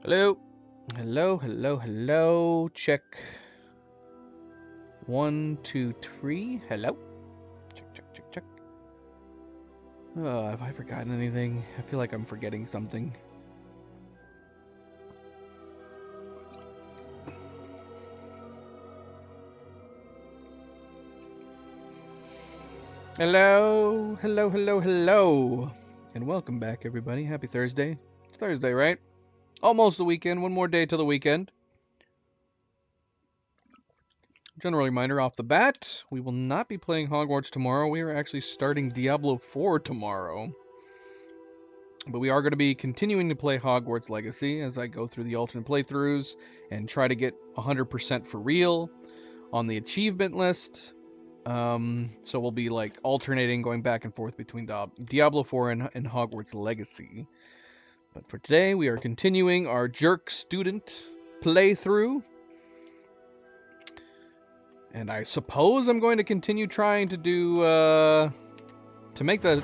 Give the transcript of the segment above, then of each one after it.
Hello. Hello, hello, hello. Check. 1, 2, 3. Hello. Check, check, check, check. Have I forgotten anything? I feel like I'm forgetting something. Hello, hello, hello, hello. And welcome back, everybody. Happy Thursday. It's Thursday, right? Almost the weekend. One more day till the weekend. General reminder off the bat, we will not be playing Hogwarts tomorrow. We are actually starting Diablo 4 tomorrow. But we are going to be continuing to play Hogwarts Legacy as I go through the alternate playthroughs and try to get 100% for real on the achievement list. So we'll be like alternating, going back and forth between Diablo 4 and Hogwarts Legacy. But for today, we are continuing our Jerk Student playthrough. And I suppose I'm going to continue trying to do, to make the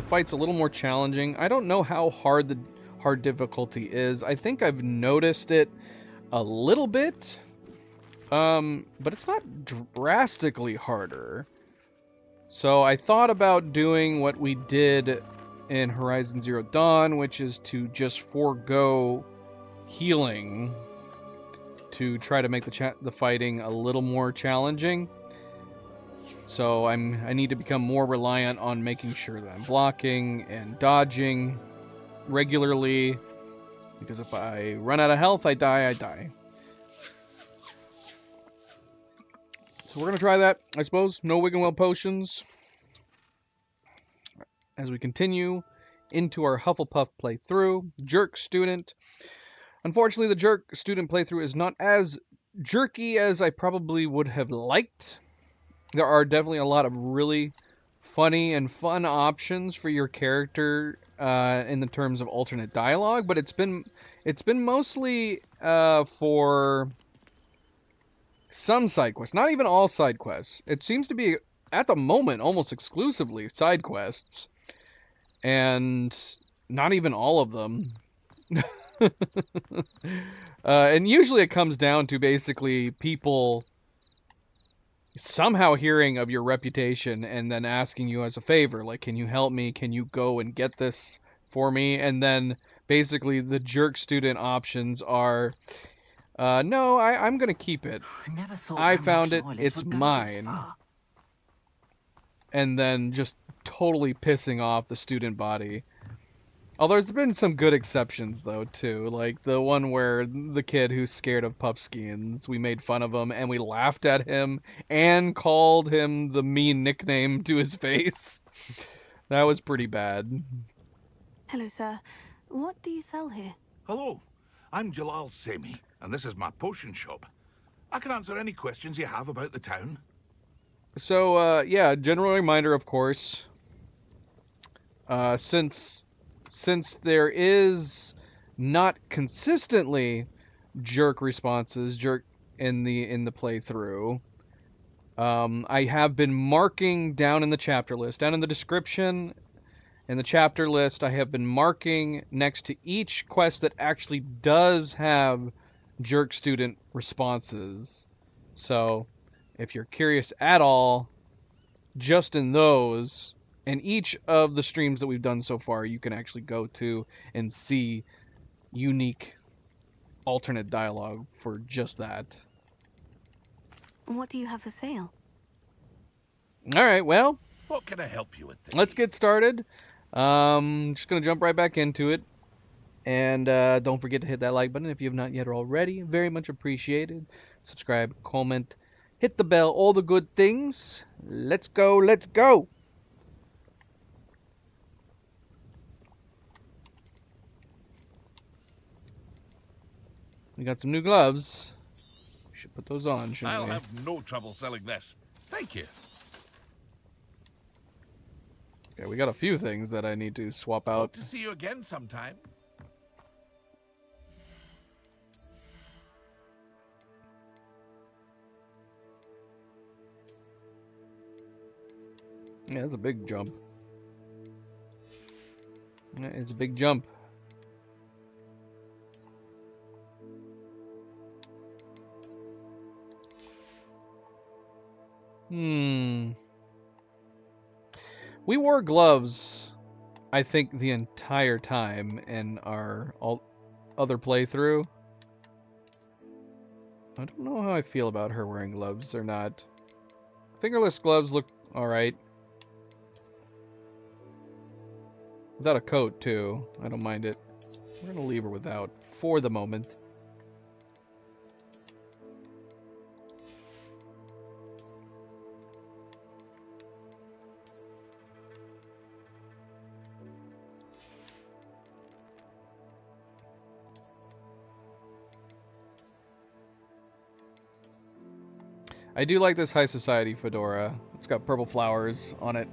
fights a little more challenging. I don't know how hard the hard difficulty is. I think I've noticed it a little bit, but it's not drastically harder. So I thought about doing what we did in Horizon Zero Dawn, which is to just forego healing to try to make the fighting a little more challenging. So I need to become more reliant on making sure that I'm blocking and dodging regularly, because if I run out of health, I die. So we're gonna try that, I suppose. No Wiggenwell potions as we continue into our Hufflepuff playthrough. Jerk Student. Unfortunately, the Jerk Student playthrough is not as jerky as I probably would have liked. There are definitely a lot of really funny and fun options for your character in the terms of alternate dialogue, but it's been mostly for some side quests, not even all side quests. It seems to be at the moment almost exclusively side quests, and not even all of them. And usually it comes down to basically people somehow hearing of your reputation and then asking you as a favor, like, can you help me? Can you go and get this for me? And then basically the Jerk Student options are, no, I'm going to keep it. I never thought I that found much it. loyalists It's would go this mine. far. And then just totally pissing off the student body. Although there's been some good exceptions, though, too. Like the one where the kid who's scared of Puffskins, we made fun of him and we laughed at him and called him the mean nickname to his face. That was pretty bad. Hello, sir. What do you sell here? Hello, I'm Jalal Semi, and this is my potion shop. I can answer any questions you have about the town. So, yeah, general reminder, of course. Since there is not consistently jerk responses, jerk in the playthrough, I have been marking down in the chapter list, down in the description, in the chapter list, I have been marking next to each quest that actually does have jerk student responses. So, if you're curious at all, just in those, and each of the streams that we've done so far, you can actually go to and see unique alternate dialogue for just that. What do you have for sale? All right, well, What can I help you with today? let's get started. Just gonna jump right back into it, and don't forget to hit that like button if you have not yet already. Very much appreciated. Subscribe, comment, hit the bell, all the good things. Let's go, let's go. We got some new gloves. We should put those on, shouldn't I'll we? have no trouble selling this. Thank you. Yeah, we got a few things that I need to swap out. Hope to see you again sometime. Yeah, that's a big jump. That is a big jump. wore gloves, I think, the entire time in our other playthrough. I don't know how I feel about her wearing gloves or not. Fingerless gloves look alright. Without a coat, too. I don't mind it. We're gonna leave her without for the moment. I do like this high society fedora. It's got purple flowers on it.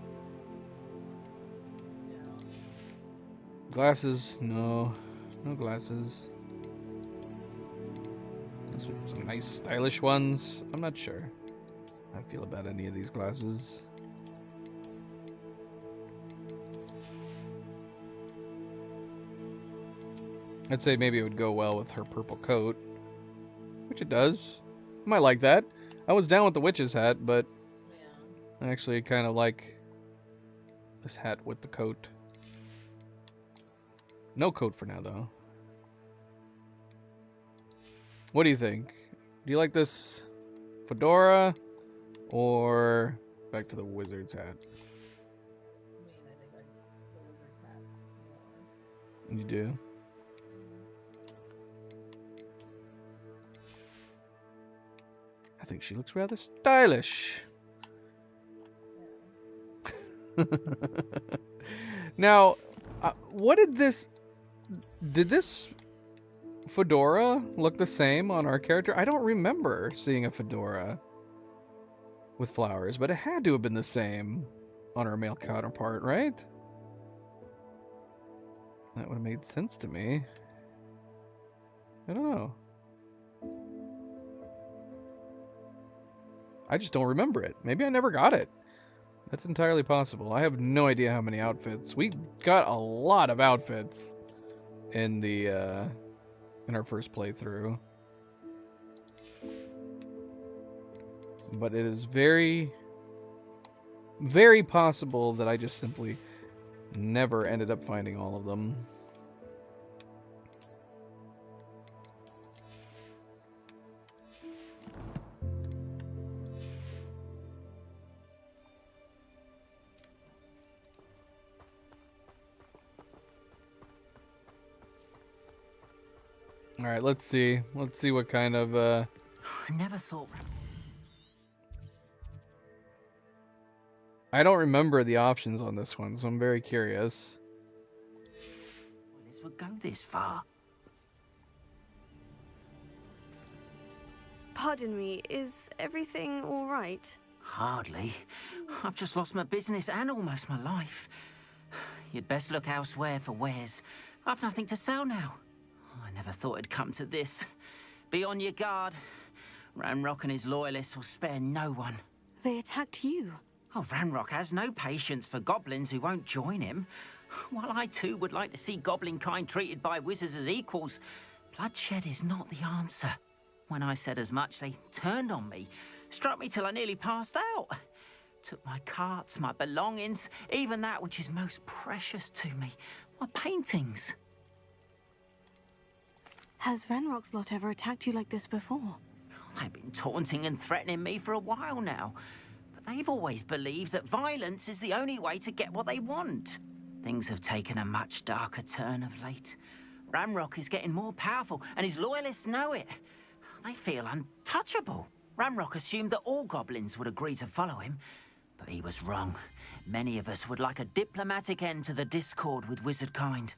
Glasses? No. No glasses. Some nice stylish ones. I'm not sure how I feel about any of these glasses. I'd say maybe it would go well with her purple coat. Which it does. I might like that. I was down with the witch's hat, but I actually kind of like this hat with the coat. No coat for now, though. What do you think? Do you like this fedora or back to the wizard's hat? You do? I think she looks rather stylish. Now, what did this fedora look the same on our character? I don't remember seeing a fedora with flowers, but it had to have been the same on our male counterpart, right? That would have made sense to me. I don't know. I just don't remember it. Maybe I never got it. That's entirely possible. I have no idea how many outfits. We got a lot of outfits in the in our first playthrough. But it is very, very possible that I just simply never ended up finding all of them. All right, let's see. Let's see what kind of I never thought. I don't remember the options on this one, so I'm very curious. This would go this far. Pardon me, is everything all right? Hardly. I've just lost my business and almost my life. You'd best look elsewhere for wares. I've nothing to sell now. I never thought it'd come to this. Be on your guard. Ranrock and his loyalists will spare no one. They attacked you. Oh, Ranrock has no patience for goblins who won't join him. While I too would like to see goblin kind treated by wizards as equals, bloodshed is not the answer. When I said as much, they turned on me, struck me till I nearly passed out. Took my carts, my belongings, even that which is most precious to me, my paintings. Has Ranrock's lot ever attacked you like this before? They've been taunting and threatening me for a while now. But they've always believed that violence is the only way to get what they want. Things have taken a much darker turn of late. Ranrock is getting more powerful, and his loyalists know it. They feel untouchable. Ranrock assumed that all goblins would agree to follow him, but he was wrong. Many of us would like a diplomatic end to the discord with wizard kind.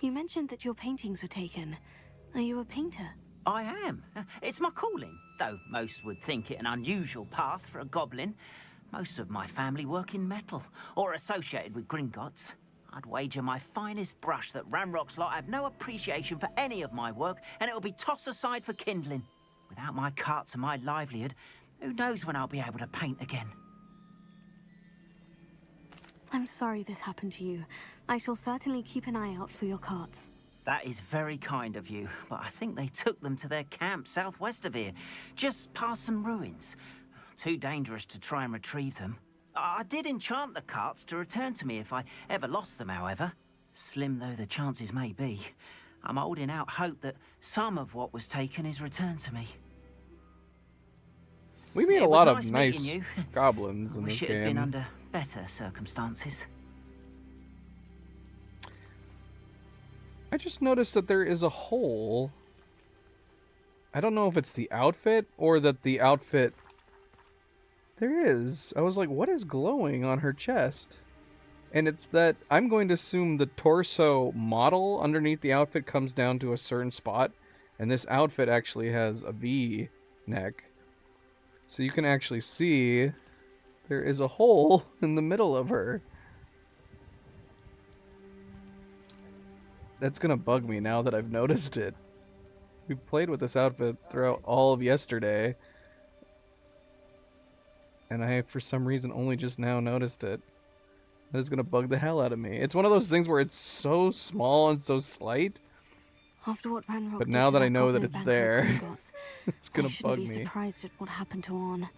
You mentioned that your paintings were taken. Are you a painter? I am. It's my calling, though most would think it an unusual path for a goblin. Most of my family work in metal, or associated with Gringotts. I'd wager my finest brush that Ranrock's lot have no appreciation for any of my work, and it'll be tossed aside for kindling. Without my carts and my livelihood, who knows when I'll be able to paint again? I'm sorry this happened to you. I shall certainly keep an eye out for your carts. That is very kind of you, but I think they took them to their camp southwest of here, just past some ruins. Too dangerous to try and retrieve them. I did enchant the carts to return to me if I ever lost them, however. Slim though the chances may be, I'm holding out hope that some of what was taken is returned to me. We meet It a was lot nice of meeting nice you. goblins I in this wish it had been game. under better circumstances. I just noticed that there is a hole. I don't know if it's the outfit or that the outfit... There is. I was like, what is glowing on her chest? And it's that I'm going to assume the torso model underneath the outfit comes down to a certain spot. And this outfit actually has a V neck. So you can actually see there is a hole in the middle of her. That's gonna bug me now that I've noticed it. We played with this outfit throughout all of yesterday. And I, for some reason, only just now noticed it. That is gonna bug the hell out of me. It's one of those things where it's so small and so slight. After what Ranrock But did now to that I know that goblin it's banker there, at Gringotts, it's gonna I shouldn't bug be me. surprised at what happened to Orn.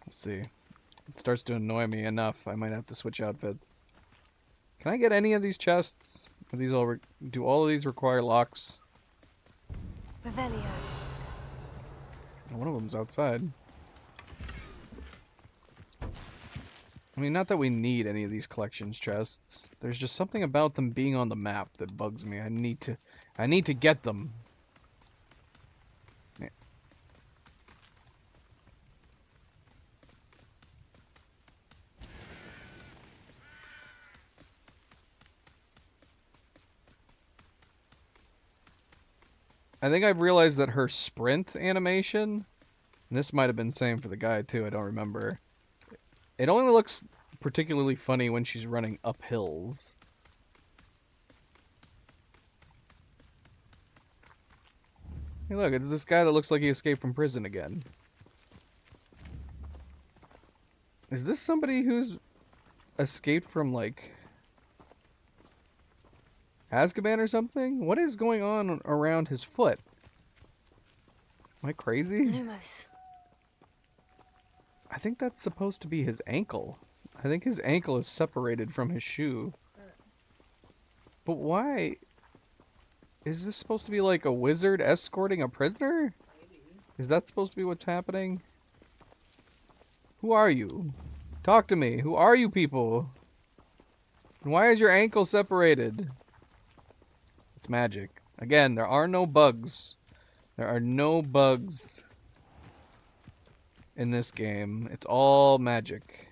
We'll see. It starts to annoy me enough. I might have to switch outfits. Can I get any of these chests? Are these all do all of these require locks? Revelio. One of them's outside. I mean, not that we need any of these collections chests. There's just something about them being on the map that bugs me. I need to get them. Yeah. I think I've realized that her sprint animation, and this might have been the same for the guy too, I don't remember. It only looks particularly funny when she's running up hills. Hey look, it's this guy that looks like he escaped from prison again. Is this somebody who's escaped from, like, Azkaban or something? What is going on around his foot? Am I crazy? Lumos. I think that's supposed to be his ankle. I think his ankle is separated from his shoe. But why? Is this supposed to be like a wizard escorting a prisoner? Is that supposed to be what's happening? Who are you? Talk to me. Who are you people? And why is your ankle separated? It's magic. Again, there are no bugs. There are no bugs in this game. It's all magic.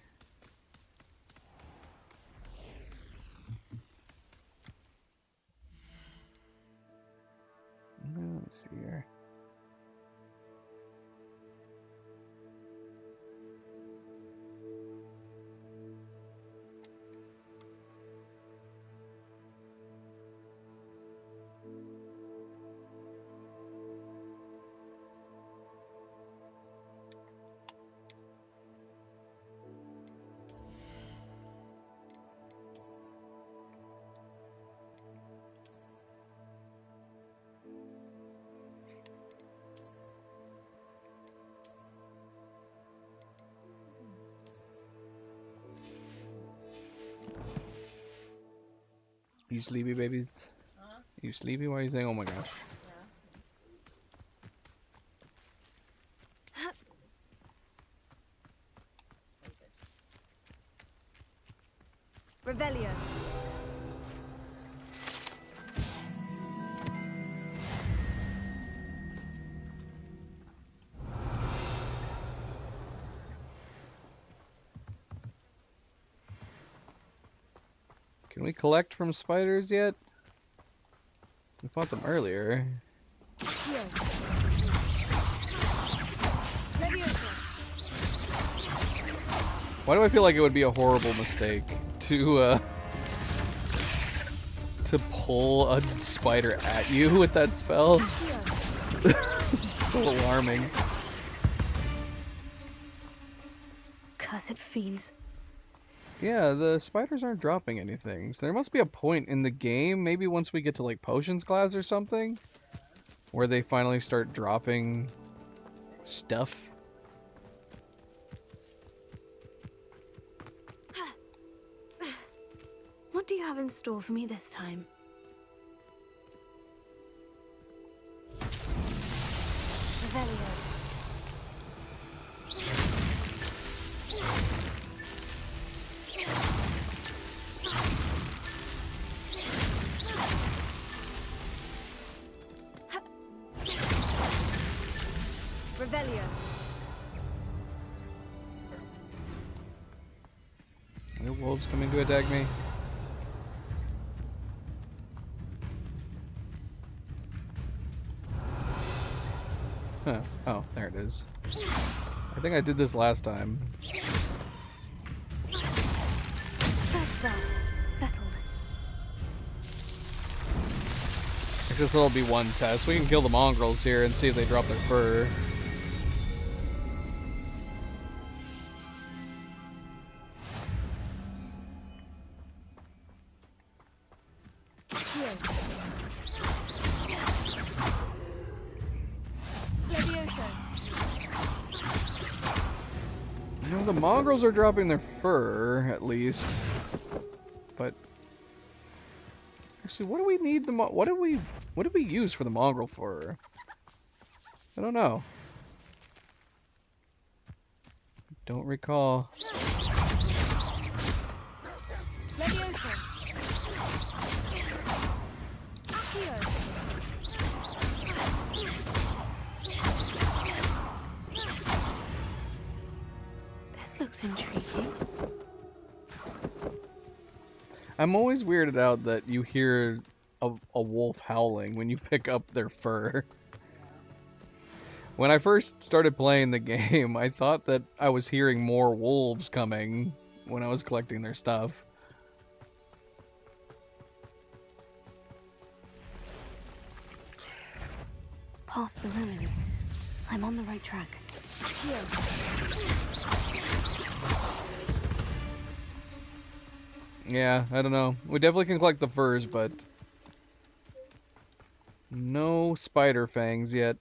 Let's see here. You sleepy, babies? Huh? You sleepy? Why are you saying, oh my gosh? Revelio. Can we collect from spiders yet? We fought them earlier. Here. Leviosa. Why do I feel like it would be a horrible mistake to pull a spider at you with that spell? Here. It's so alarming. Cursed fiends. Yeah, the spiders aren't dropping anything. So there must be a point in the game, maybe once we get to like potions class or something, where they finally start dropping stuff. have in store for me this time? Revelio. Revelio. Are the wolves coming to attack me? Huh. Oh, there it is. I think I did this last time. That's that. Settled. I guess that'll be one test. We can kill the mongrels here and see if they drop their fur. You know, the mongrels are dropping their fur, at least. But actually, what do we need what did we use for the mongrel fur? I don't know. Don't recall. Leviosa. Accio. This looks intriguing. I'm always weirded out that you hear a wolf howling when you pick up their fur. When I first started playing the game, I thought that I was hearing more wolves coming when I was collecting their stuff. Past the ruins. I'm on the right track. Here. Yeah, I don't know. We definitely can collect the furs, but no spider fangs yet.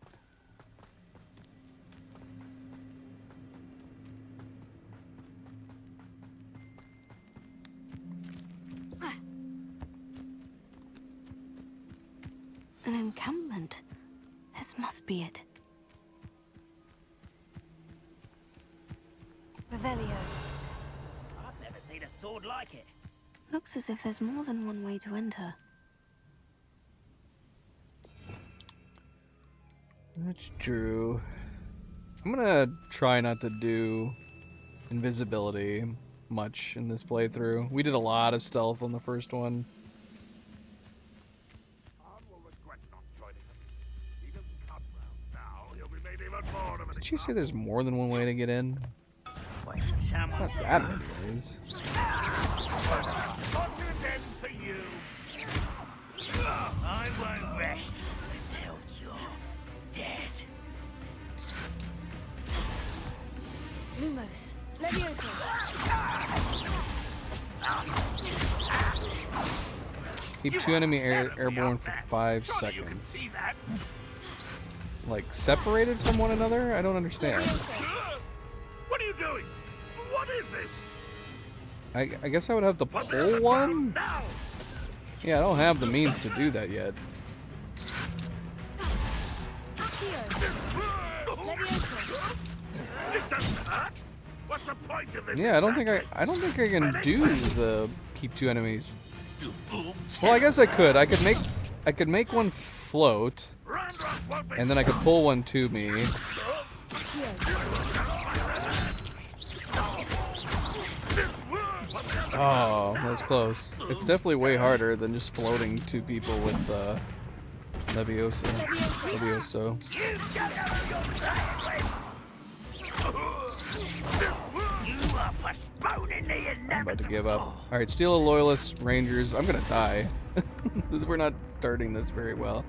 An encampment. This must be it. Revelio. I've never seen a sword like it. Looks as if there's more than one way to enter. That's true. I'm gonna try not to do invisibility much in this playthrough. We did a lot of stealth on the first one. Did you say there's more than one way to get in? Wait, someone. Not that many ways. I won't rest until you're dead. Lumos. Leviosa. Keep two enemy airborne for 5 seconds. Like, separated from one another? I don't understand. What are you doing? What is this? I guess I would have to pull one? Now! Yeah, I don't have the means to do that yet. This doesn't hurt. What's the point of this? Yeah, I don't think I can do the keep two enemies. Well, I guess I could. I could make one float, and then I could pull one to me. Oh, that was close. It's definitely way harder than just floating two people with Leviosa. I'm about to give up. Alright, Steel of Loyalists, Rangers. I'm gonna die. We're not starting this very well.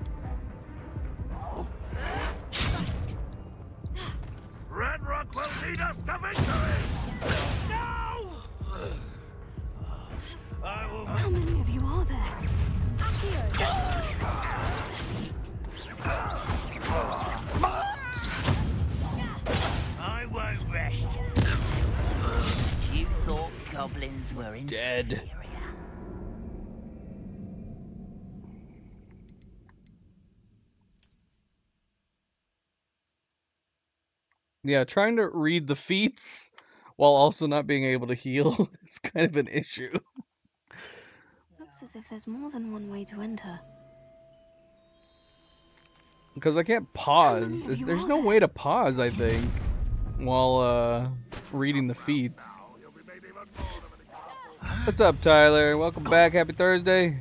Ranrock will lead us to victory! No! How many of you are there? I won't rest. You thought goblins were inferior. Dead. Yeah, trying to read the feats while also not being able to heal is kind of an issue. Looks as if there's more than one way to enter. Because I can't How many pause. of you There's are no there? way to pause, I think, while reading the feats. What's up, Tyler? Welcome back. Happy Thursday.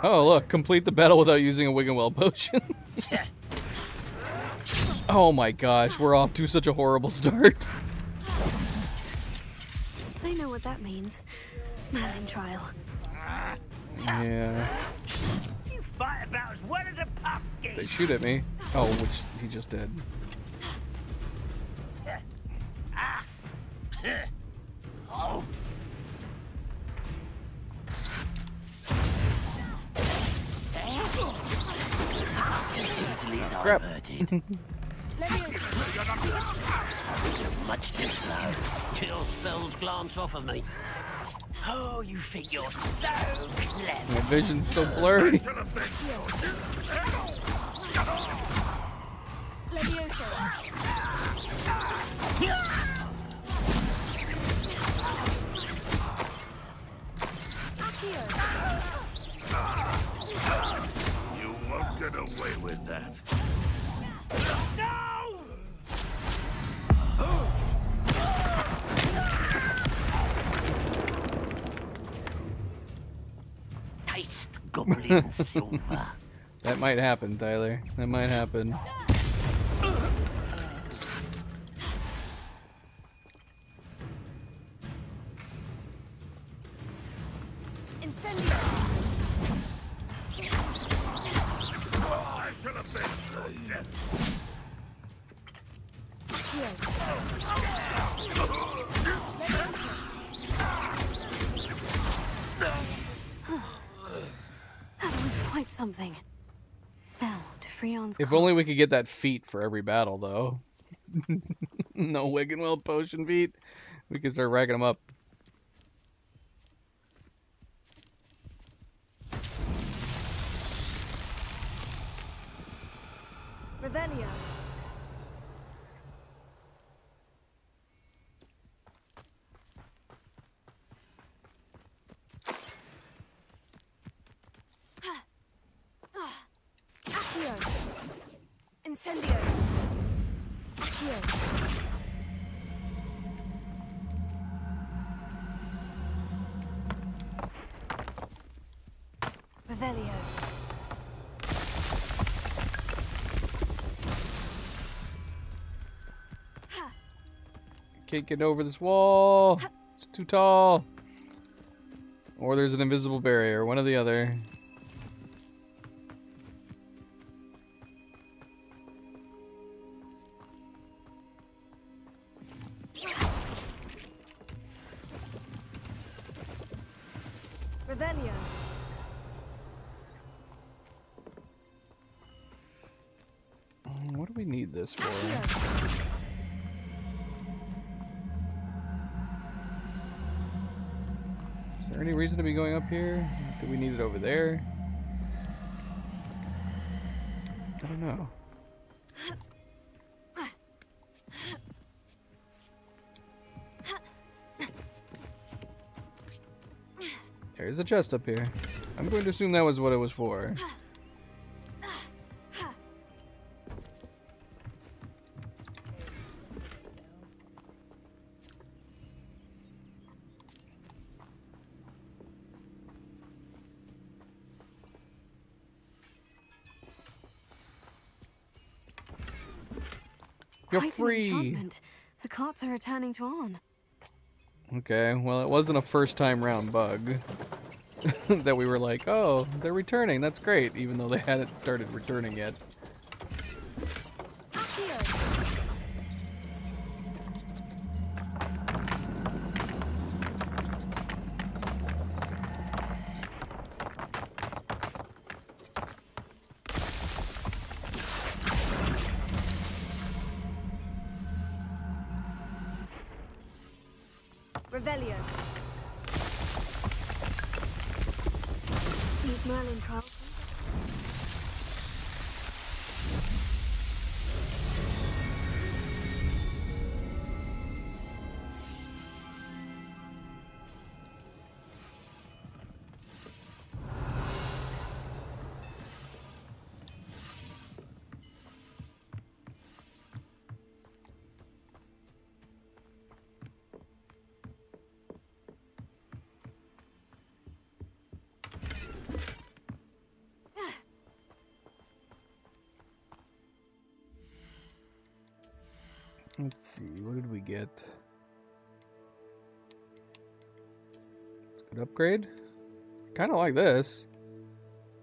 Oh, look. Complete the battle without using a Wiggenweld potion. Oh my gosh. We're off to such a horrible start. I know what that means. Merlin trial. Yeah. You fight about as well as a They pupski. shoot at me. Oh, which he just did. Oh, Easily Crap. diverted. much too slow. Kill spells glance off of me. Oh, you think you're so clever. My vision's so blurry. You won't get away with that. No! Taste goblin silver. That might happen, Tyler. That might happen. I should have been so deaf. That was quite something. Now, to Freon's If only we corpse. could get that feat for every battle, though. No Wiggenweld potion feat. We could start racking them up. Revelio. Accio. Incendio. Accio. Revelio. Can't get over this wall. It's too tall. Or there's an invisible barrier. One or the other. Revelio. What do we need this for? Accio. Is there any reason to be going up here? Do we need it over there? I don't know. There's a chest up here. I'm going to assume that was what it was for. You're Quite free. An enchantment. The carts are returning to on. Okay, well, it wasn't a first time round bug. That we were like, oh, they're returning, that's great, even though they hadn't started returning yet. Accio. Revelio. Use Merlin trial. Let's see, what did we get? It's a good upgrade. Kind of like this.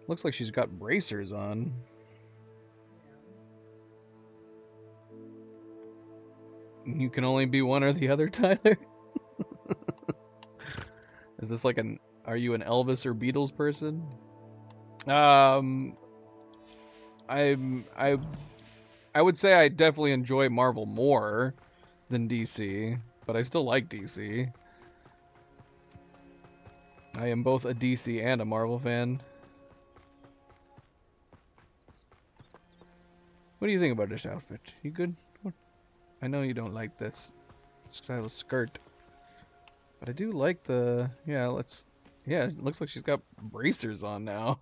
Looks like she's got bracers on. You can only be one or the other, Tyler. Is this like are you an Elvis or Beatles person? I would say I definitely enjoy Marvel more than DC, but I still like DC. I am both a DC and a Marvel fan. What do you think about this outfit? You good? I know you don't like this style of skirt, but I do like the, yeah, it looks like she's got bracers on now.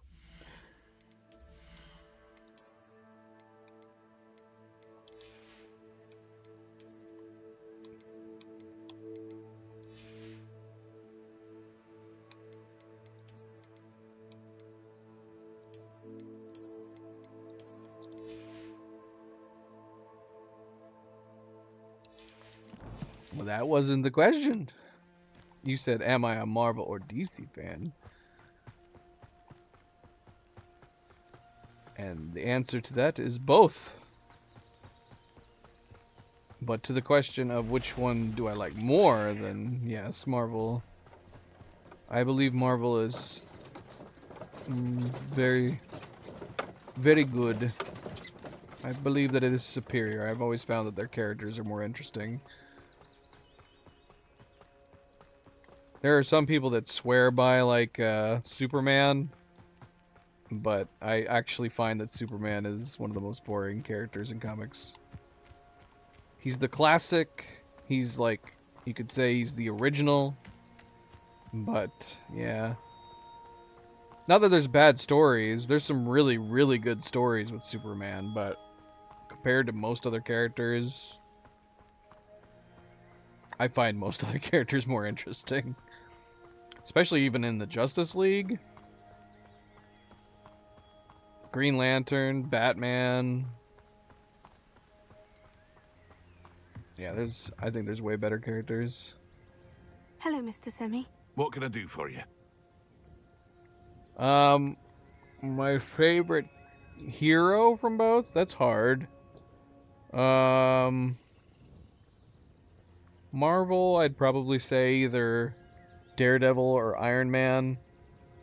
Well, that wasn't the question. You said, am I a Marvel or DC fan? And the answer to that is both. But to the question of which one do I like more, then yes, Marvel. I believe Marvel is very, very good. I believe that it is superior. I've always found that their characters are more interesting. There are some people that swear by, like, Superman, but I actually find that Superman is one of the most boring characters in comics. He's the classic, he's like, you could say he's the original, but, yeah. Not that there's bad stories, there's some really, really good stories with Superman, but compared to most other characters, I find most other characters more interesting. Especially even in the Justice League. Green Lantern, Batman. Yeah, I think there's way better characters. Hello, Mr. Semi. What can I do for you? My favorite hero from both? That's hard. Marvel, I'd probably say either Daredevil or Iron Man,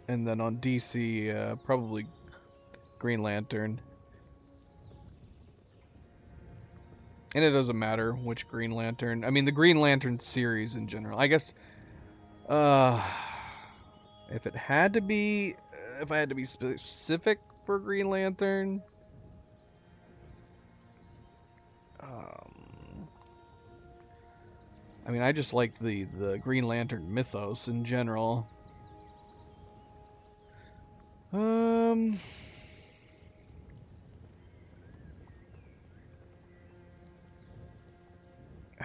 and then on DC, probably Green Lantern. And it doesn't matter which Green Lantern. I mean, the Green Lantern series in general. I guess, if I had to be specific for Green Lantern, I mean, I just like the Green Lantern mythos in general. I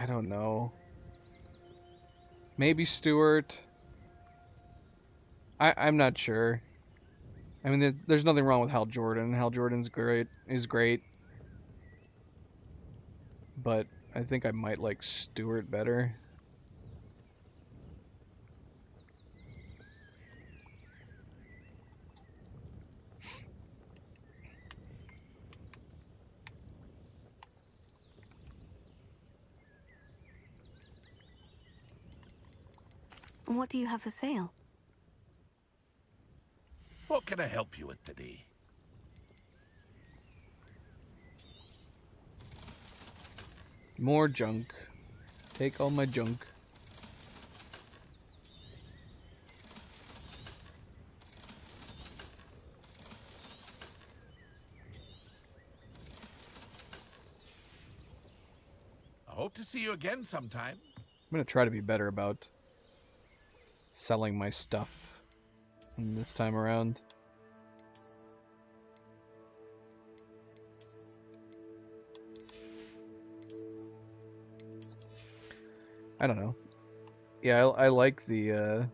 don't know. Maybe Stewart. I'm not sure. I mean, there's nothing wrong with Hal Jordan. Hal Jordan's great. But I think I might like Stewart better. And what do you have for sale? What can I help you with today? More junk. Take all my junk. I hope to see you again sometime. I'm gonna try to be better about selling my stuff this time around. I don't know. Yeah, I like the,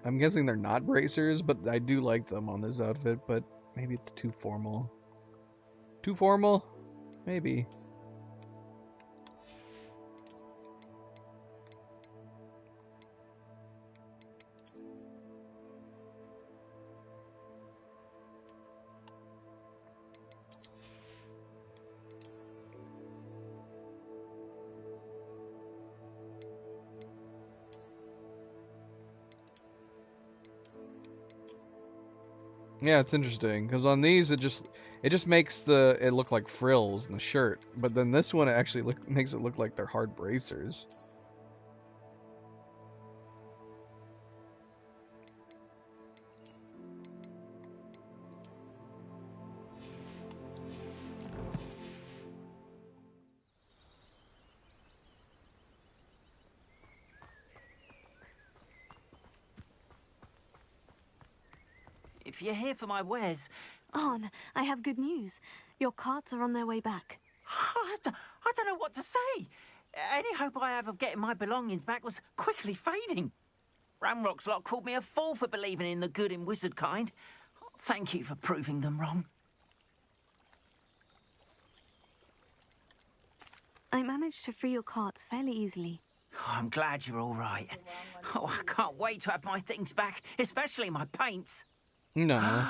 I'm guessing they're not bracers, but I do like them on this outfit, but maybe it's too formal. Too formal? Maybe. Yeah, it's interesting because on these it just makes it look like frills in the shirt, but then this one it actually makes it look like they're hard bracers. If you're here for my wares, Arn, I have good news. Your carts are on their way back. I don't know what to say. Any hope I have of getting my belongings back was quickly fading. Ramrock's lot called me a fool for believing in the good in wizard kind. Thank you for proving them wrong. I managed to free your carts fairly easily. Oh, I'm glad you're all right. Oh, I can't wait to have my things back, especially my paints. No.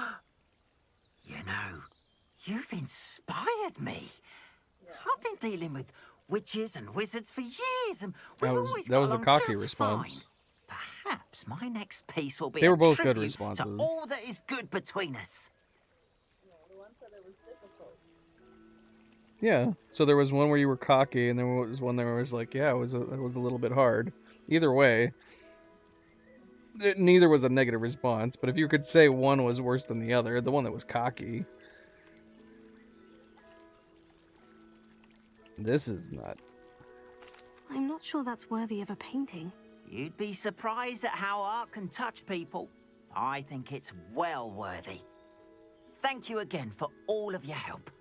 You know, you've inspired me. I've been dealing with witches and wizards for years, and we've always that got was a along cocky just response. fine. Perhaps my next piece will be They were a both good tribute responses. to all that is good between us. Yeah. So there was one where you were cocky, and there was one that was like, yeah, it was a little bit hard. Either way, neither was a negative response. But if you could say one was worse than the other, the one that was cocky. This is not. I'm not sure that's worthy of a painting. You'd be surprised at how art can touch people. I think it's well worthy. Thank you again for all of your help.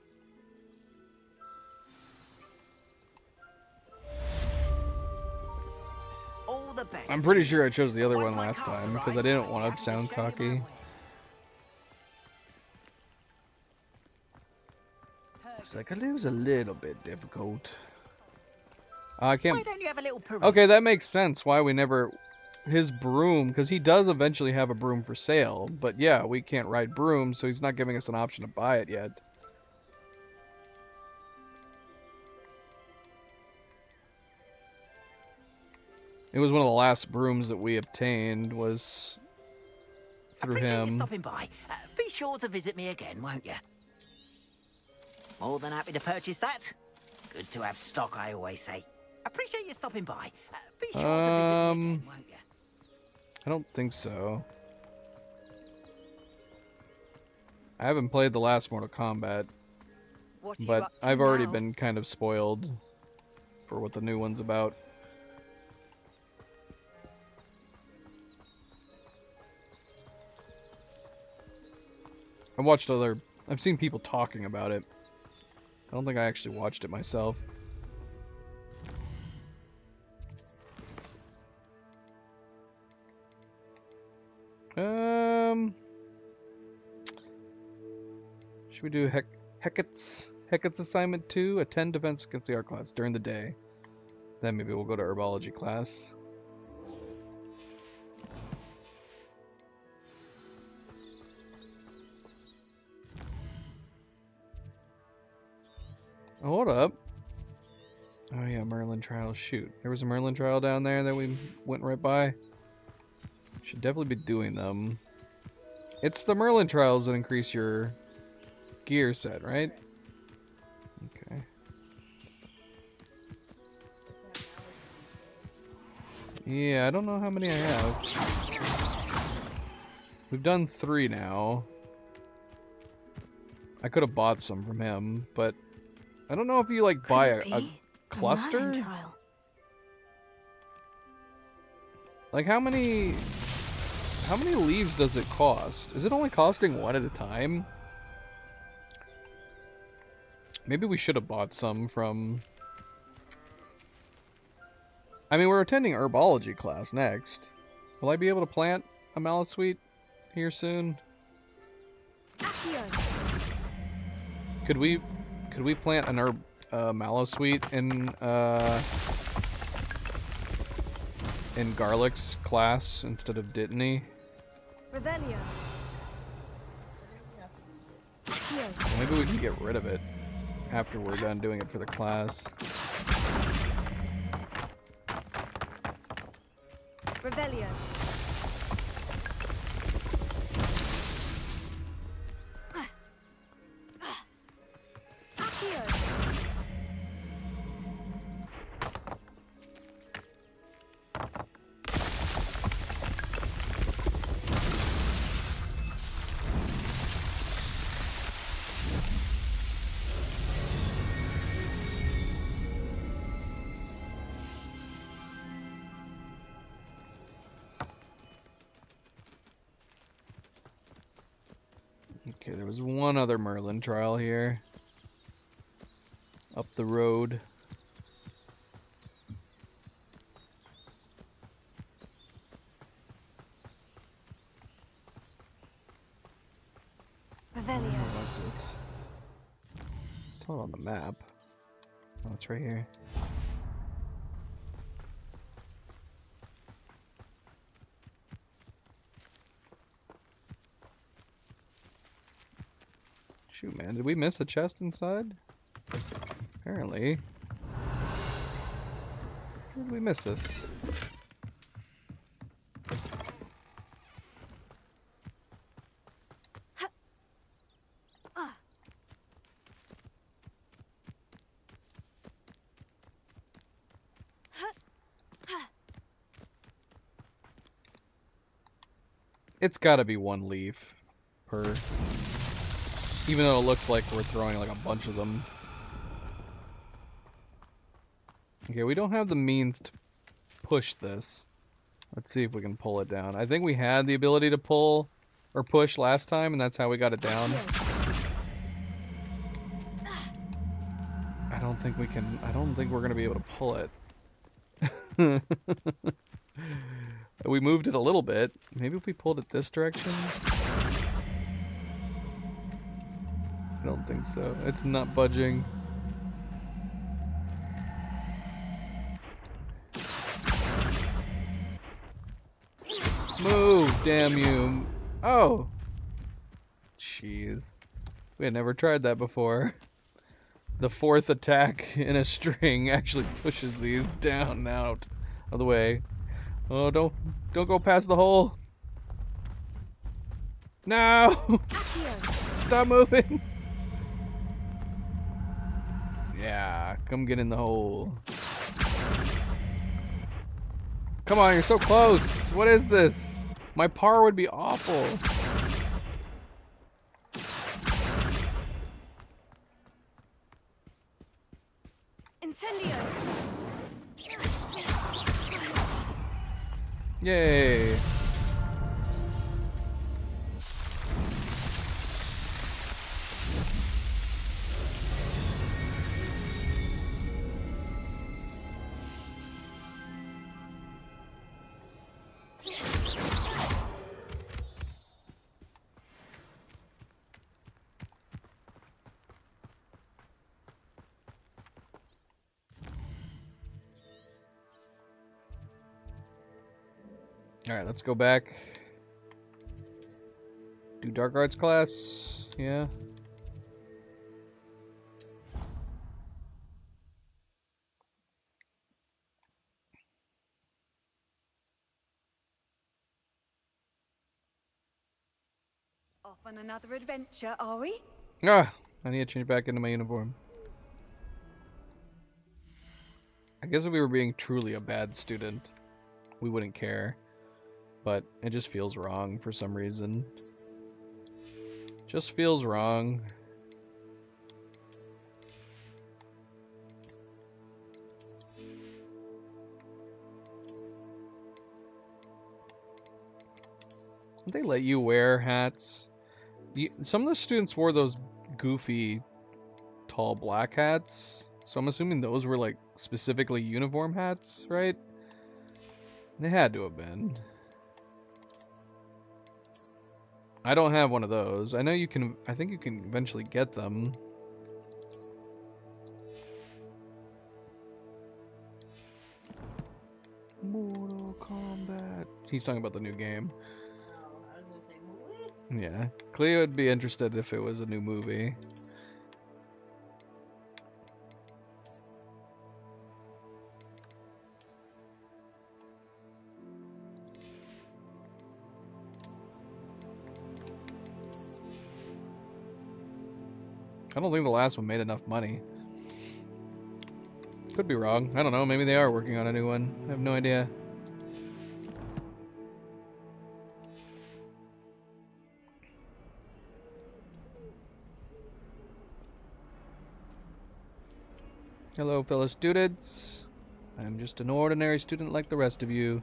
All the best. I'm pretty sure I chose the other Once one my last car's time because I arrived, didn't I'll be want happy to sound show you my cocky. way. It's like, I lose a little bit difficult. I can't. Why don't you have a little peruse? Okay, that makes sense. Why we never. His broom, because he does eventually have a broom for sale. But yeah, we can't ride brooms, so he's not giving us an option to buy it yet. It was one of the last brooms that we obtained was through Appreciate you him. stopping by. Be sure to visit me again, won't you? More than happy to purchase that. Good to have stock, I always say. Appreciate you stopping by. Be sure to visit me again, won't you? I don't think so. I haven't played the last Mortal Kombat, What are you but up to I've already now? been kind of spoiled for what the new one's about. I've seen people talking about it. I don't think I actually watched it myself. Should we do Hecat's assignment 2? Attend defense against the art class during the day. Then maybe we'll go to herbology class. Hold up. Oh yeah, Merlin trial. Shoot, there was a Merlin trial down there that we went right by. Should definitely be doing them. It's the Merlin trials that increase your gear set, right? Okay. Yeah, I don't know how many I have. We've done 3 now. I could have bought some from him, but I don't know if you like buy Could it a be? cluster? Merlin trial. Like how many leaves does it cost? Is it only costing 1 at a time? Maybe we should have bought some from... I mean, we're attending herbology class next. Will I be able to plant a Mallowsweet here soon? Could we Did we plant an herb mallow sweet in Garlic's class instead of Dittany? Revelio. Maybe we can get rid of it after we're done doing it for the class. Revelio. Okay, there was one other Merlin trial here. Up the road. Revelio. Where was it? It's not on the map. Oh, it's right here. Shoot, man, did we miss a chest inside? Apparently. Where did we miss this? It's gotta be one leaf per... Even though it looks like we're throwing like a bunch of them. Okay, we don't have the means to push this. Let's see if we can pull it down. I think we had the ability to pull or push last time, and that's how we got it down. I don't think we can... I don't think we're gonna be able to pull it. We moved it a little bit. Maybe if we pulled it this direction? I don't think so. It's not budging. Move, damn you. Oh! Jeez. We had never tried that before. The fourth attack in a string actually pushes these down and out of the way. Oh, don't go past the hole. No! Stop moving! Yeah, come get in the hole. Come on, you're so close. What is this? My par would be awful. Incendio. Yay. Alright, let's go back. Do Dark Arts class. Yeah. Off on another adventure, are we? Ah, I need to change back into my uniform. I guess if we were being truly a bad student, we wouldn't care. But it just feels wrong for some reason. Just feels wrong. They let you wear hats. Some of the students wore those goofy, tall black hats. So I'm assuming those were like specifically uniform hats, right? They had to have been. I don't have one of those. I know you can, I think you can eventually get them. Mortal Kombat. He's talking about the new game. Yeah, Cleo would be interested if it was a new movie. I don't think the last one made enough money. Could be wrong. I don't know. Maybe they are working on a new one. I have no idea. Hello, fellow students. I'm just an ordinary student like the rest of you.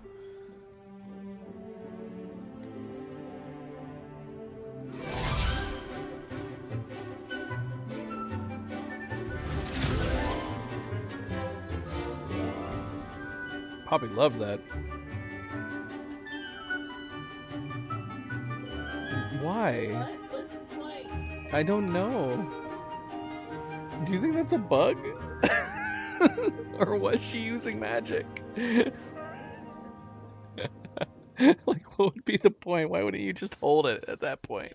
Probably love that. Why? I don't know. Do you think that's a bug? Or was she using magic? Like, what would be the point? Why wouldn't you just hold it at that point?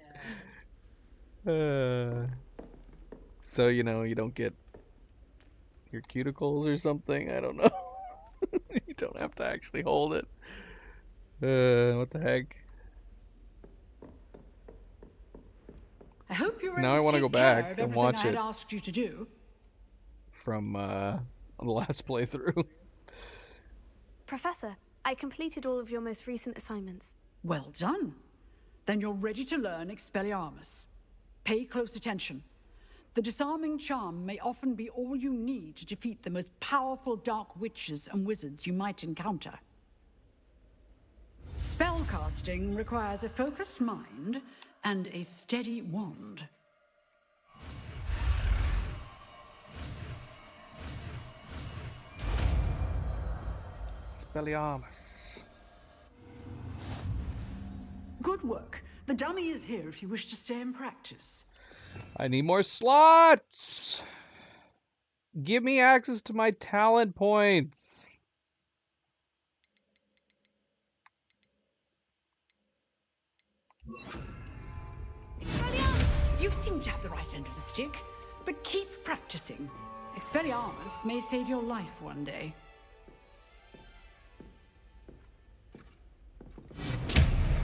So, you know, you don't get your cuticles or something? I don't know. You don't have to actually hold it. What the heck? I hope you're Now I want to go back and watch it asked you to do. from the last playthrough. Professor, I completed all of your most recent assignments. Well done. Then you're ready to learn Expelliarmus. Pay close attention. The disarming charm may often be all you need to defeat the most powerful dark witches and wizards you might encounter. Spellcasting requires a focused mind and a steady wand. Expelliarmus. Good work. The dummy is here if you wish to stay and practice. I need more slots. Give me access to my talent points. You seem to have the right end of the stick, but keep practicing. Expelliarmus may save your life one day.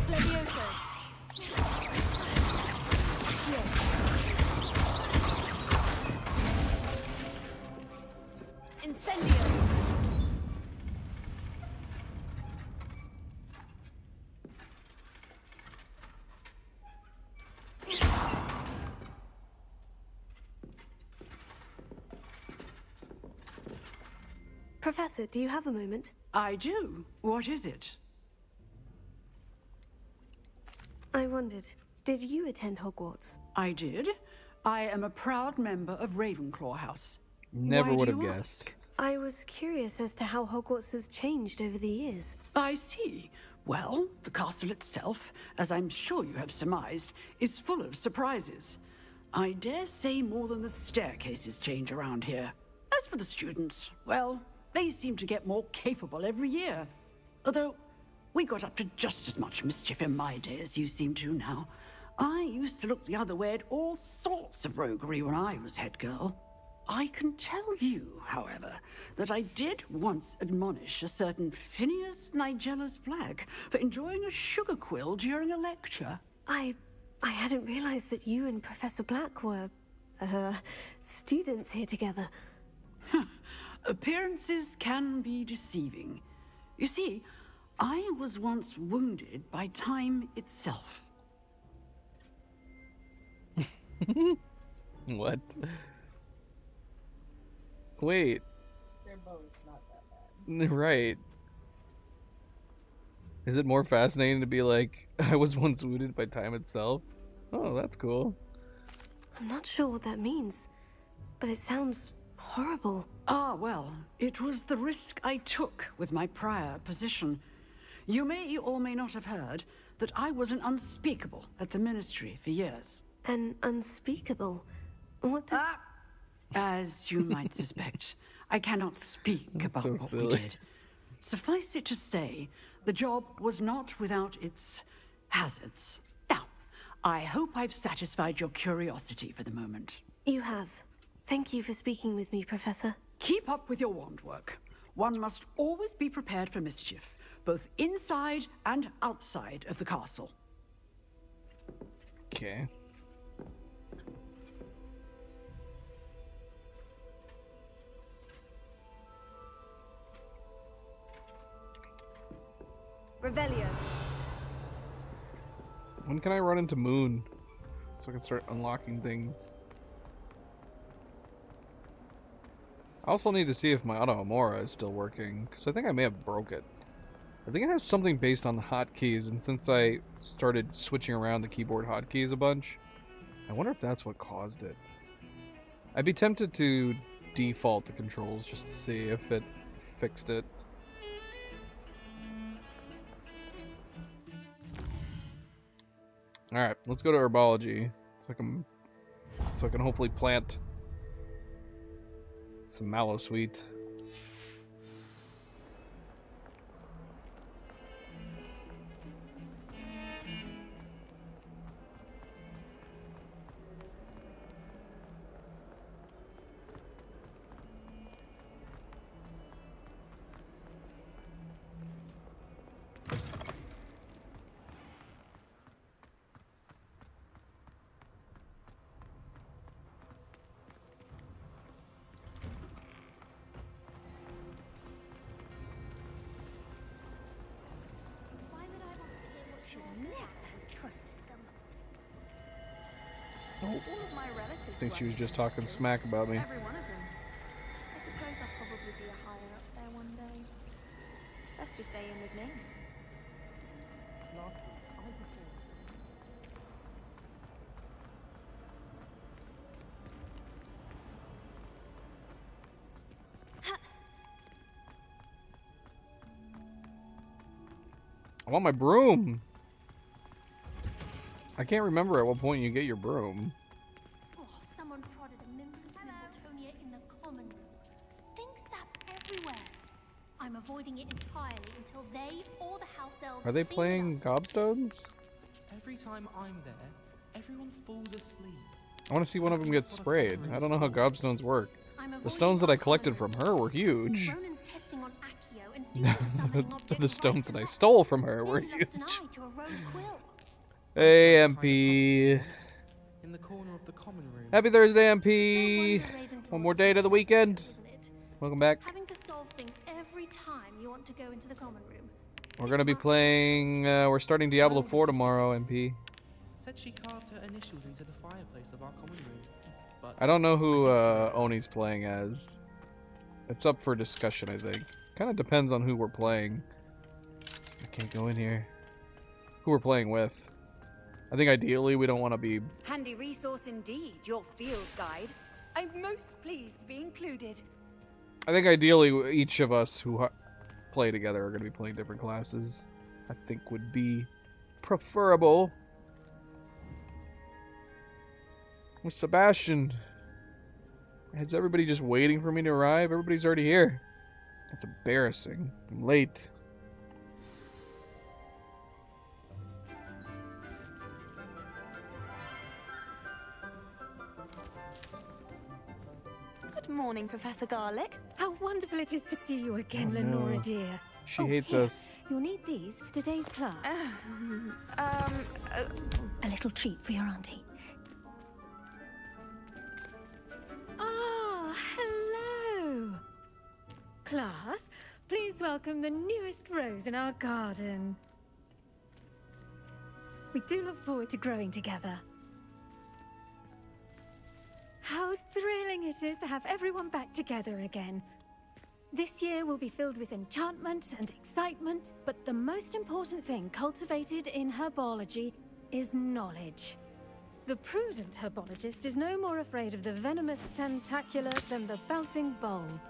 Levioso. Incendio. Professor, do you have a moment? I do. What is it? I wondered, did you attend Hogwarts? I did. I am a proud member of Ravenclaw House. Never Why would do have you guessed. ask? I was curious as to how Hogwarts has changed over the years. I see. Well, the castle itself, as I'm sure you have surmised, is full of surprises. I dare say more than the staircases change around here. As for the students, well, they seem to get more capable every year. Although, we got up to just as much mischief in my day as you seem to now. I used to look the other way at all sorts of roguery when I was head girl. I can tell you, however, that I did once admonish a certain Phineas Nigellus Black for enjoying a sugar quill during a lecture. I hadn't realized that you and Professor Black were, students here together. Appearances can be deceiving. You see, I was once wounded by time itself. What? Wait. They're both not that bad. Right. Is it more fascinating to be like, I was once wounded by time itself? Oh, that's cool. I'm not sure what that means, but it sounds horrible. Ah, well, it was the risk I took with my prior position. You may or may not have heard that I was an unspeakable at the Ministry for years. An unspeakable. What does... As you might suspect, I cannot speak about so what silly. we did. Suffice it to say, the job was not without its hazards. Now, I hope I've satisfied your curiosity for the moment. You have. Thank you for speaking with me, Professor. Keep up with your wand work. One must always be prepared for mischief, both inside and outside of the castle. Okay. Revelio. When can I run into Moon so I can start unlocking things? I also need to see if my Auto Amora is still working, because I think I may have broke it. I think it has something based on the hotkeys, and since I started switching around the keyboard hotkeys a bunch, I wonder if that's what caused it. I'd be tempted to default the controls just to see if it fixed it. Alright, let's go to herbology so I can hopefully plant some mallow sweet. All of my relatives I think she work was in just the talking industry. smack about me. Every one of them. I suppose I'll probably be a higher up there one day. Best just stay in with me. I want my broom! I can't remember at what point you get your broom. Oh, someone prodded a Memphis Mimbletonia in the common room. Stink sap everywhere. I'm avoiding it entirely until they or the house elves Are they clean it playing up. Gobstones? Every time I'm there, everyone falls asleep. I want to see one of them get sprayed. I don't know how Gobstones work. I'm The avoiding stones that I our collected common from her were huge. room. Ronan's testing on Accio and students are summoning objects The stones right that I and stole from her left. were Nearly huge. lost an eye to a rogue quill. Hey, Kind of MP. puffs in the corner of the common room. Happy Thursday, No MP. wonder Ravenclaw One more is day to so the weekend. isn't it? Welcome back. Having to solve things every time you want to go into the common room. We're gonna be playing. We're starting Diablo 4 tomorrow, MP. Said she carved her initials into the fireplace of our common room. But I don't know who Oni's playing as. It's up for discussion, I think. Kind of depends on who we're playing. I can't go in here. Who we're playing with. I think ideally we don't want to be. Handy resource indeed, your field guide. I'm most pleased to be included. I think ideally each of us who play together are going to be playing different classes. I think would be preferable. With Sebastian. Is everybody just waiting for me to arrive? Everybody's already here. That's embarrassing. I'm late. Good morning, Professor Garlick. How wonderful it is to see you again, Oh, Lenora no. dear. She Oh, hates here. us. You'll need these for today's class. A little treat for your auntie. Ah, hello. Class, please welcome the newest rose in our garden. We do look forward to growing together. How thrilling it is to have everyone back together again. This year will be filled with enchantment and excitement, but the most important thing cultivated in herbology is knowledge. The prudent herbologist is no more afraid of the venomous tentacula than the bouncing bulb.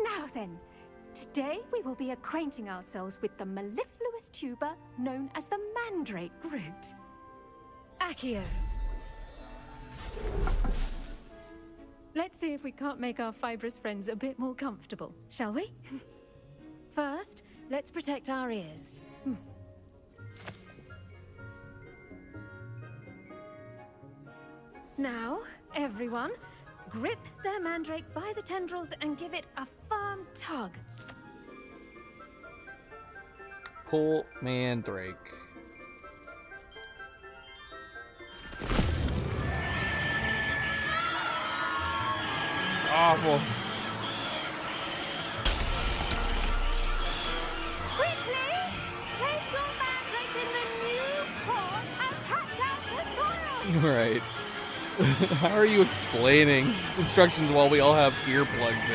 Now then, today we will be acquainting ourselves with the mellifluous tuber known as the mandrake root. Accio. Let's see if we can't make our fibrous friends a bit more comfortable, shall we? First, let's protect our ears. Now, everyone, grip their mandrake by the tendrils and give it a firm tug. Pull mandrake. Awful. Quickly! Place your mandrake in the new pot and cut down the soil! Right. How are you explaining instructions while we all have earplugs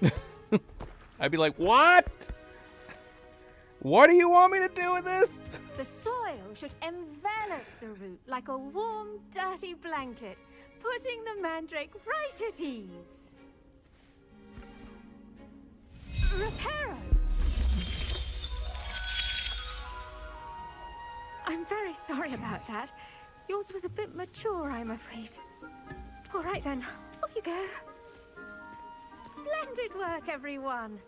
in? I'd be like, what? What do you want me to do with this? The soil should envelop the root like a warm, dirty blanket, putting the mandrake right at ease. Reparo! I'm very sorry about that. Yours was a bit mature, I'm afraid. All right then, off you go. Splendid work, everyone.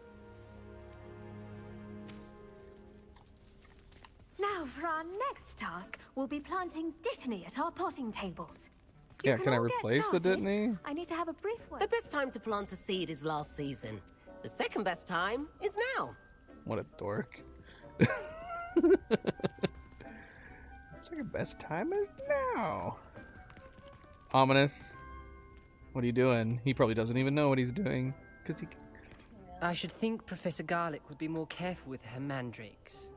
Now, for our next task, we'll be planting Dittany at our potting tables. Yeah, can I replace the Dittany? I need to have a brief word. The best time to plant a seed is last season. The second best time is now. What a dork. Second best time is now. Ominous. What are you doing? He probably doesn't even know what he's doing. Because he... I should think Professor Garlick would be more careful with her mandrakes.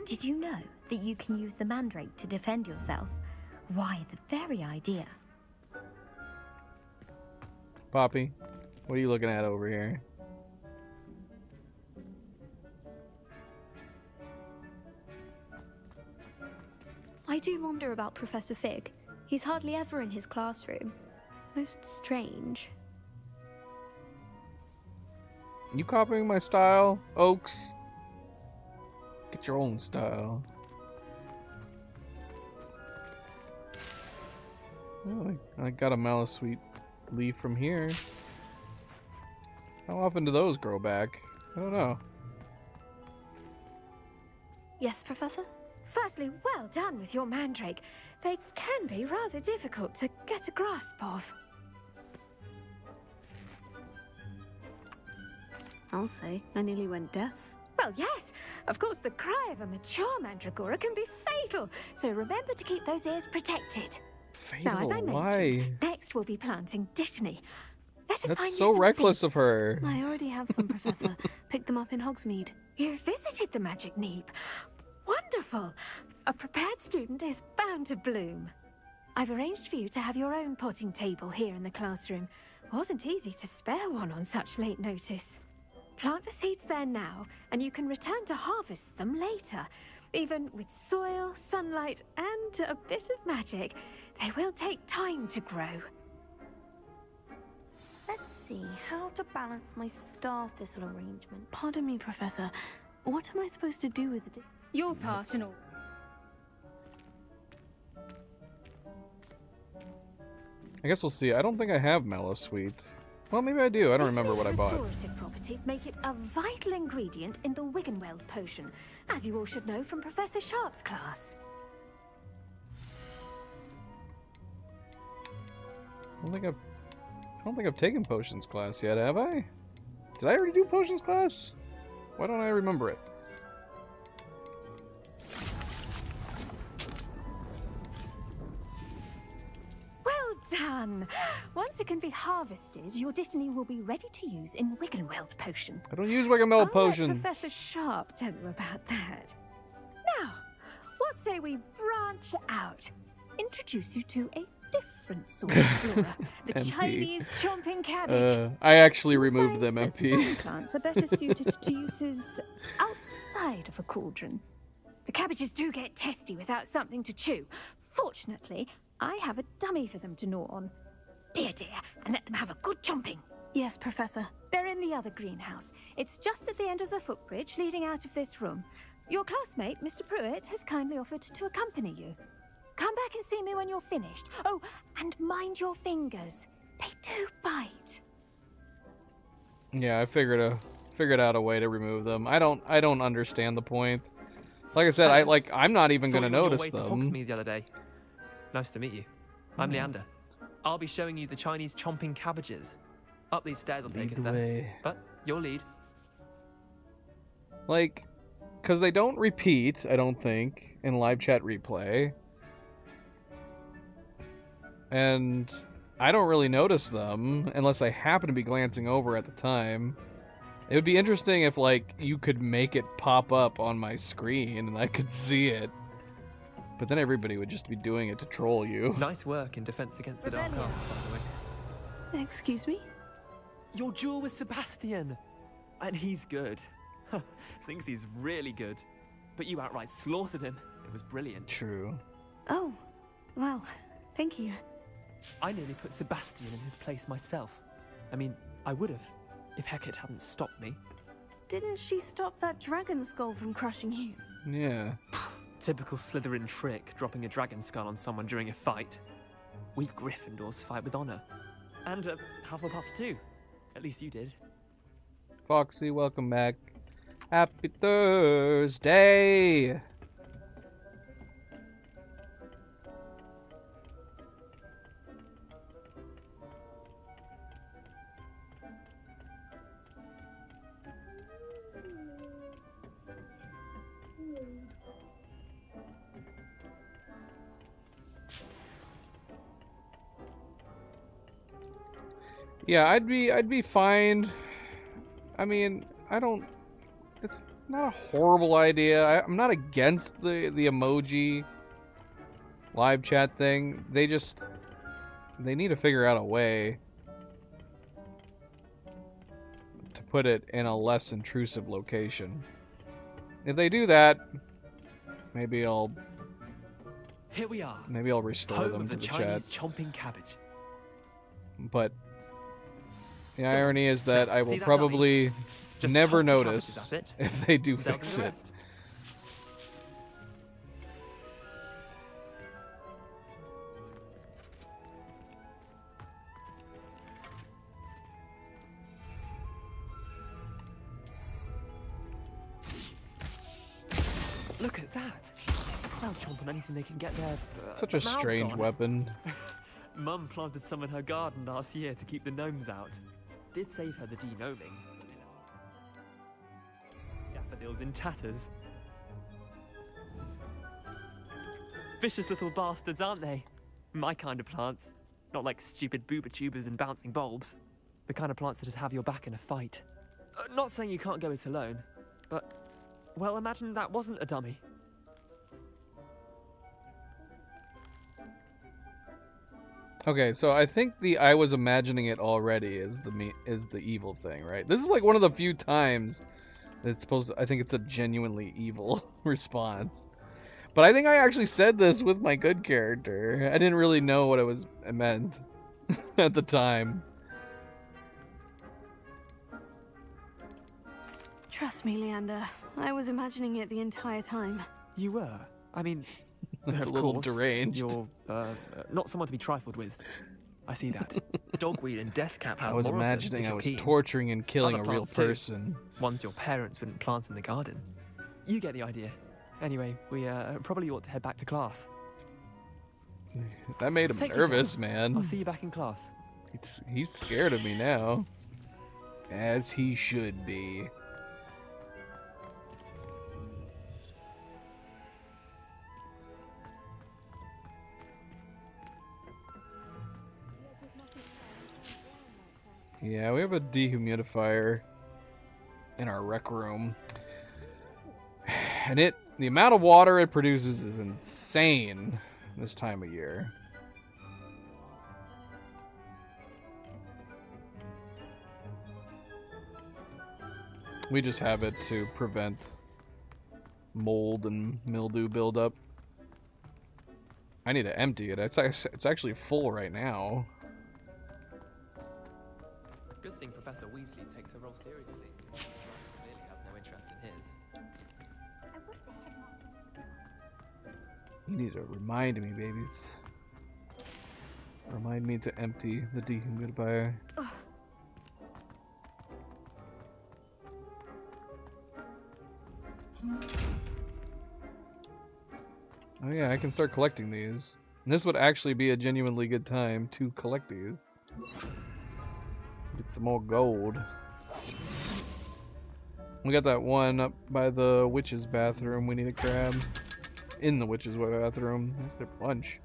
Did you know that you can use the mandrake to defend yourself? Why, the very idea. Poppy, what are you looking at over here? I do wonder about Professor Fig. He's hardly ever in his classroom. Most strange. You copying my style, Oaks? Get your own style. Oh, I got a Malisweet leaf from here. How often do those grow back? I don't know. Yes, Professor? Firstly, well done with your mandrake. They can be rather difficult to get a grasp of. I'll say, I nearly went deaf. Well, yes. Of course, the cry of a mature mandragora can be fatal, so remember to keep those ears protected. Fatal? Now, as I Why? mentioned, next we'll be planting Dittany. Let us find That's you so some reckless seeds. of her. I already have some, Professor. Picked them up in Hogsmeade. You visited the Magic Neep. Wonderful. A prepared student is bound to bloom. I've arranged for you to have your own potting table here in the classroom. Wasn't easy to spare one on such late notice. Plant the seeds there now, and you can return to harvest them later. Even with soil, sunlight, and a bit of magic, they will take time to grow. Let's see, how to balance my star thistle arrangement. Pardon me, Professor. What am I supposed to do with it? Your part in all. I guess we'll see. I don't think I have Mallowsweet. Well, maybe I do. I don't remember what I bought. Restorative properties make it a vital ingredient in the Wiggenweld potion, as you all should know from Professor Sharp's class. I don't think I've taken potions class yet, have I? Did I already do potions class? Why don't I remember it? Well done! Once it can be harvested, your Dittany will be ready to use in Wiggenweld potion. I don't use Wiggenweld I'll potions. let Professor Sharp tell you about that. Now, what say we branch out? Introduce you to a different sort of flora. The MP. Chinese chomping cabbage. I actually You'll removed find them, that MP. Some plants are better suited to uses outside of a cauldron. The cabbages do get testy without something to chew. Fortunately, I have a dummy for them to gnaw on. Be a dear and let them have a good chomping. Yes, Professor. They're in in the other greenhouse. It's just at the end of the footbridge leading out of this room. Your classmate, Mr. Pruitt, has kindly offered to accompany you. Come back and see me when you're finished. Oh, and mind your fingers. They do bite. Yeah, I figured out a way to remove them. I don't understand the point. Like I said, I'm not even gonna notice them. them. Hogsmeade the other day. Nice to meet you. I'm Leander. I'll be showing you the Chinese chomping cabbages. Up these stairs will take us there. But you'll lead. Like, because they don't repeat, I don't think, in live chat replay. And I don't really notice them unless I happen to be glancing over at the time. It would be interesting if, like, you could make it pop up on my screen and I could see it. But then everybody would just be doing it to troll you. Nice work in Defense Against the Dark Arts, by the way. Excuse me? Your duel with Sebastian! And he's good. Thinks he's really good. But you outright slaughtered him. It was brilliant. True. Oh, well, thank you. I nearly put Sebastian in his place myself. I mean, I would have, if Hecate hadn't stopped me. Didn't she stop that dragon skull from crushing you? Yeah. Typical Slytherin trick, dropping a dragon skull on someone during a fight. We Gryffindors fight with honor. And Hufflepuffs too. At least you did. Foxy, welcome back. Happy Thursday! Yeah, I'd be fine. I mean, it's not a horrible idea. I'm not against the emoji live chat thing. They need to figure out a way to put it in a less intrusive location. If they do that, maybe I'll Here we are. Maybe I'll restore Home them of to the the Chinese chat. chomping cabbage. But the irony is that I will See that probably dummy? Just never toss the cabbages notice at it. if they do They'll fix do the it. rest. Look at that. They'll chomp on anything they can get their Such a mouths strange on. weapon. Mum planted some in her garden last year to keep the gnomes out. Did save her the de-gnoming. Daffodils in tatters. Vicious little bastards, aren't they? My kind of plants. Not like stupid booba tubers and bouncing bulbs. The kind of plants that'd have your back in a fight. Not saying you can't go it alone, but... well, imagine that wasn't a dummy. Okay, so I think I was imagining it already is the evil thing, right? This is like one of the few times that it's supposed to, I think it's a genuinely evil response. But I think I actually said this with my good character. I didn't really know what it meant at the time. Trust me, Leander. I was imagining it the entire time. You were? I mean... That's of a little course, deranged. You're not someone to be trifled with. I see that. Dogweed and Deathcap has I was more imagining of them, I if was you're keen. torturing and killing Other a real plants too. person. Ones your parents wouldn't plant in the garden. You get the idea. Anyway, we probably ought to head back to class. That made him Take your nervous, time. man. I'll see you back in class. He's scared of me now. As he should be. Yeah, we have a dehumidifier in our rec room. And the amount of water it produces is insane this time of year. We just have it to prevent mold and mildew buildup. I need to empty it. It's actually full right now. Good thing Professor Weasley takes her role seriously. Clearly has no interest in his. You need to remind me, babies. Remind me to empty the dehumidifier. Oh yeah, I can start collecting these. And this would actually be a genuinely good time to collect these. Get some more gold. We got that one up by the witch's bathroom we need to grab. In the witch's bathroom. That's their lunch.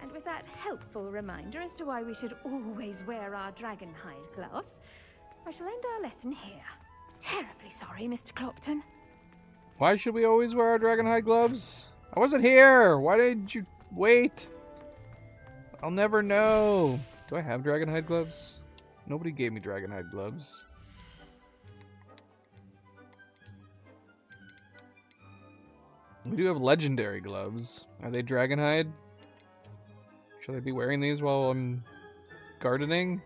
And with that helpful reminder as to why we should always wear our dragonhide gloves, I shall end our lesson here. Terribly sorry, Mr. Clopton. Why should we always wear our dragonhide gloves? I wasn't here! Why did you wait? I'll never know. Do I have dragonhide gloves? Nobody gave me dragonhide gloves. We do have legendary gloves. Are they dragonhide? Should I be wearing these while I'm gardening?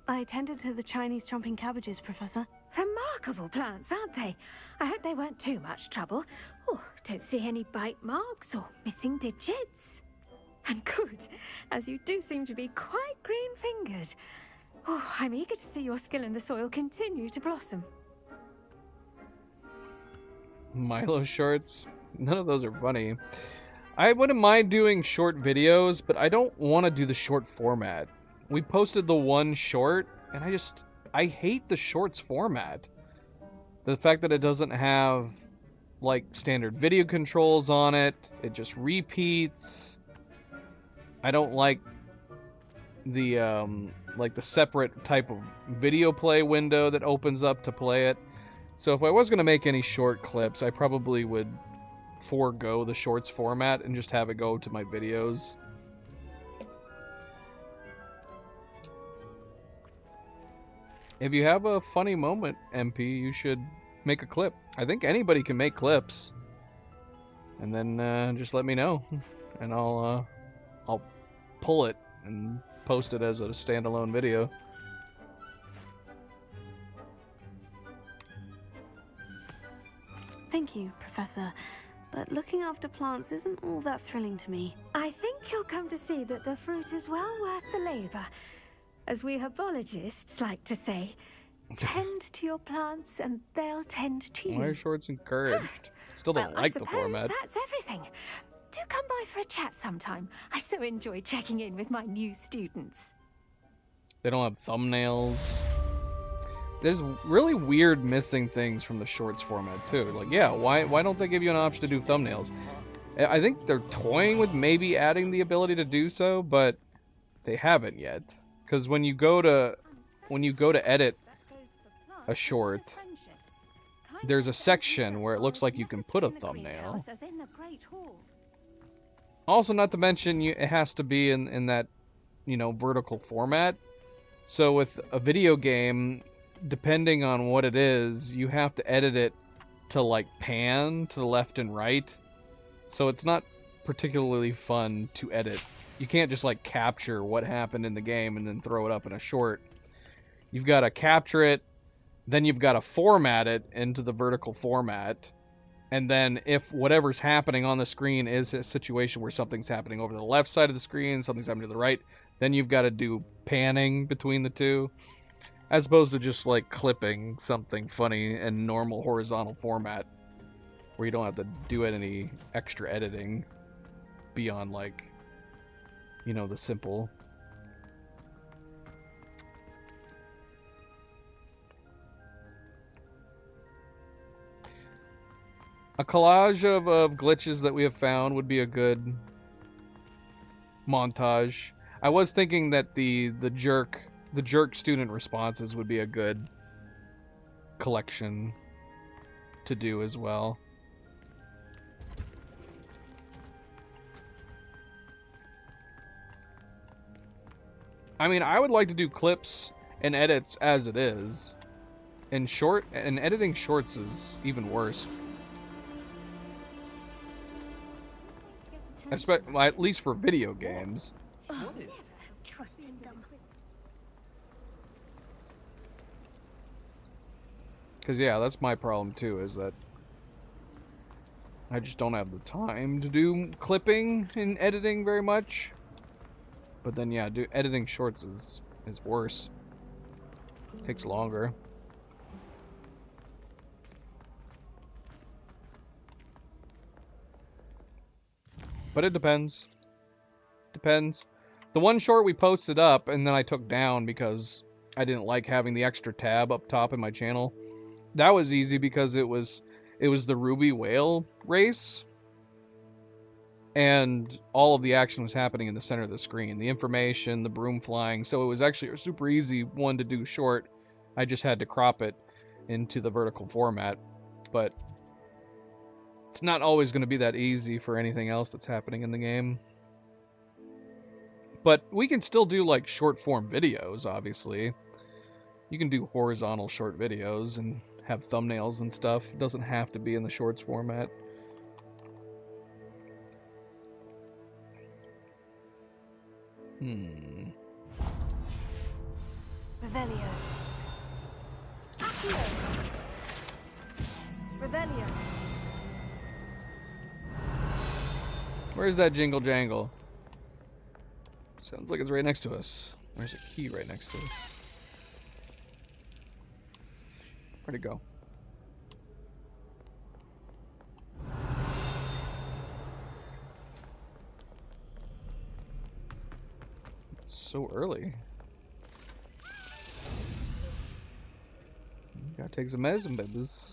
I attended to the Chinese chomping cabbages, Professor. Remarkable plants, aren't they? I hope they weren't too much trouble. Oh, don't see any bite marks or missing digits. And good, as you do seem to be quite green-fingered. Oh, I'm eager to see your skill in the soil continue to blossom. Milo shorts? None of those are funny. I wouldn't mind doing short videos, but I don't want to do the short format. We posted the one short, and I hate the shorts format. The fact that it doesn't have, like, standard video controls on it, it just repeats. I don't like the, the separate type of video play window that opens up to play it. So if I was going to make any short clips, I probably would forego the shorts format and just have it go to my videos. If you have a funny moment, MP, you should make a clip. I think anybody can make clips. And then just let me know, and I'll pull it and post it as a standalone video. Thank you, Professor. But looking after plants isn't all that thrilling to me. I think you'll come to see that the fruit is well worth the labor. As we herbologists like to say, tend to your plants and they'll tend to you. Why are shorts encouraged? Still don't like the format. That's everything. Do come by for a chat sometime. I so enjoy checking in with my new students. They don't have thumbnails. There's really weird missing things from the shorts format too. Like, yeah, why don't they give you an option to do thumbnails? I think they're toying with maybe adding the ability to do so, but they haven't yet. Because when you go to edit a short, there's a section where it looks like you can put a thumbnail. Also, not to mention, it has to be in that, vertical format. So with a video game, depending on what it is, you have to edit it to like pan to the left and right. So it's not particularly fun to edit. You can't just like capture what happened in the game and then throw it up in a short. You've got to capture it, then you've got to format it into the vertical format. And then if whatever's happening on the screen is a situation where something's happening over the left side of the screen, something's happening to the right, then you've got to do panning between the two. As opposed to just like clipping something funny in normal horizontal format where you don't have to do any extra editing beyond like, the simple. A collage of glitches that we have found would be a good montage. I was thinking that the jerk student responses would be a good collection. to do as well. I mean, I would like to do clips and edits as it is. And editing shorts is even worse. At least for video games. Trusted them. Because, yeah, that's my problem, too, is that I just don't have the time to do clipping and editing very much. But then, yeah, editing shorts is worse. It takes longer. But it depends. Depends. The one short we posted up and then I took down because I didn't like having the extra tab up top in my channel. That was easy because it was the Ruby Whale race. And all of the action was happening in the center of the screen. The information, the broom flying. So it was actually a super easy one to do short. I just had to crop it into the vertical format. But it's not always going to be that easy for anything else that's happening in the game. But we can still do like short form videos, obviously. You can do horizontal short videos and have thumbnails and stuff. It doesn't have to be in the shorts format. Revelio. Accio. Revelio. Where's that jingle jangle? Sounds like it's right next to us. There's a key right next to us. Where'd it go? It's so early. Gotta take some medicine, babies.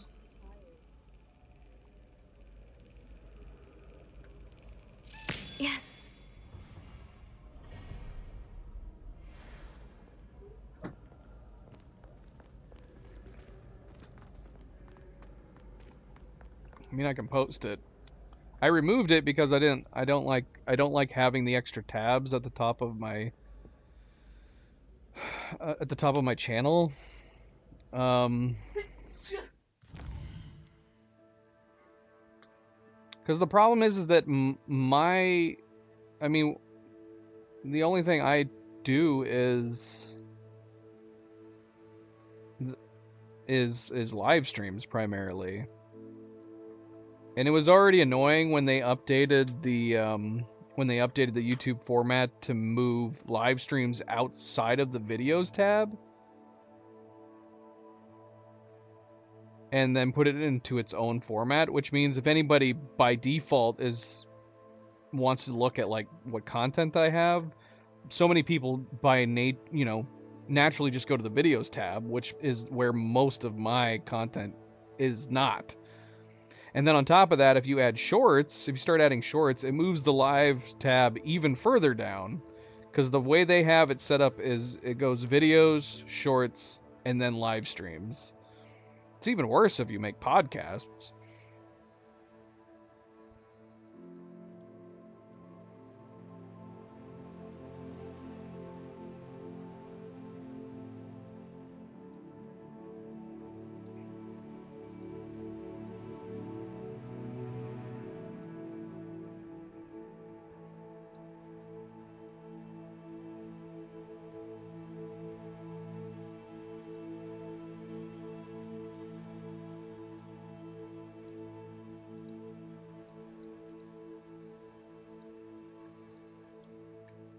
Yes. I mean, I can post it. I removed it because I don't like having the extra tabs at the top of my channel. Because the problem is that the only thing I do is live streams primarily. And it was already annoying when they updated the YouTube format to move live streams outside of the videos tab. And then put it into its own format, which means if anybody by default wants to look at like what content I have, so many people naturally just go to the videos tab, which is where most of my content is not. And then on top of that, if you start adding shorts, it moves the live tab even further down, because the way they have it set up is it goes videos, shorts, and then live streams. It's even worse if you make podcasts.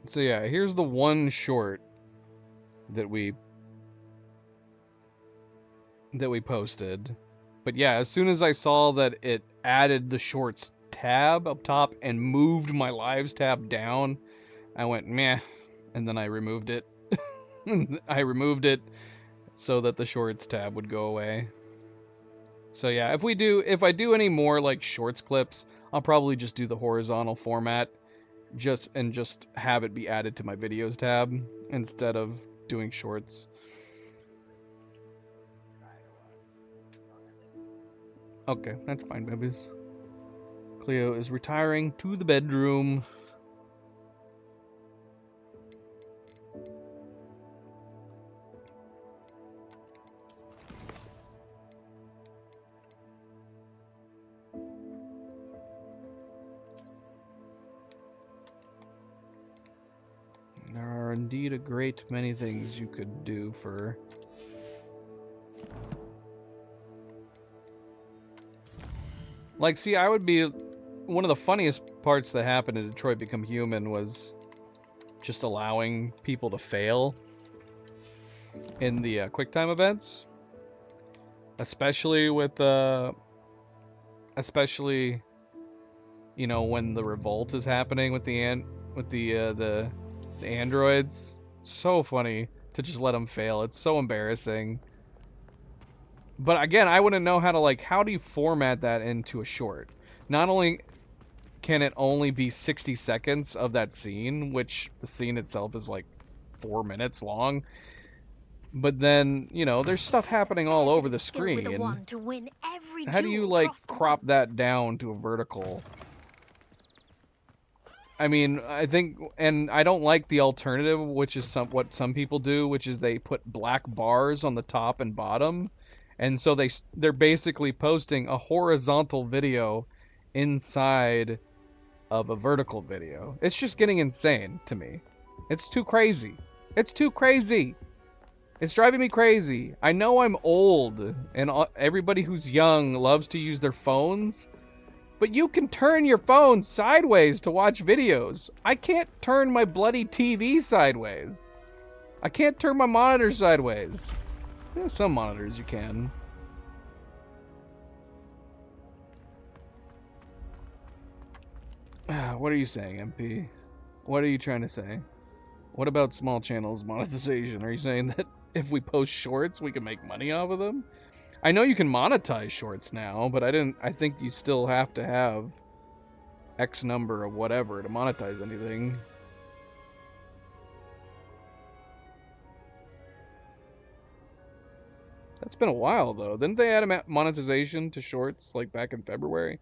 So yeah, here's the one short that we posted. But yeah, as soon as I saw that it added the shorts tab up top and moved my lives tab down, I went meh, and then I removed it. I removed it so that the shorts tab would go away. So yeah, if I do any more like shorts clips, I'll probably just do the horizontal format. Just have it be added to my videos tab instead of doing shorts. Okay, that's fine, babies. Cleo is retiring to the bedroom. There are indeed a great many things you could do for... Like, see, I would be... One of the funniest parts that happened in Detroit Become Human was just allowing people to fail in the QuickTime events. Especially with, especially, you know, when the revolt is happening with the androids. So funny to just let them fail. It's so embarrassing. But again, I wouldn't know how to, like, how do you format that into a short? Not only can it only be 60 seconds of that scene, which the scene itself is like 4 minutes long, but then, you know, there's stuff happening all over the screen. How do you, like, crop that down to a vertical? I mean, I think, and I don't like the alternative, which is what some people do, which is they put black bars on the top and bottom, and so they're basically posting a horizontal video inside of a vertical video. It's just getting insane to me. It's too crazy. It's too crazy. It's driving me crazy. I know I'm old, and everybody who's young loves to use their phones, but you can turn your phone sideways to watch videos. I can't turn my bloody TV sideways. I can't turn my monitor sideways. Yeah, some monitors you can. What are you saying, MP? What are you trying to say? What about small channels monetization? Are you saying that if we post shorts, we can make money off of them? I know you can monetize shorts now, but I think you still have to have X number of whatever to monetize anything. That's been a while, though. Didn't they add a monetization to shorts, like, back in February?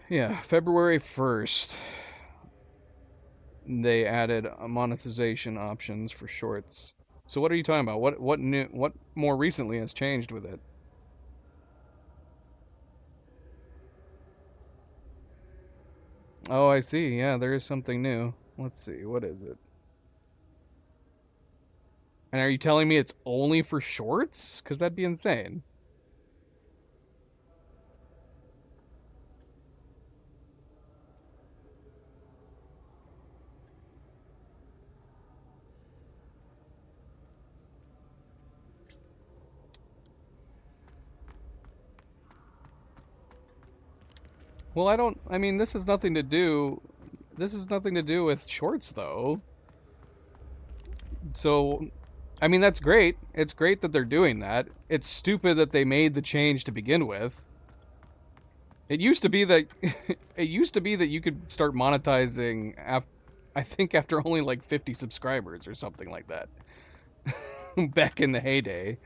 Yeah, February 1st. They added monetization options for shorts. So what are you talking about? What more recently has changed with it? Oh, I see. Yeah, there is something new. Let's see. What is it? And are you telling me it's only for shorts? Because that'd be insane. Well, I mean, this has nothing to do with shorts, though. So, I mean, that's great. It's great that they're doing that. It's stupid that they made the change to begin with. It used to be that you could start monetizing I think after only like 50 subscribers or something like that. Back in the heyday.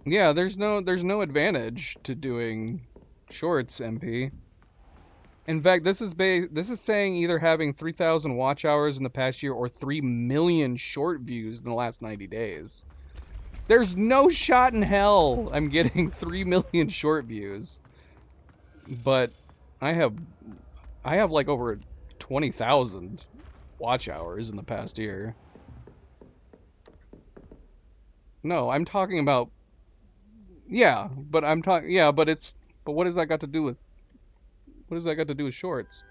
Yeah, there's no advantage to doing shorts, MP. In fact, this is saying either having 3,000 watch hours in the past year or 3 million short views in the last 90 days. There's no shot in hell I'm getting 3 million short views. But I have like over 20,000 watch hours in the past year. No, I'm talking about... Yeah, but what does that got to do with... What does that got to do with shorts?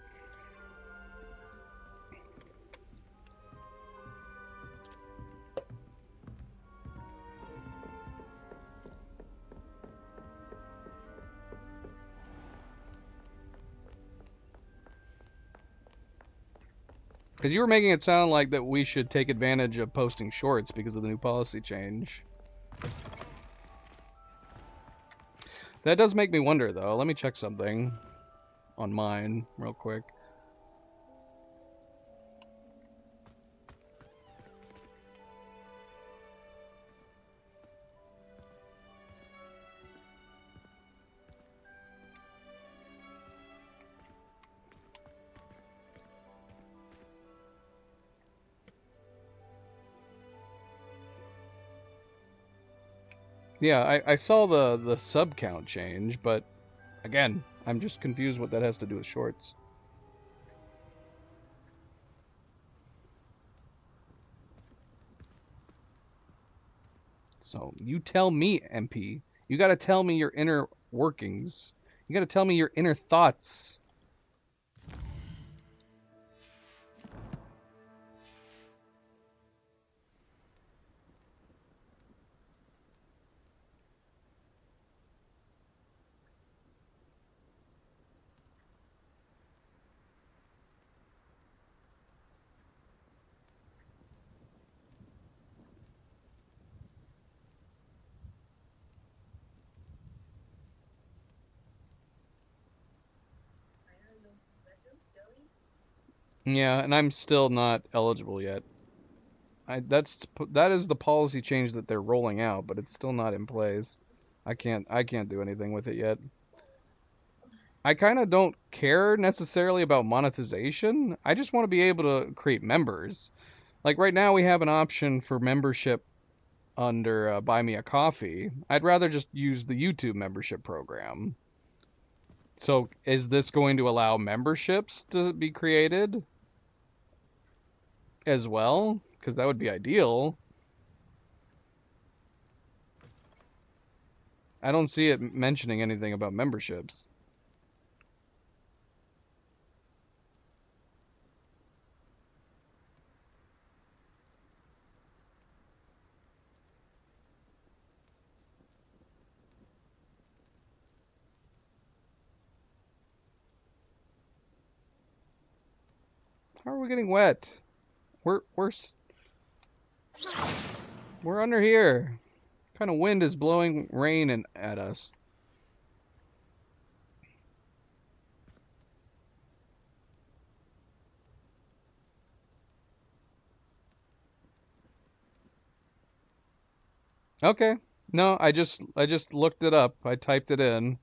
Because you were making it sound like that we should take advantage of posting shorts because of the new policy change. That does make me wonder, though. Let me check something. on mine real quick. Yeah, I saw the sub count change, but again, I'm just confused what that has to do with shorts. So you tell me, MP. You got to tell me your inner workings. You got to tell me your inner thoughts. Yeah, and I'm still not eligible yet. That is the policy change that they're rolling out, but it's still not in place. I can't do anything with it yet. I kind of don't care necessarily about monetization. I just want to be able to create members. Like right now we have an option for membership under Buy Me a Coffee. I'd rather just use the YouTube membership program. So is this going to allow memberships to be created as well? Because that would be ideal. I don't see it mentioning anything about memberships. How are we getting wet? We're under here. What kind of wind is blowing rain at us? Okay. No, I just looked it up. I typed it in,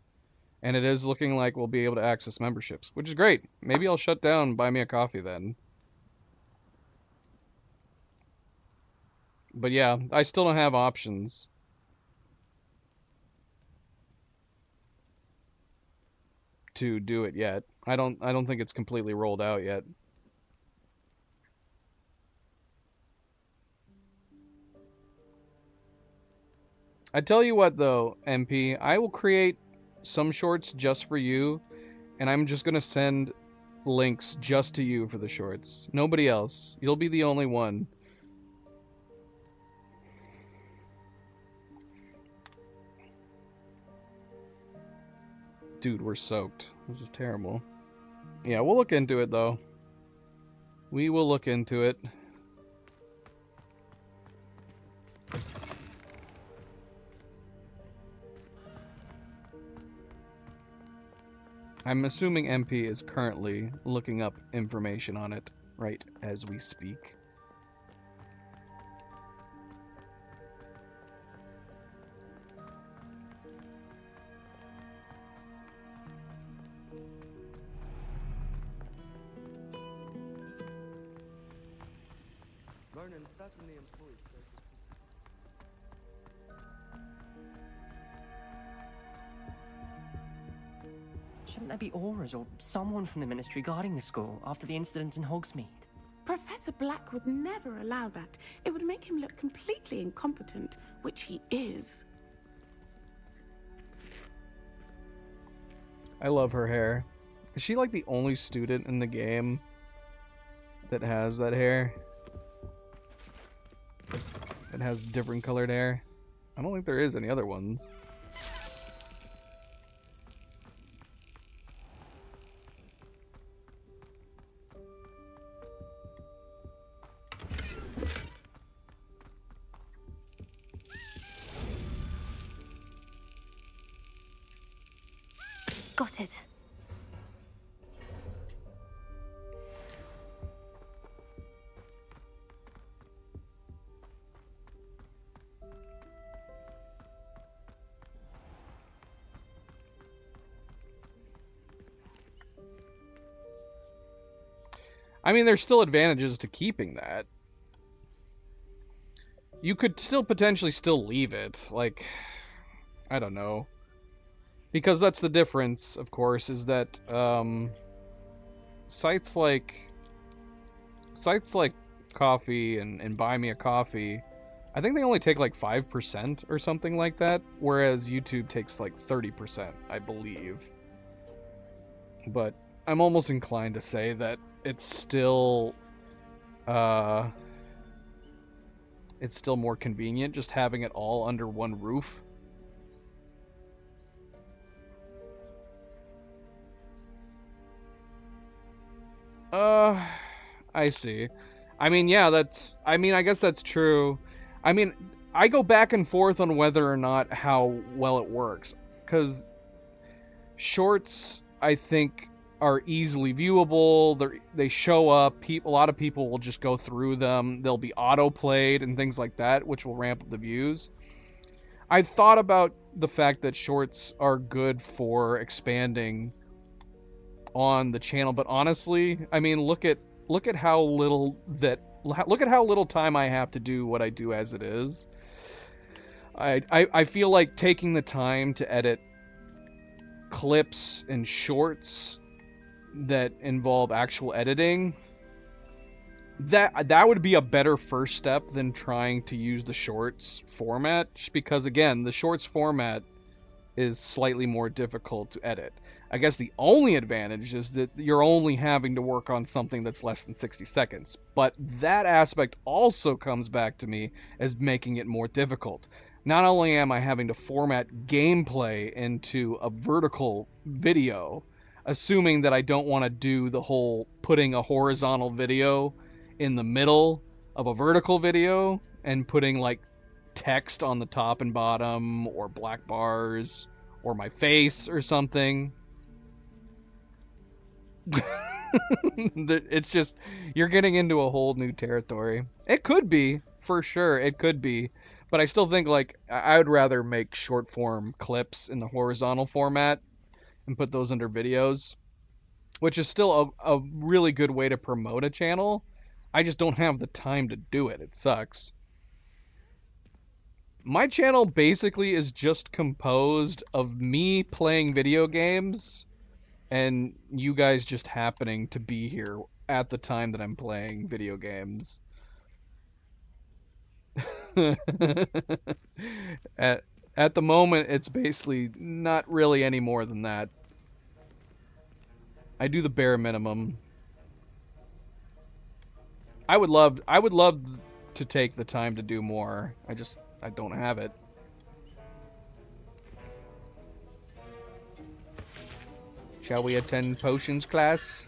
and it is looking like we'll be able to access memberships, which is great. Maybe I'll shut down Buy Me a Coffee then. But yeah, I still don't have options. To do it yet. I don't think it's completely rolled out yet. I tell you what though, MP, I will create some shorts just for you, and I'm just gonna send links just to you for the shorts. Nobody else. You'll be the only one. Dude, we're soaked. This is terrible. Yeah, we'll look into it though. We will look into it. I'm assuming MP is currently looking up information on it right as we speak. Ronan, that's when the employees. Shouldn't there be auras or someone from the Ministry guarding the school after the incident in Hogsmeade? Professor Black would never allow that. It would make him look completely incompetent, which he is. I love her hair. Is she like the only student in the game that has that hair? That has different colored hair? I don't think there is any other ones. Got it. I mean, there's still advantages to keeping that. You could still potentially still leave it. Like, I don't know. Because that's the difference, of course, is that sites like Coffee and Buy Me a Coffee, I think they only take like 5% or something like that, whereas YouTube takes like 30%, I believe. But I'm almost inclined to say that it's still more convenient just having it all under one roof. I see. I mean, yeah, I guess that's true. I mean, I go back and forth on whether or not how well it works, because shorts, I think, are easily viewable. They show up. A lot of people will just go through them. They'll be auto-played and things like that, which will ramp up the views. I thought about the fact that shorts are good for expanding on the channel, but honestly, I mean, look at how little time I have to do what I do as it is. I feel like taking the time to edit clips and shorts that involve actual editing, that would be a better first step than trying to use the shorts format, just because, again, the shorts format is slightly more difficult to edit. I guess the only advantage is that you're only having to work on something that's less than 60 seconds. But that aspect also comes back to me as making it more difficult. Not only am I having to format gameplay into a vertical video, assuming that I don't want to do the whole putting a horizontal video in the middle of a vertical video and putting like text on the top and bottom or black bars or my face or something. It's just, you're getting into a whole new territory. It could be, for sure, it could be. But I still think, like, I would rather make short form clips in the horizontal format and put those under videos, which is still a really good way to promote a channel. I just don't have the time to do it. It sucks. My channel basically is just composed of me playing video games and you guys just happening to be here at the time that I'm playing video games. At the moment, it's basically not really any more than that. I do the bare minimum. I would love to take the time to do more. I don't have it. Shall we attend potions class?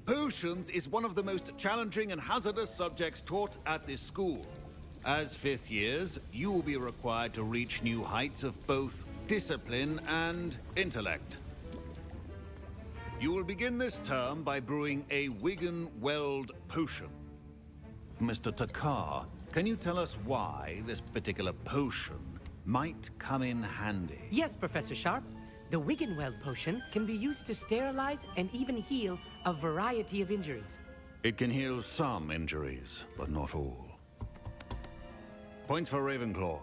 Potions is one of the most challenging and hazardous subjects taught at this school. As fifth years, you will be required to reach new heights of both discipline and intellect. You will begin this term by brewing a Wiggenweld potion. Mr. Takar, can you tell us why this particular potion might come in handy? Yes, Professor Sharp. The Wiggenweld potion can be used to sterilize and even heal a variety of injuries. It can heal some injuries, but not all. Points for Ravenclaw.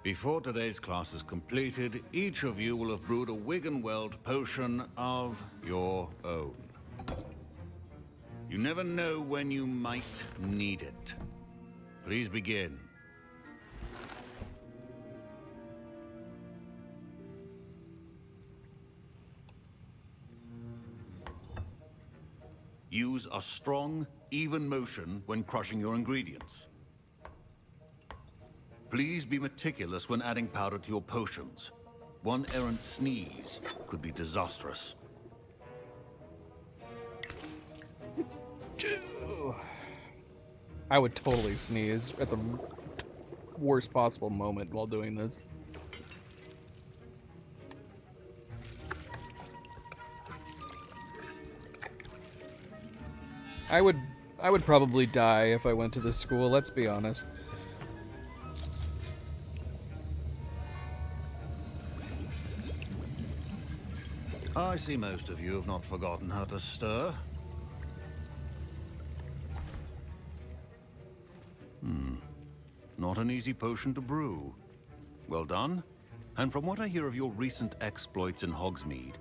Before today's class is completed, each of you will have brewed a Wiggenweld potion of your own. You never know when you might need it. Please begin. Use a strong, even motion when crushing your ingredients. Please be meticulous when adding powder to your potions. One errant sneeze could be disastrous. I would totally sneeze at the worst possible moment while doing this. I would probably die if I went to this school, let's be honest. I see most of you have not forgotten how to stir. Not an easy potion to brew. Well done. And from what I hear of your recent exploits in Hogsmeade,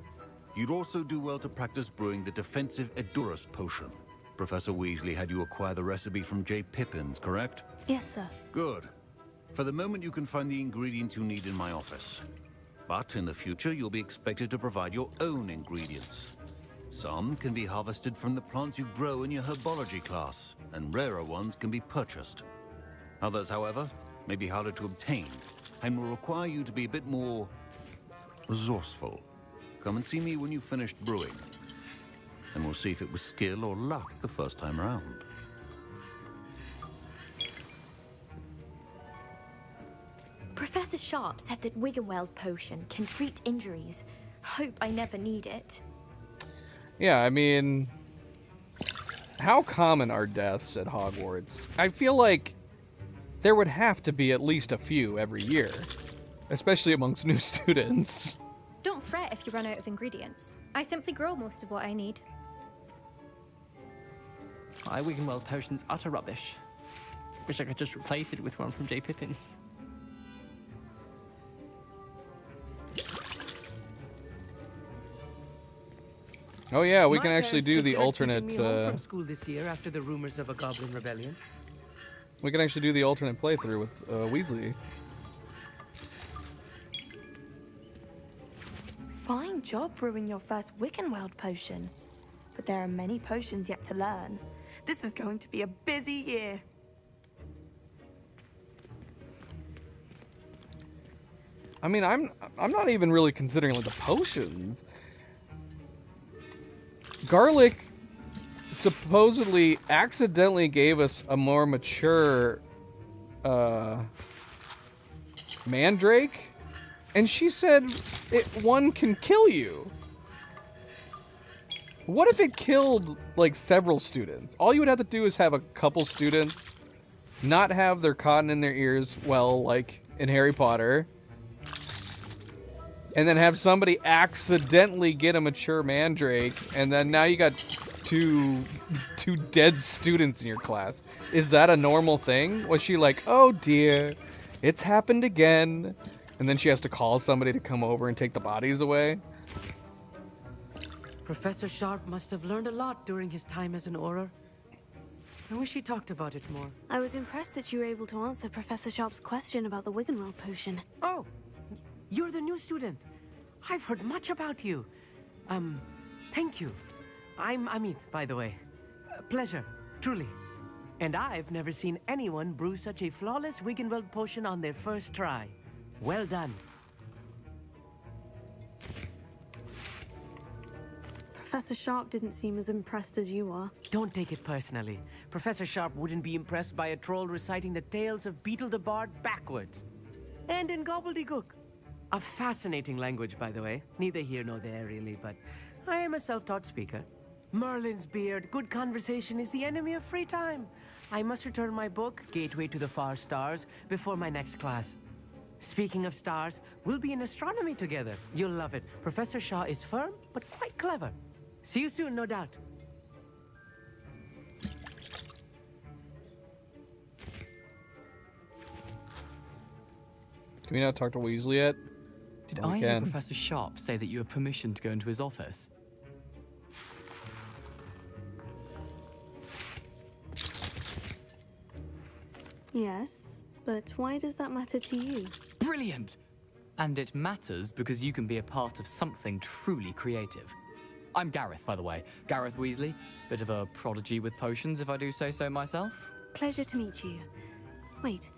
you'd also do well to practice brewing the defensive Edurus potion. Professor Weasley had you acquire the recipe from J. Pippins, correct? Yes, sir. Good. For the moment, you can find the ingredients you need in my office. But in the future, you'll be expected to provide your own ingredients. Some can be harvested from the plants you grow in your herbology class, and rarer ones can be purchased. Others, however, may be harder to obtain, and will require you to be a bit more resourceful. Come and see me when you've finished brewing, and we'll see if it was skill or luck the first time around. Professor Sharp said that Wiggenweld potion can treat injuries. Hope I never need it. Yeah, I mean, how common are deaths at Hogwarts? I feel like there would have to be at least a few every year, especially amongst new students. Don't fret if you run out of ingredients. I simply grow most of what I need. My Wiggenweld potion's utter rubbish. Wish I could just replace it with one from J. Pippins. Oh yeah, we My can actually parents do the considered alternate. keeping me home from school this year after the rumors of a goblin rebellion. We can actually do the alternate playthrough with Weasley. Fine job brewing your first Wiccanweld potion. But there are many potions yet to learn. This is going to be a busy year. I mean, I'm not even really considering like the potions. Garlic supposedly accidentally gave us a more mature mandrake, and she said one can kill you. What if it killed like several students? All you would have to do is have a couple students not have their cotton in their ears, well, like in Harry Potter, and then have somebody accidentally get a mature mandrake, and then now you got two dead students in your class. Is that a normal thing? Was she like, oh dear, it's happened again, and then she has to call somebody to come over and take the bodies away? Professor Sharp must have learned a lot during his time as an Auror. I wish he talked about it more. I was impressed that you were able to answer Professor Sharp's question about the Wiggenweld potion. Oh, you're the new student. I've heard much about you. Thank you. I'm Amit, by the way. Pleasure, truly. And I've never seen anyone brew such a flawless Wiggenweld potion on their first try. Well done. Professor Sharp didn't seem as impressed as you are. Don't take it personally. Professor Sharp wouldn't be impressed by a troll reciting the tales of Beetle the Bard backwards. And in gobbledygook. A fascinating language, by the way. Neither here nor there, really, but I am a self-taught speaker. Merlin's beard, good conversation is the enemy of free time. I must return my book, Gateway to the Far Stars, before my next class. Speaking of stars, we'll be in astronomy together. You'll love it. Professor Shaw is firm, but quite clever. See you soon, no doubt. Can we not talk to Weasley yet? Did Well, we I hear can. Professor Sharp say that you have permission to go into his office? Yes, but why does that matter to you? Brilliant! And it matters because you can be a part of something truly creative. I'm Gareth, by the way. Gareth Weasley. Bit of a prodigy with potions, if I do say so myself. Pleasure to meet you. Wait,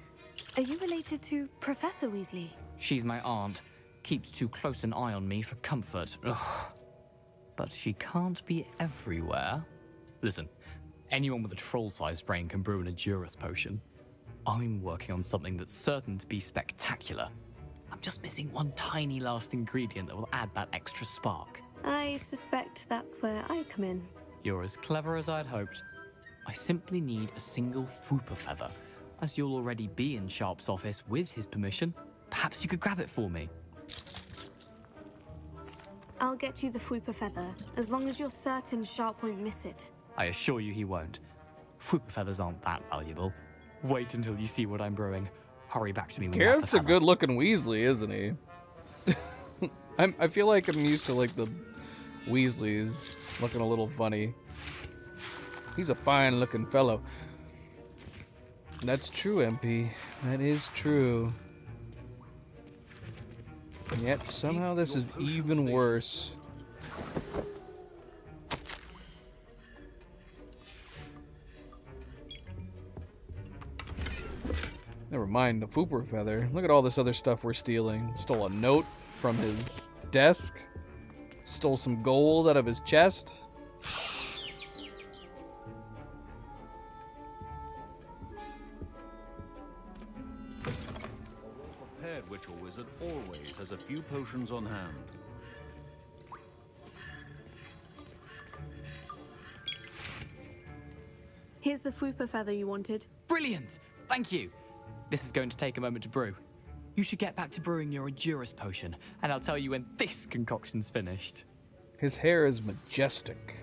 are you related to Professor Weasley? She's my aunt. Keeps too close an eye on me for comfort. Ugh. But she can't be everywhere. Listen, Anyone with a troll-sized brain can brew an Edurus potion. I'm working on something that's certain to be spectacular. I'm just missing one tiny last ingredient that will add that extra spark. I suspect that's where I come in. You're as clever as I'd hoped. I simply need a single Fwooper feather. As you'll already be in Sharp's office with his permission, perhaps you could grab it for me. I'll get you the Fwooper feather, as long as you're certain Sharp won't miss it. I assure you he won't. Fwooper feathers aren't that valuable. Wait until you see what I'm brewing. Hurry back to me when you have the Garrett's a feather. good-looking Weasley, isn't he? I feel like I'm used to like the Weasleys looking a little funny. He's a fine-looking fellow. That's true, MP. That is true. And yet somehow this is even worse. Never mind the Fwooper feather. Look at all this other stuff we're stealing. Stole a note from his desk. Stole some gold out of his chest. A prepared witch or wizard always has a few potions on hand. Here's the Fwooper feather you wanted. Brilliant! Thank you! This is going to take a moment to brew. You should get back to brewing your Edurus potion, and I'll tell you when this concoction's finished. His hair is majestic.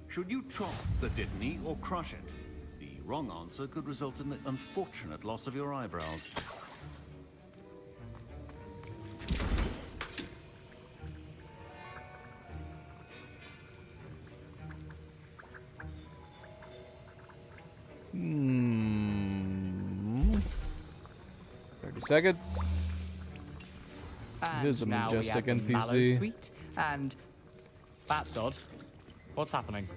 Should you chop the Dittany or crush it? The wrong answer could result in the unfortunate loss of your eyebrows. Hmm. 30 seconds. It is a now we majestic add the mallow NPC. sweet, and that's odd. What's happening?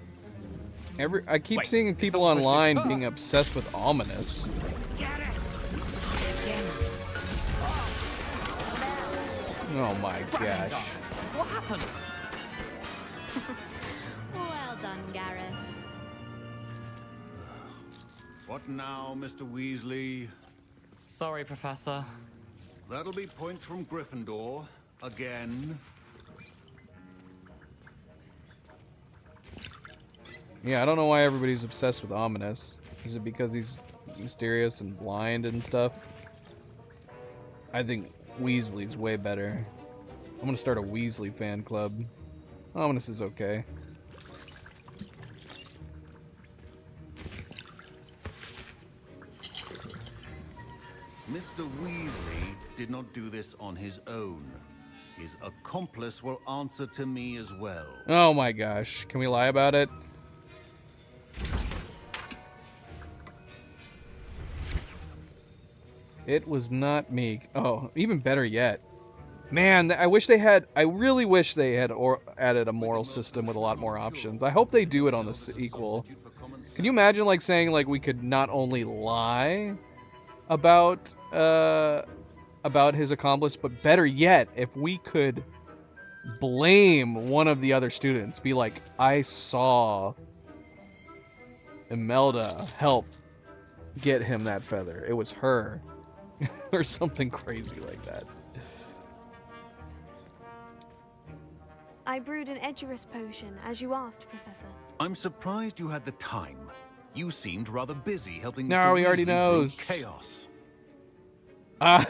I keep Wait, seeing it's people not supposed to- online Ah! being obsessed with Ominous. Oh my gosh. What happened? Well done, Gareth. What now, Mr. Weasley? Sorry, Professor. That'll be points from Gryffindor. Again. Yeah, I don't know why everybody's obsessed with Ominous. Is it because he's mysterious and blind and stuff? I think Weasley's way better. I'm gonna start a Weasley fan club. Ominous is okay. Mr. Weasley did not do this on his own. His accomplice will answer to me as well. Oh my gosh. Can we lie about it? It was not me. Oh, even better yet. Man, I really wish they had added a moral system with a lot more options. I hope they do it on the sequel. Can you imagine like saying like we could not only lie about his accomplice, but better yet, if we could blame one of the other students, be like, I saw Imelda help get him that feather. It was her. Or something crazy like that. I brewed an Edurus potion, as you asked, Professor. I'm surprised you had the time. You seemed rather busy helping No, Mr. he already Weasley brew knows. chaos.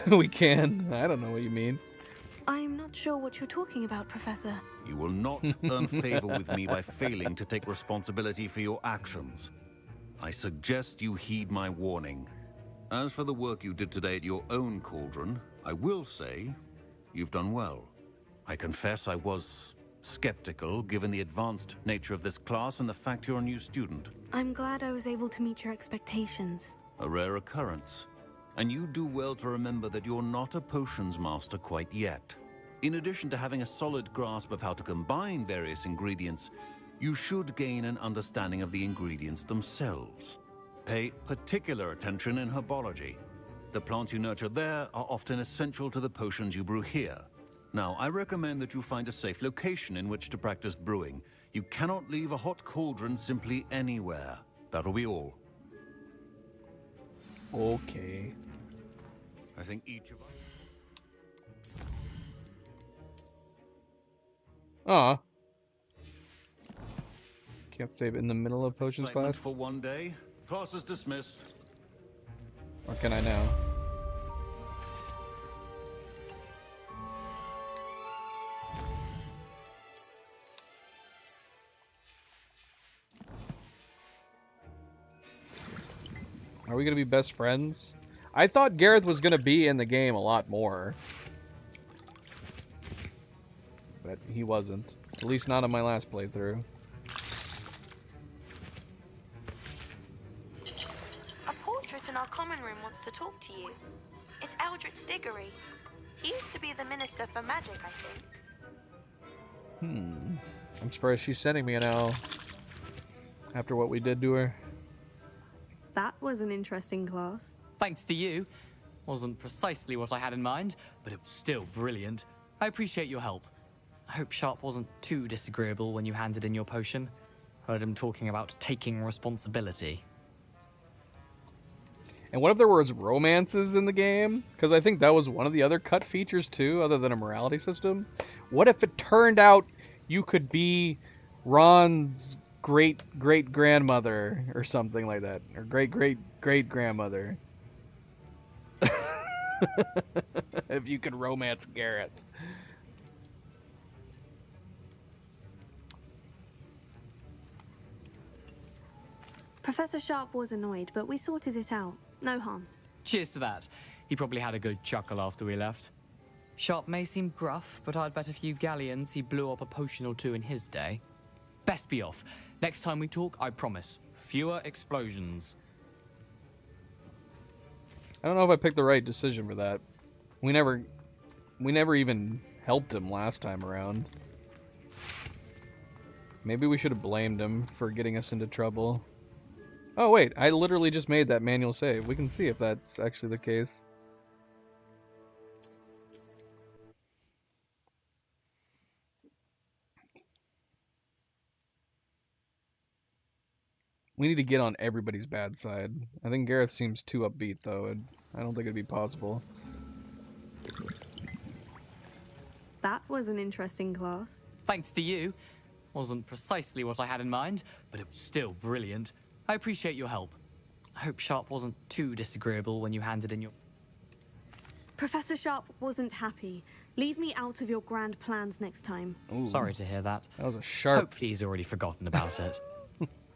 We can. I don't know what you mean. I'm not sure what you're talking about, Professor. You will not earn favor with me by failing to take responsibility for your actions. I suggest you heed my warning. As for the work you did today at your own cauldron, I will say you've done well. I confess I was skeptical given the advanced nature of this class and the fact you're a new student. I'm glad I was able to meet your expectations. A rare occurrence. And you do well to remember that you're not a potions master quite yet. In addition to having a solid grasp of how to combine various ingredients, you should gain an understanding of the ingredients themselves. Pay particular attention in herbology. The plants you nurture there are often essential to the potions you brew here. Now, I recommend that you find a safe location in which to practice brewing. You cannot leave a hot cauldron simply anywhere. That'll be all. Okay. I think each of us... Aw. Can't save in the middle of potions Excitement class? for one day. Class is dismissed. Or can I now? Are we gonna be best friends? I thought Gareth was gonna be in the game a lot more. But he wasn't. At least not on my last playthrough. A portrait in our common room wants to talk to you. It's Eldritch Diggory. He used to be the Minister for Magic, I think. I'm surprised she's sending me an owl. After what we did to her. That was an interesting class. Thanks to you. Wasn't precisely what I had in mind, but it was still brilliant. I appreciate your help. I hope Sharp wasn't too disagreeable when you handed in your potion. Heard him talking about taking responsibility. And what if there was romances in the game? Because I think that was one of the other cut features too, other than a morality system. What if it turned out you could be Ron's great-great-grandmother or something like that? Or great-great-great-grandmother? If you could romance Gareth. Professor Sharp was annoyed, but we sorted it out. No harm. Cheers to that. He probably had a good chuckle after we left. Sharp may seem gruff, but I'd bet a few galleons he blew up a potion or two in his day. Best be off. Next time we talk, I promise. Fewer explosions. I don't know if I picked the right decision for that. We never even helped him last time around. Maybe we should have blamed him for getting us into trouble. Oh wait, I literally just made that manual save. We can see if that's actually the case. We need to get on everybody's bad side. I think Gareth seems too upbeat though, and I don't think it'd be possible. That was an interesting class. Thanks to you. Wasn't precisely what I had in mind, but it was still brilliant. I appreciate your help. I hope Sharp wasn't too disagreeable when you handed in your... Professor Sharp wasn't happy. Leave me out of your grand plans next time. Ooh. Sorry to hear that. That was a sharp... Hopefully he's already forgotten about it.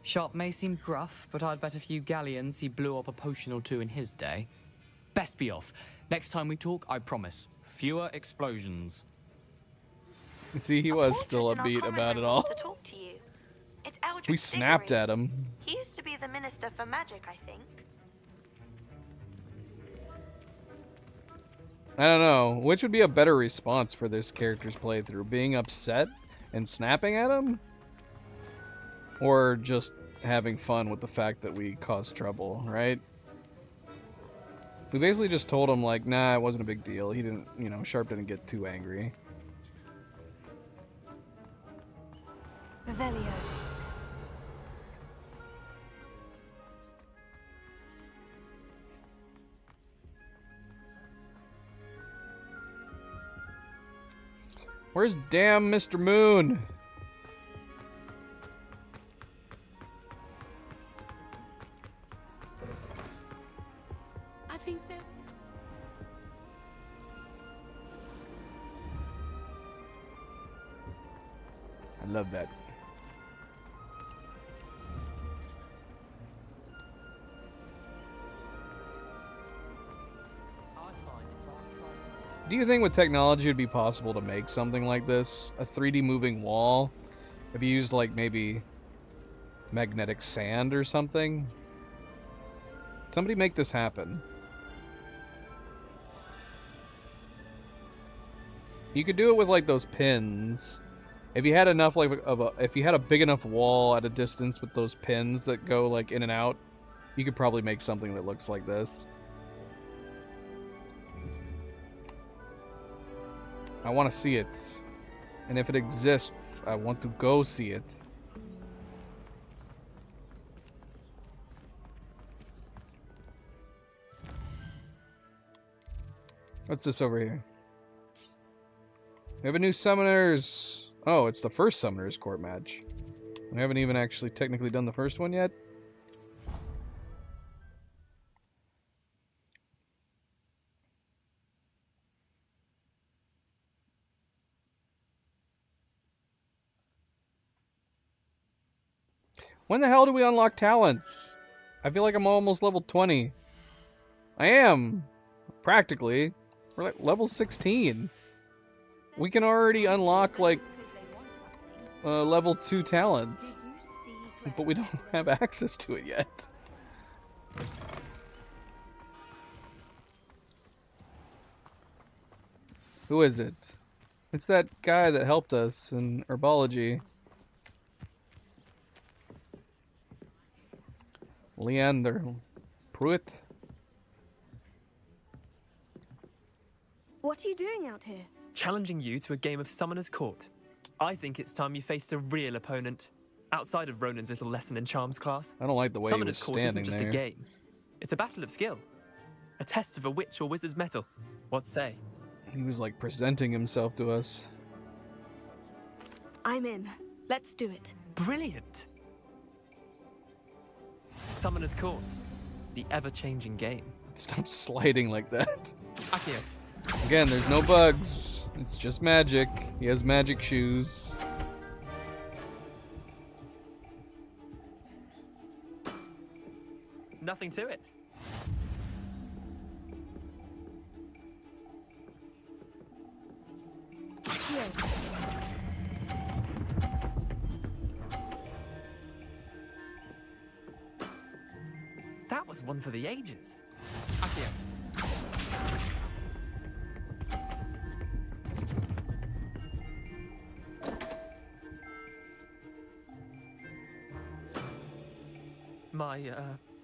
Sharp may seem gruff, but I'd bet a few galleons he blew up a potion or two in his day. Best be off. Next time we talk, I promise. Fewer explosions. See, he was still upbeat about it all. To talk to you. It's Eldritch We snapped Diggory. at him. He used to be the Minister for Magic, I think. I don't know. Which would be a better response for this character's playthrough? Being upset and snapping at him? Or just having fun with the fact that we caused trouble, right? We basically just told him, like, nah, it wasn't a big deal. He didn't, you know, Sharp didn't get too angry. Revelio. Where's damn Mr. Moon? I think that... I love that. Do you think with technology it would be possible to make something like this? A 3D moving wall? If you used like maybe magnetic sand or something? Somebody make this happen. You could do it with like those pins. If you had enough like if you had a big enough wall at a distance with those pins that go like in and out, you could probably make something that looks like this. I want to see it. And if it exists, I want to go see it. What's this over here? We have a new Summoners. Oh, it's the first Summoners Court match. We haven't even actually technically done the first one yet. When the hell do we unlock talents? I feel like I'm almost level 20. I am. Practically. We're like level 16. We can already unlock like level 2 talents. But we don't have access to it yet. Who is it? It's that guy that helped us in herbology. Leander Pruitt. What are you doing out here? Challenging you to a game of Summoner's Court. I think it's time you faced a real opponent, outside of Ronan's little lesson in charms class. I don't like the way Summoner's he was Court standing isn't just there. a game. It's a battle of skill. A test of a witch or wizard's mettle. What say? He was like presenting himself to us. I'm in. Let's do it. Brilliant! Summoner's Court. The ever-changing game. Stop sliding like that. Akio. Again, there's no bugs. It's just magic. He has magic shoes. Nothing to it. That was one for the ages. Akio.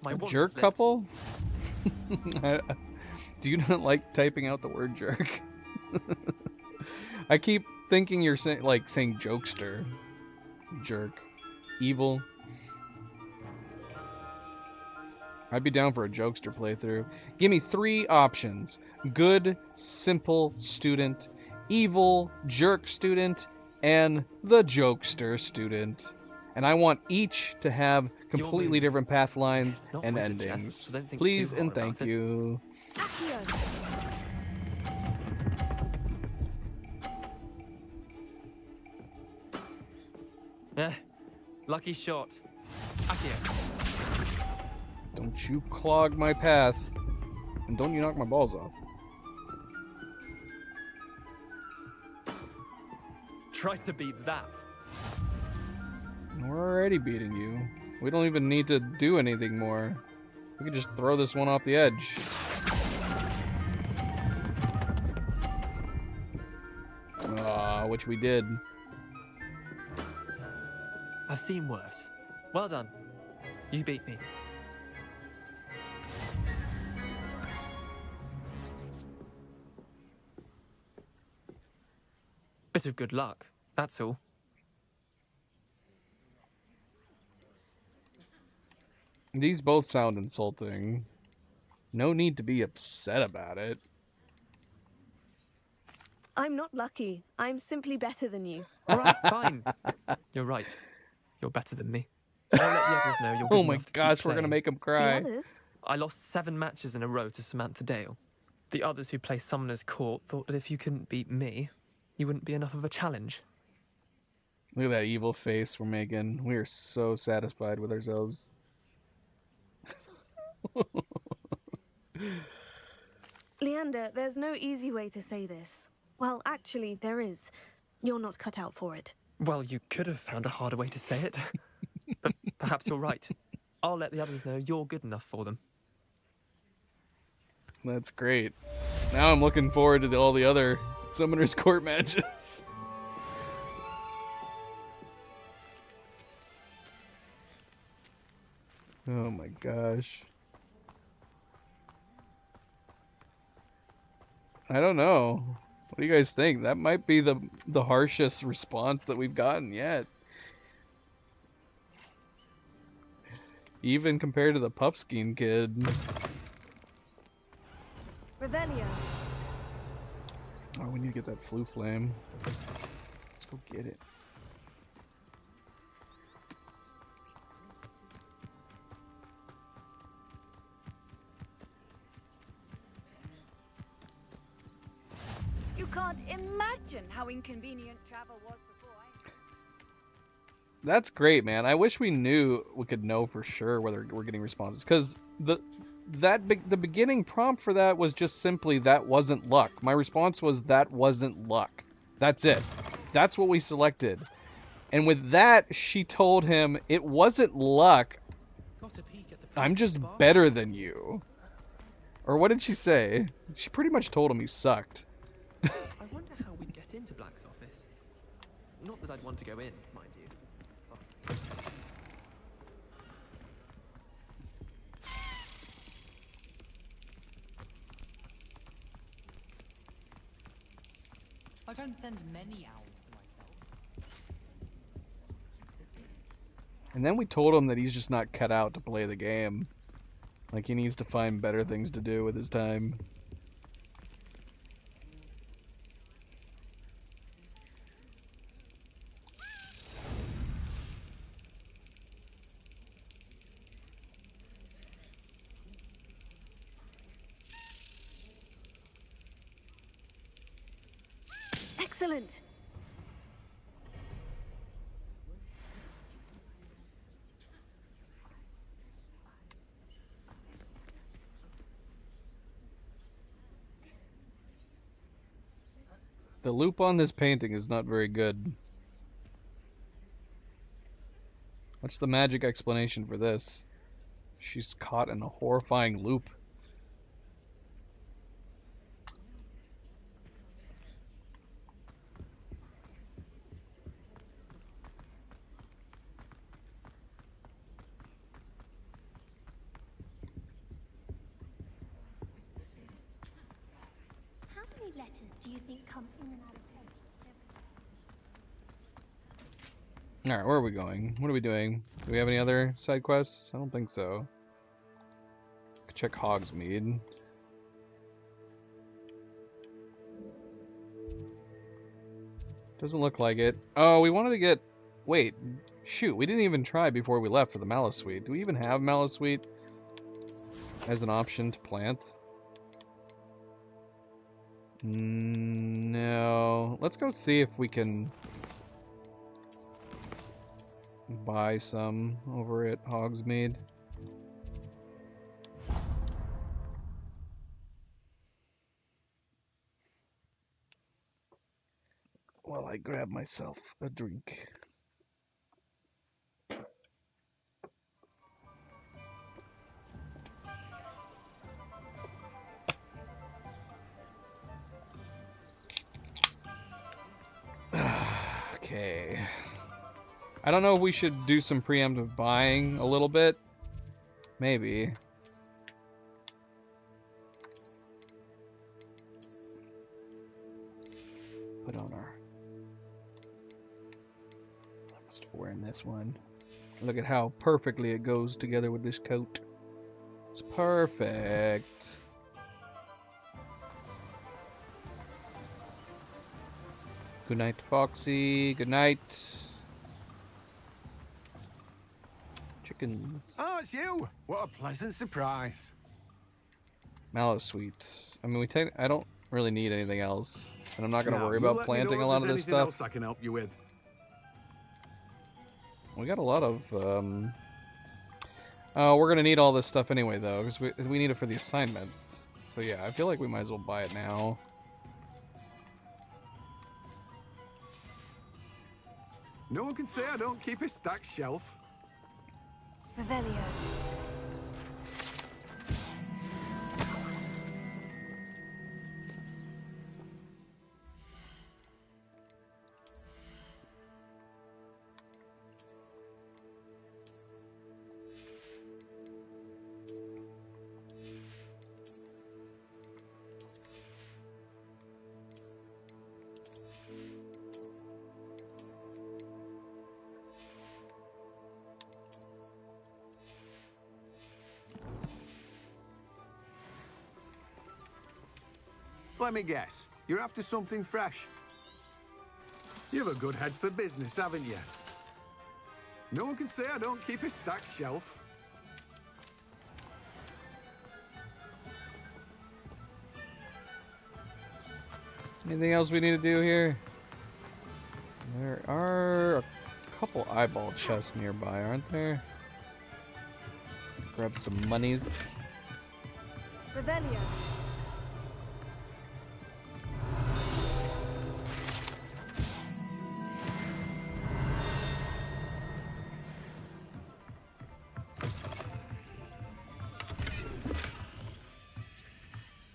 My one Jerk slipped. couple? Do you not like typing out the word jerk? I keep thinking you're saying jokester. Jerk. Evil. I'd be down for a jokester playthrough. Give me 3 options. Good, simple student, evil, jerk student, and the jokester student. And I want each to have completely different path lines not and wizard chess, endings. so don't think Please too and hard thank about it. you. Lucky shot. Akio. Don't you clog my path. And don't you knock my balls off. Try to beat that. We're already beating you. We don't even need to do anything more. We can just throw this one off the edge. Which we did. I've seen worse. Well done. You beat me. Bit of good luck, that's all. These both sound insulting. No need to be upset about it. I'm not lucky. I'm simply better than you. All right, fine. You're right. You're better than me. I'll let the others know you're good Oh my enough to keep gosh, we're gonna playing. make him cry. I lost 7 matches in a row to Samantha Dale. The others who play Summoner's Court thought that if you couldn't beat me, you wouldn't be enough of a challenge. Look at that evil face we're making. We are so satisfied with ourselves. Leander, there's no easy way to say this. Well, actually, there is. You're not cut out for it. Well, you could have found a harder way to say it. But perhaps you're right. I'll let the others know you're good enough for them. That's great. Now I'm looking forward to all the other Summoner's Court matches. Oh my gosh. I don't know. do you guys think? That might be the harshest response that we've gotten yet. Even compared to the Puffskein kid. Revelio. Oh, we need to get that Flue Flame. Let's go get it. You can't imagine how inconvenient travel was before That's great, man. I wish we could know for sure whether we're getting responses, because the beginning prompt for that was just simply that wasn't luck. My response was that wasn't luck. That's it. That's what we selected. And with that, she told him it wasn't luck. I'm just better than you. Or what did she say? She pretty much told him he sucked. I wonder how we'd get into Black's office. Not that I'd want to go in, mind you. I don't send many owls to myself. And then we told him that he's just not cut out to play the game. Like, he needs to find better things to do with his time. Excellent. The loop on this painting is not very good. What's the magic explanation for this? She's caught in a horrifying loop. How many letters do you think come in and out of post? Alright, where are we going? What are we doing? Do we have any other side quests? I don't think so. Could check Hogsmeade. Doesn't look like it. Oh, we wanted to get... Wait, shoot, we didn't even try before we left for the Malice-Sweet. Do we even have Malice-Sweet as an option to plant? No. Let's go see if we can buy some over at Hogsmeade. While I grab myself a drink. Okay. I don't know if we should do some preemptive buying a little bit. Maybe. Put on our... I must have wearing this one. Look at how perfectly it goes together with this coat. It's perfect. Good night, Foxy. Good night. Chickens. Oh, it's you! What a pleasant surprise. Malice-Sweet. I mean, I don't really need anything else, and I'm not going to Now, worry you about let me know planting if a lot of there's this anything stuff. else I can help you with. We got a lot of. Oh, we're gonna need all this stuff anyway, though, because we need it for the assignments. So yeah, I feel like we might as well buy it now. No one can say I don't keep a stacked shelf. Revelio. Let me guess. You're after something fresh. You've a good head for business, haven't you? No one can say I don't keep a stacked shelf. Anything else we need to do here? There are a couple eyeball chests nearby, aren't there? Grab some monies. Revelio.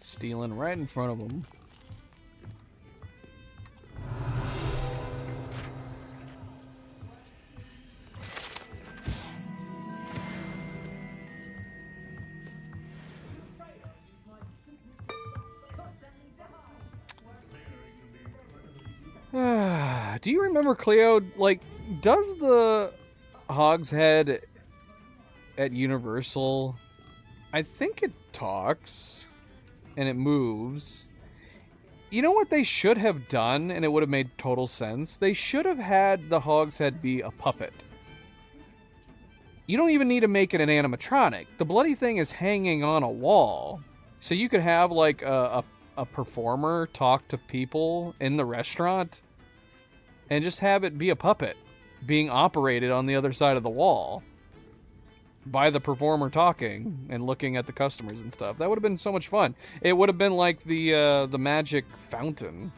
Stealing right in front of them. Do you remember, Cleo, like, does the Hogshead at Universal, I think it talks and it moves. You know what they should have done, and it would have made total sense? They should have had the Hogshead be a puppet. You don't even need to make it an animatronic. The bloody thing is hanging on a wall. So you could have, like, a performer talk to people in the restaurant and just have it be a puppet being operated on the other side of the wall by the performer talking and looking at the customers and stuff. That would have been so much fun. It would have been like the magic fountain.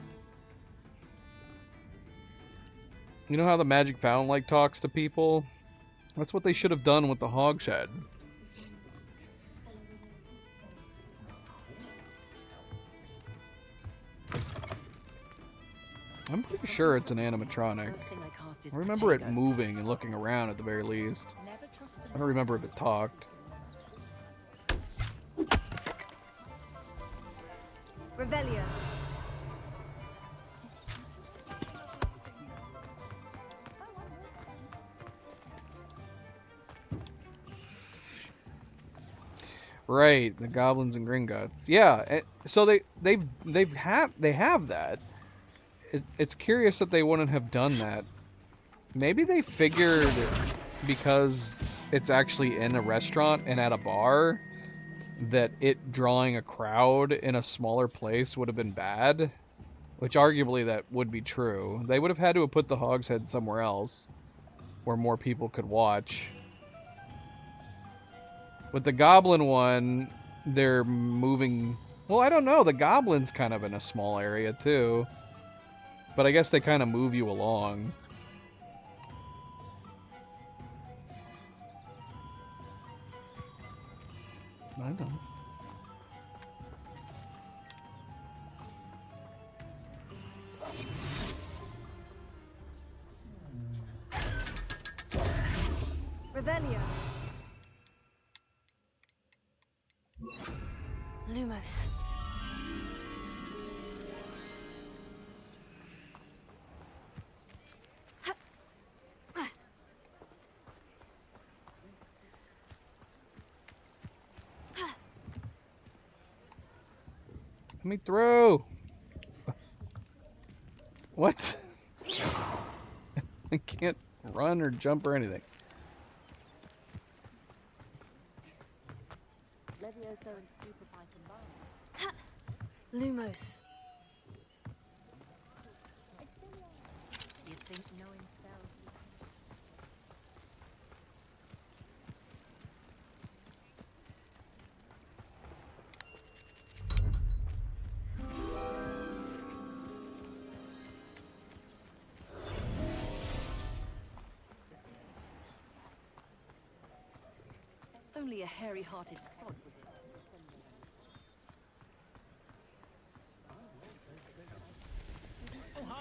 You know how the magic fountain like talks to people? That's what they should have done with the Hogshead. I'm pretty sure it's an animatronic. I remember it moving and looking around at the very least. I don't remember if it talked. Revelio. Right, the goblins and Gringotts. Yeah, so they have that. It's curious that they wouldn't have done that. Maybe they figured because it's actually in a restaurant and at a bar that it drawing a crowd in a smaller place would have been bad, which arguably that would be true. They would have had to have put the Hogshead somewhere else where more people could watch. With the goblin one, they're moving... Well, I don't know. The goblin's kind of in a small area, too. But I guess they kind of move you along. I don't know. Revelio. Lumos. Let me through. What? I can't run or jump or anything. Lumos. You'd think knowing self. Only a hairy-hearted sod would.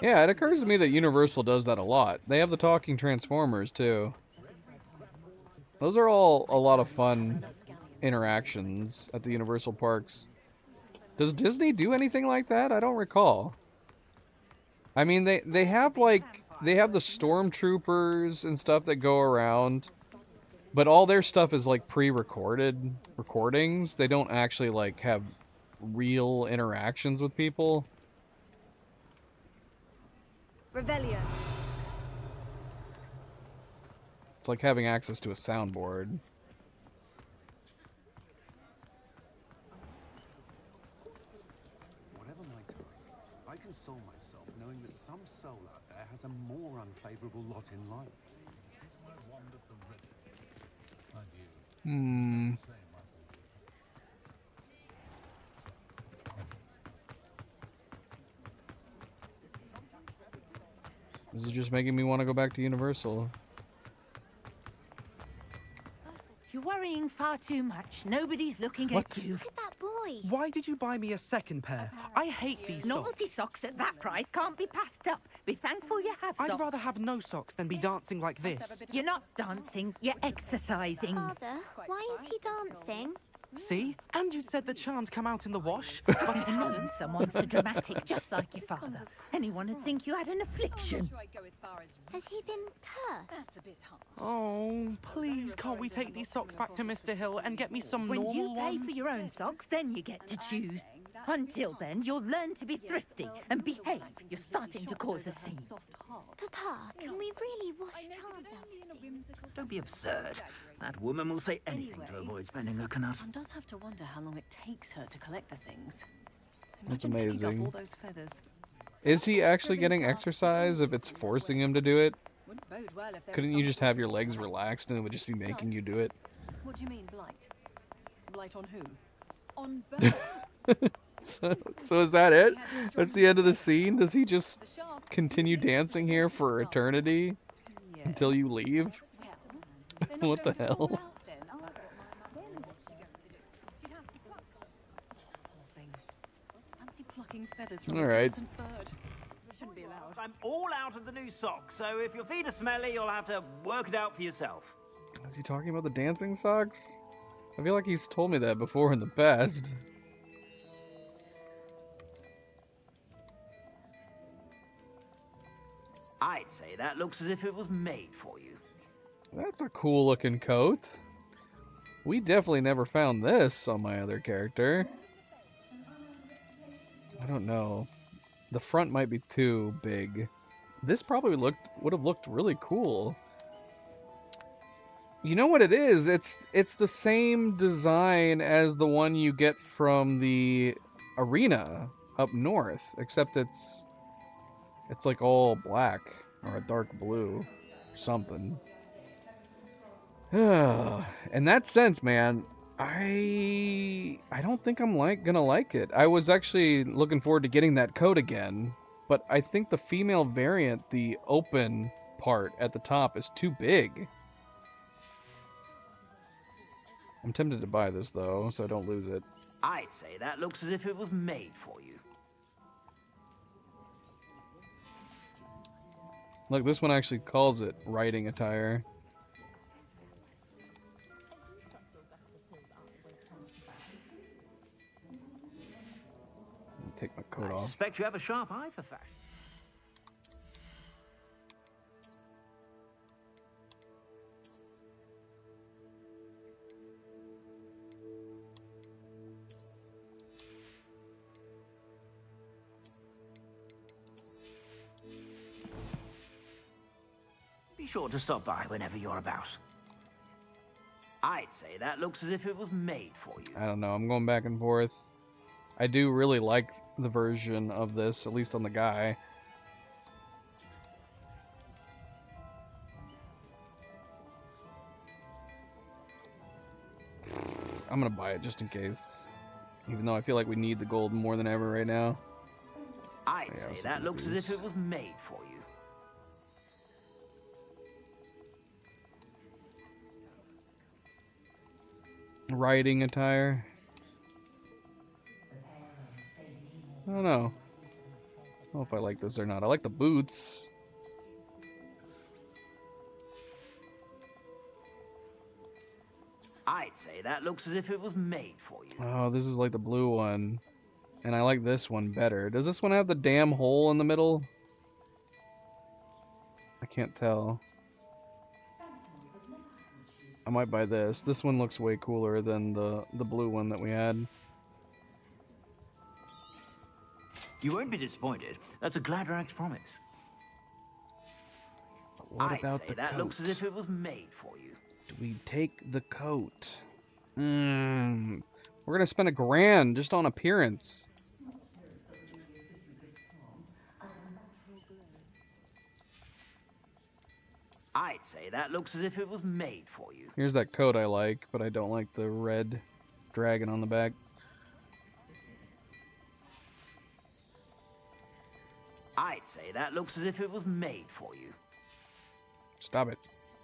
Yeah, it occurs to me that Universal does that a lot. They have the talking Transformers, too. Those are all a lot of fun interactions at the Universal parks. Does Disney do anything like that? I don't recall. I mean, they have, like, they have the stormtroopers and stuff that go around, but all their stuff is, like, pre-recorded recordings. They don't actually, like, have real interactions with people. Revelio. It's like having access to a soundboard. Whatever my task, I console myself knowing that some soul out there has a more unfavorable lot in life. Hmm. This is just making me want to go back to Universal. You're worrying far too much. Nobody's looking What? at you. Look at that boy. Why did you buy me a second pair? I hate these Novelty socks. socks at that price can't be passed up. Be thankful you have socks. I'd rather have no socks than be dancing like this. You're not dancing, you're exercising. Father, why is he dancing? See? And you'd said the charms come out in the wash. But it hasn't. Someone so dramatic, just like your father. Anyone would think you had an affliction. Has he been cursed? Oh, please, can't we take these socks back to Mr. Hill and get me some When normal you pay ones? for your own socks, then you get to choose. Until then, you'll learn to be thrifty and behave. You're starting to cause a scene. Papa, can we really wash charms out of things? Don't be absurd. That woman will say anything to avoid spending her canut. One does have to wonder how long it takes her to collect the things. That's Imagine picking amazing. up all those feathers. Is he actually getting exercise if it's forcing him to do it? Wouldn't bode well if there Couldn't was you just have your legs relaxed and it would just be making you do it? What do you mean, blight? Blight on who? On birds. So is that it? That's the end of the scene? Does he just continue dancing here for eternity until you leave? What the hell? Fancy plucking feathers from All a right. innocent bird. Shouldn't be allowed. I'm all out of the new socks, so if your feet are smelly, you'll have to work it out for yourself. Is he talking about the dancing socks? I feel like he's told me that before in the past. I'd say that looks as if it was made for you. That's a cool looking coat. We definitely never found this on my other character. I don't know. The front might be too big. This probably would have looked really cool. You know what it is? It's the same design as the one you get from the arena up north, except it's like all black or a dark blue or something. In that sense, man, I don't think I'm gonna like it. I was actually looking forward to getting that coat again, but I think the female variant, the open part at the top, is too big. I'm tempted to buy this though, so I don't lose it. I'd say that looks as if it was made for you. Look, this one actually calls it riding attire. Take my coat I off. suspect you have a sharp eye for fashion. Be sure to stop by whenever you're about. I'd say that looks as if it was made for you. I don't know, I'm going back and forth. I do really like the version of this, at least on the guy. I'm gonna buy it just in case. Even though I feel like we need the gold more than ever right now. I'd Yeah, say let's that look at looks as if these. it was made for you. Riding attire. I don't know. I don't know if I like this or not. I like the boots. I'd say that looks as if it was made for you. Oh, this is like the blue one. And I like this one better. Does this one have the damn hole in the middle? I can't tell. I might buy this. This one looks way cooler than the blue one that we had. You won't be disappointed. That's a Gladrag's promise. What I'd about say the that coat? looks as if it was made for you. Do we take the coat? We're gonna spend $1,000 just on appearance. I'd say that looks as if it was made for you. Here's that coat I like, but I don't like the red dragon on the back. I'd say that looks as if it was made for you. Stop it.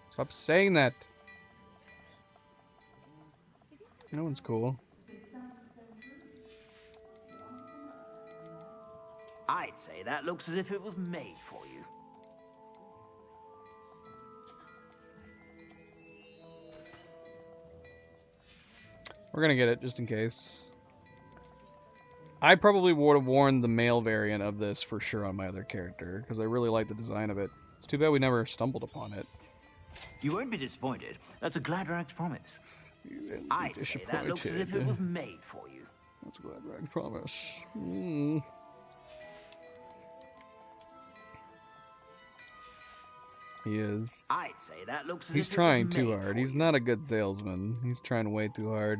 Stop saying that. No one's cool. I'd say that looks as if it was made for you. We're gonna get it just in case. I probably would have worn the male variant of this for sure on my other character because I really like the design of it. It's too bad we never stumbled upon it. You won't be disappointed. That's a Gladrag's promise. I'd say that looks as if it was made for you. That's a Gladrag's promise. He is. I'd say that looks as He's if it trying was too made hard. for He's you. not a good salesman. He's trying way too hard.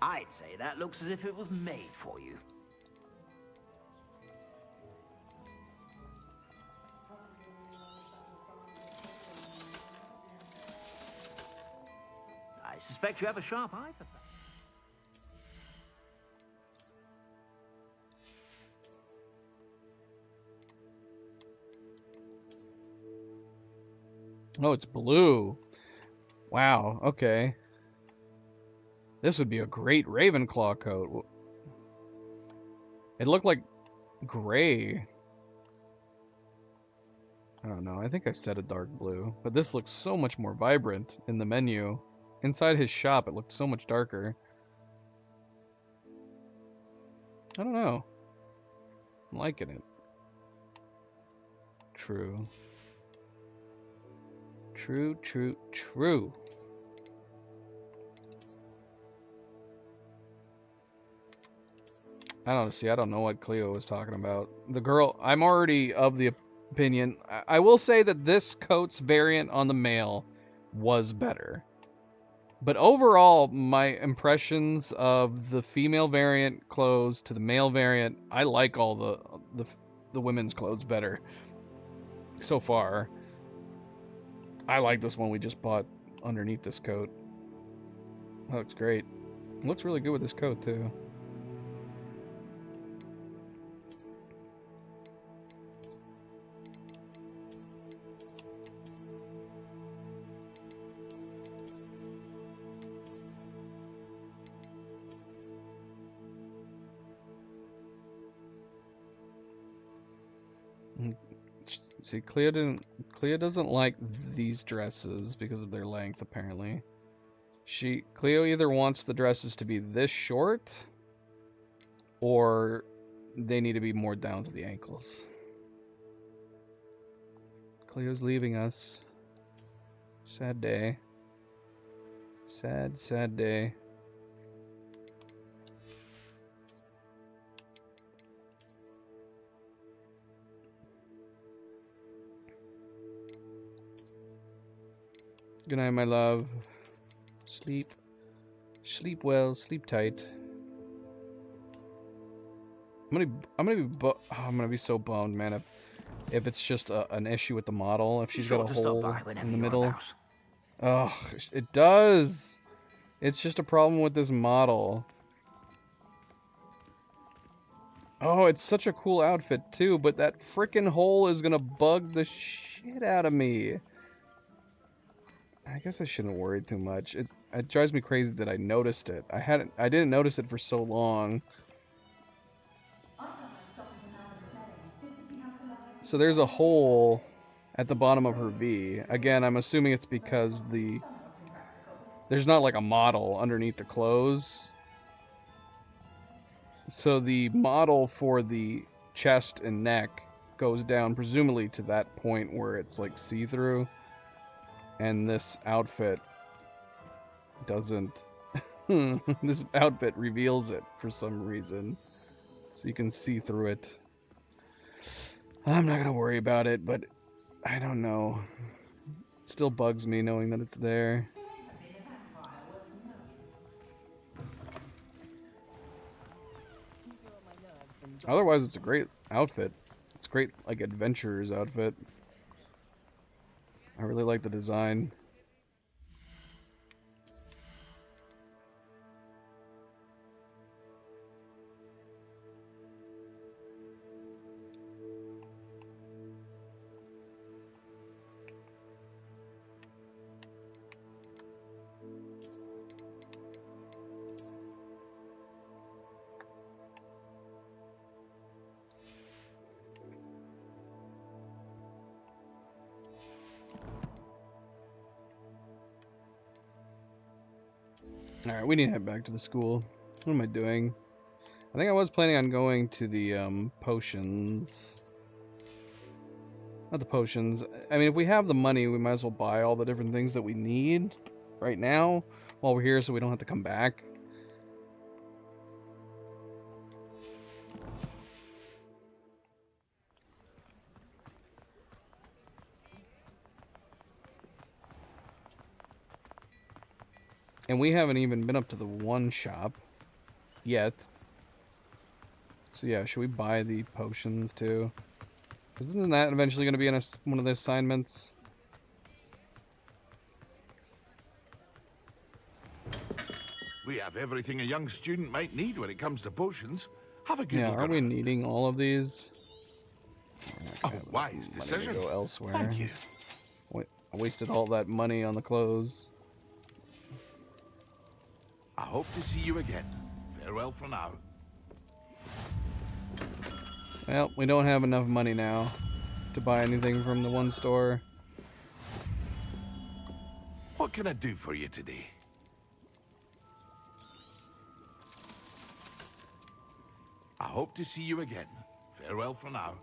I'd say that looks as if it was made for you. I suspect you have a sharp eye for that. Oh, it's blue. Wow, okay. This would be a great Ravenclaw coat. It looked like gray. I don't know, I think I said a dark blue. But this looks so much more vibrant in the menu. Inside his shop, it looked so much darker. I don't know. I'm liking it. True. True, true, true. I don't know what Cleo was talking about. The girl, I'm already of the opinion. I will say that this coat's variant on the male was better. But overall, my impressions of the female variant clothes to the male variant, I like all the women's clothes better so far. I like this one we just bought underneath this coat. That looks great. It looks really good with this coat too. See, Cleo doesn't like these dresses because of their length, apparently. Cleo either wants the dresses to be this short, or they need to be more down to the ankles. Cleo's leaving us. Sad day. Sad, sad day. Good night, my love. Sleep. Sleep well, sleep tight. I'm gonna be so bummed, man, if it's just an issue with the model, if she's got a hole in the middle. Oh, it does. It's just a problem with this model. Oh, it's such a cool outfit too, but that frickin' hole is gonna bug the shit out of me. I guess I shouldn't worry too much. It drives me crazy that I noticed it. I didn't notice it for so long. So there's a hole at the bottom of her V. Again, I'm assuming it's because there's not like a model underneath the clothes. So the model for the chest and neck goes down presumably to that point where it's like see-through. And this outfit doesn't. This outfit reveals it for some reason. So you can see through it. I'm not gonna worry about it, but I don't know. It still bugs me knowing that it's there. Otherwise, it's a great outfit. It's great, like, adventurer's outfit. I really like the design. Alright, we need to head back to the school. What am I doing? I think I was planning on going to the potions. Not the potions. I mean, if we have the money, we might as well buy all the different things that we need right now while we're here so we don't have to come back. And we haven't even been up to the one shop yet. So yeah, should we buy the potions too? Because isn't that eventually going to be in one of the assignments? We have everything a young student might need when it comes to potions. Have a good Yeah, look are we around. needing all of these? Oh, wise decision. Go elsewhere. Thank you. Wait, I wasted all that money on the clothes. I hope to see you again. Farewell for now. Well, we don't have enough money now to buy anything from the one store. What can I do for you today? I hope to see you again. Farewell for now.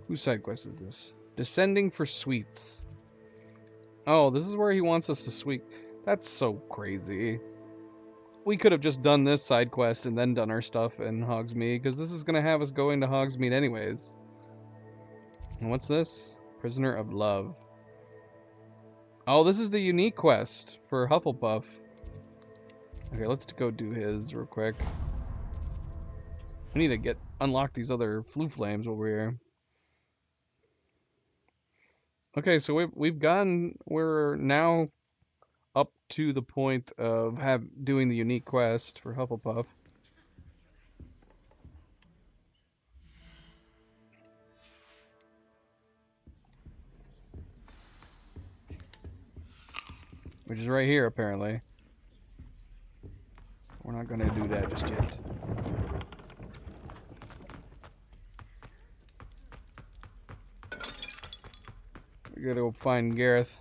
Whose side quest is this? Descending for sweets. Oh, this is where he wants us to sweep. That's so crazy. We could have just done this side quest and then done our stuff in Hogsmeade, because this is going to have us going to Hogsmeade anyways. And what's this? Prisoner of Love. Oh, this is the unique quest for Hufflepuff. Okay, let's go do his real quick. We need to unlock these other Floo Flames while we're here. Okay, so we're now up to the point of doing the unique quest for Hufflepuff. Which is right here, apparently. We're not going to do that just yet. We gotta go find Gareth.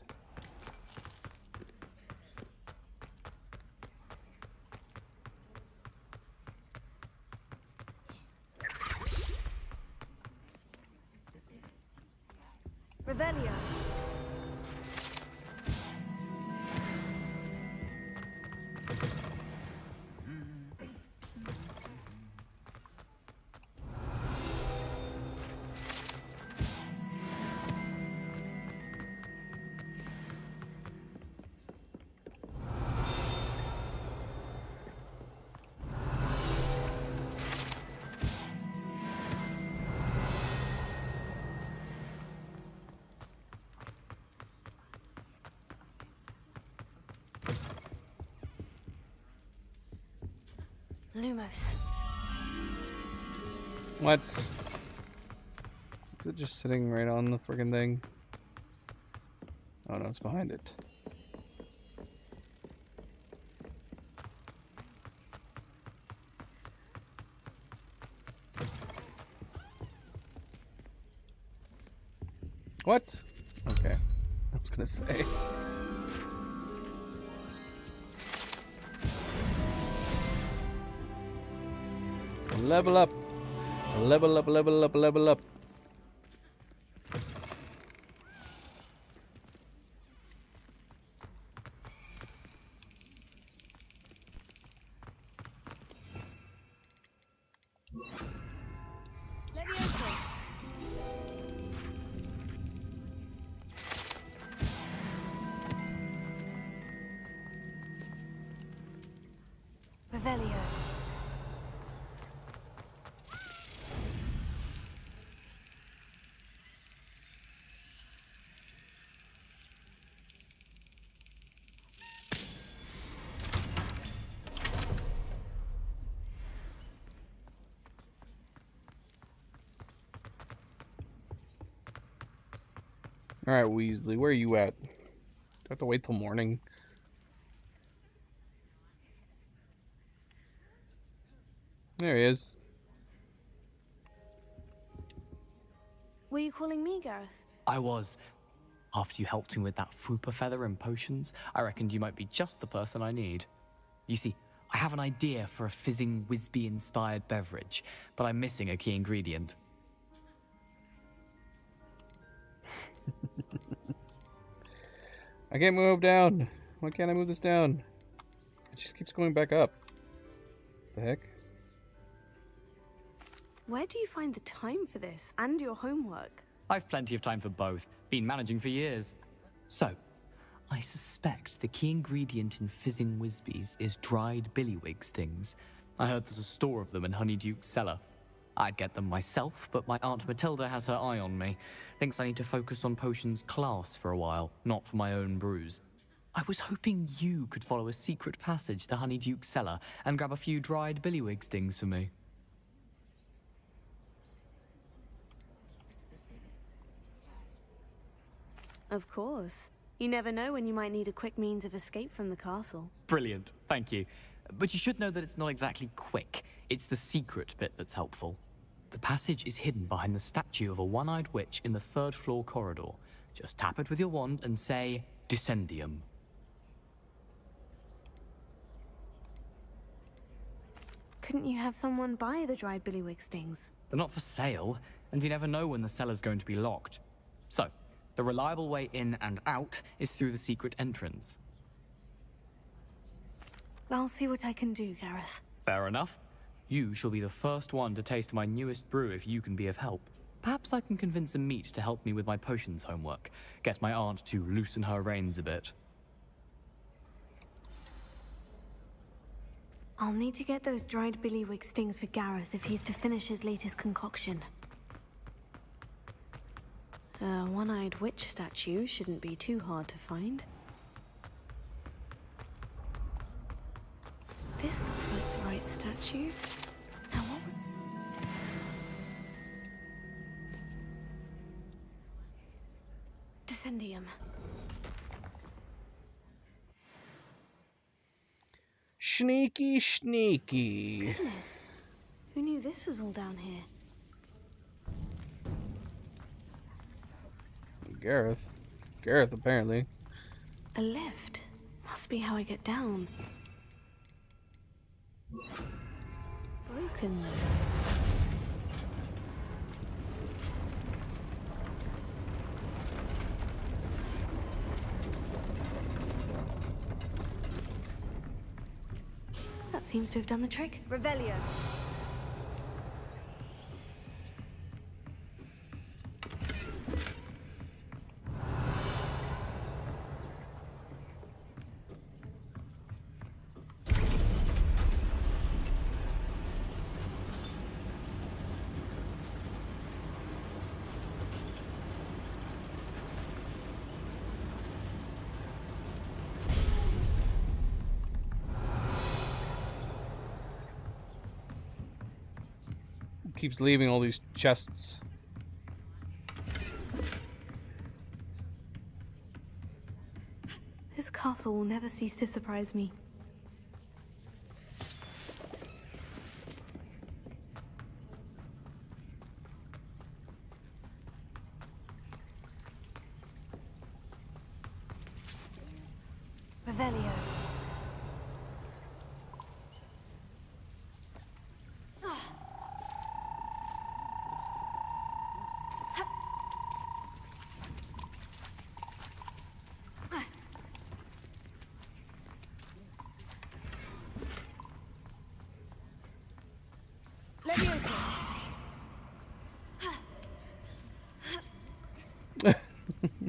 Revelio. Lumos. What? Is it just sitting right on the friggin' thing? Oh no, it's behind it. What? Okay. I was gonna say. Level up. Level up, level up, level up. Revelio. All right, Weasley, where are you at? Do I have to wait till morning? There he is. Were you calling me, Gareth? I was. After you helped me with that Fupa feather and potions, I reckoned you might be just the person I need. You see, I have an idea for a fizzing Wisby-inspired beverage, but I'm missing a key ingredient. I can't move down. Why can't I move this down? It just keeps going back up. What the heck? Where do you find the time for this and your homework? I've plenty of time for both. Been managing for years. So, I suspect the key ingredient in fizzing Wisbies is dried billywig stings. I heard there's a store of them in Honeyduke's cellar. I'd get them myself, but my Aunt Matilda has her eye on me. Thinks I need to focus on potions class for a while, not for my own brews. I was hoping you could follow a secret passage to Honeyduke's cellar and grab a few dried billywig stings for me. Of course. You never know when you might need a quick means of escape from the castle. Brilliant, thank you. But you should know that it's not exactly quick. It's the secret bit that's helpful. The passage is hidden behind the statue of a one-eyed witch in the third-floor corridor. Just tap it with your wand and say, Descendium. Couldn't you have someone buy the dried billywig stings? They're not for sale, and you never know when the cellar's going to be locked. So, the reliable way in and out is through the secret entrance. I'll see what I can do, Gareth. Fair enough. You shall be the first one to taste my newest brew if you can be of help. Perhaps I can convince a meat to help me with my potions homework. Get my aunt to loosen her reins a bit. I'll need to get those dried billywig stings for Gareth if he's to finish his latest concoction. A one-eyed witch statue shouldn't be too hard to find. This looks like the right statue. Now what was... Descendium. Sneaky, sneaky. Goodness. Who knew this was all down here? Gareth. Gareth, apparently. A lift. Must be how I get down. Broken, though. That seems to have done the trick. Revelio. Keeps leaving all these chests. This castle will never cease to surprise me. Revelio.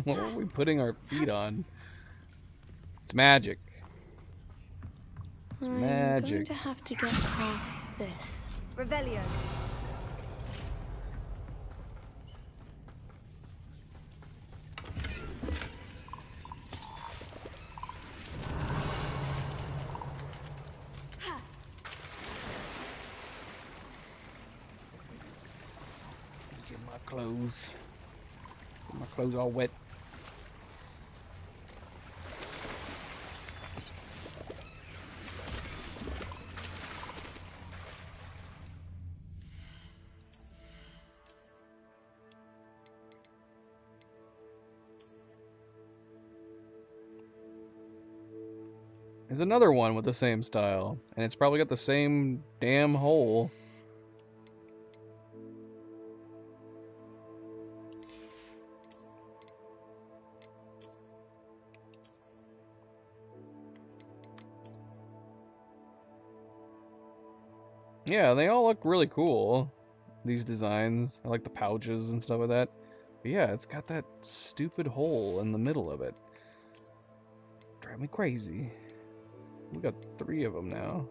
What are we putting our feet on? It's magic. It's I'm magic. going to have to get past this. Revelio. Get my clothes. Get my clothes all wet. There's another one with the same style, and it's probably got the same damn hole. Yeah, they all look really cool, these designs. I like the pouches and stuff like that. But yeah, it's got that stupid hole in the middle of it. Drive me crazy. We got 3 of them now.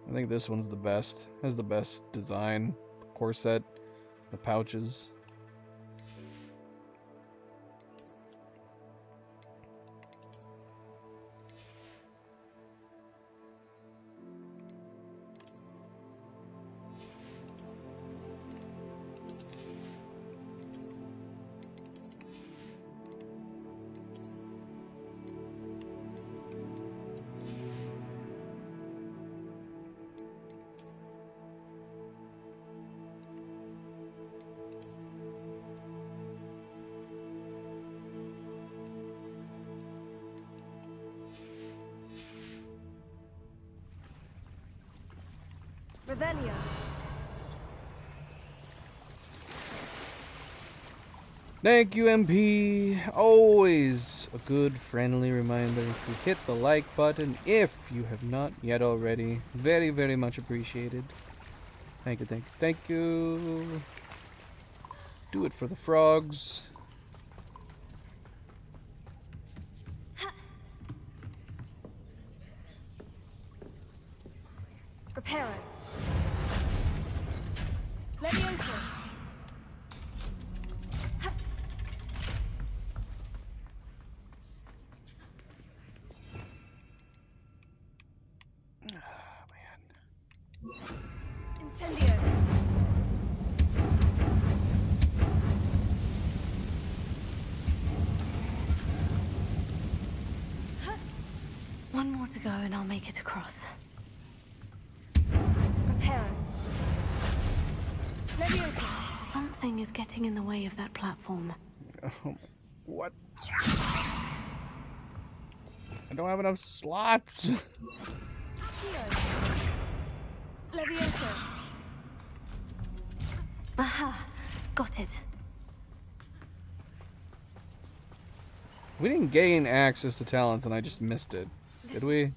I think this one's the best. Has the best design. The corset, the pouches. Revelio. Thank you, MP. Always a good friendly reminder to hit the like button if you have not yet already. Very, very much appreciated. Thank you, thank you, thank you. Do it for the frogs. Reparo. Levioso. Incendio. One more to go and I'll make it across. Reparo. Leviosa. Something is getting in the way of that platform. Oh, what? I don't have enough slots. Leviosa. Aha, got it. We didn't gain access to talents and I just missed it. Did we?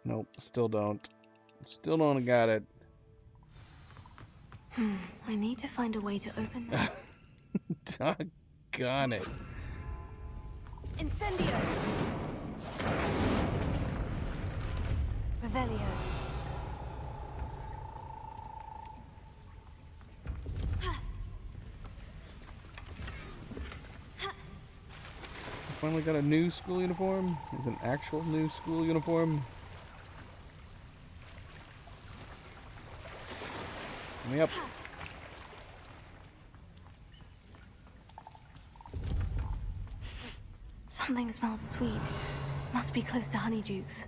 Nope, still don't. Still don't got it. I need to find a way to open that. Doggone it. Incendio. Revelio. Finally got a new school uniform. Is an actual new school uniform. Let me up. Something smells sweet. Must be close to Honeydukes.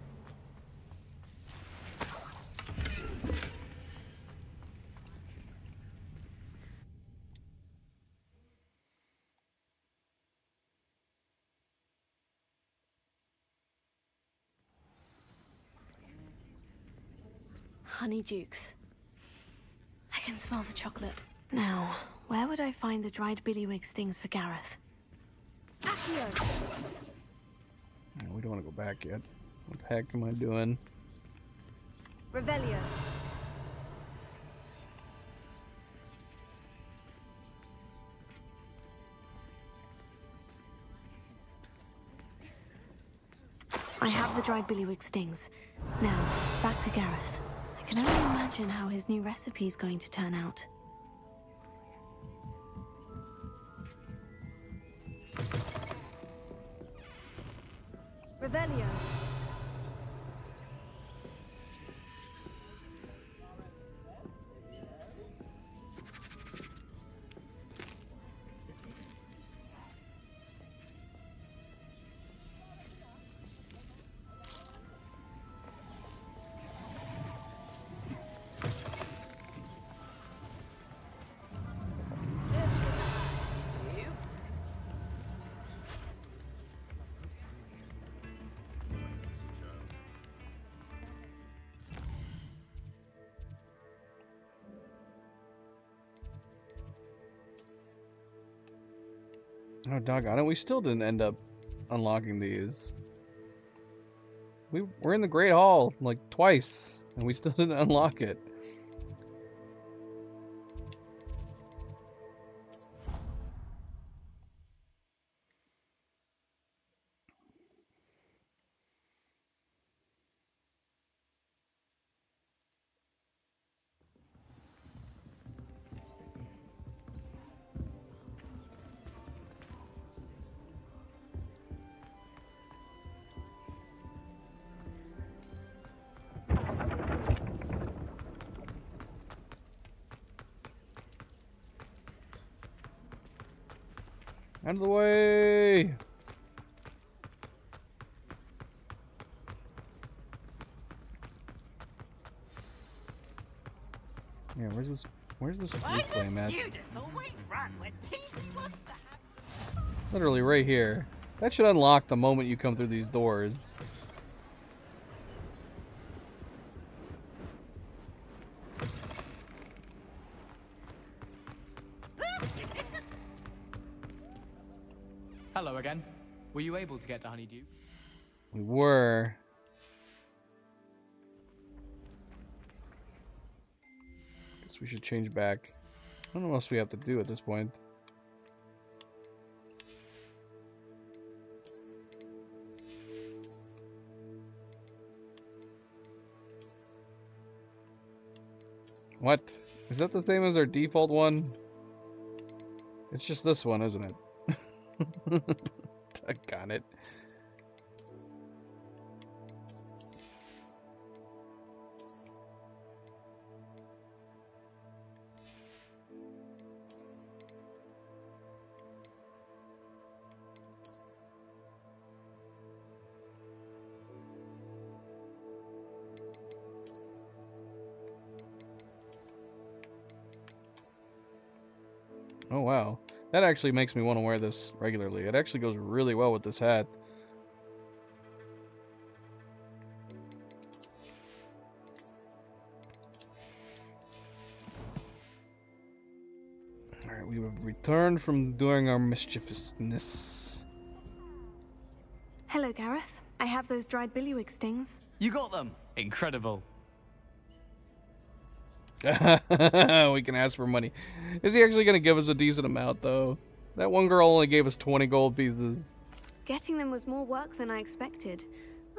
Honeydukes. I can smell the chocolate. Now, where would I find the dried billywig stings for Gareth? No, we don't want to go back yet. What the heck am I doing? Revelio. I have the dried billywig stings. Now, back to Gareth. I can only imagine how his new recipe is going to turn out. Revelio. Oh, doggone it, we still didn't end up unlocking these. We're in the Great Hall, like, twice, and we still didn't unlock it. Out of the way! Yeah, where's this replay match? Literally right here. That should unlock the moment you come through these doors. Hello again. Were you able to get to Honeydew? We were. Guess we should change back. I don't know what else we have to do at this point. What? Is that the same as our default one? It's just this one, isn't it? I got it. Oh wow. That actually makes me want to wear this regularly. It actually goes really well with this hat. Alright, we have returned from doing our mischievousness. Hello, Gareth. I have those dried billywig stings. You got them! Incredible. We can ask for money. Is he actually going to give us a decent amount, though? That one girl only gave us 20 gold pieces. Getting them was more work than I expected.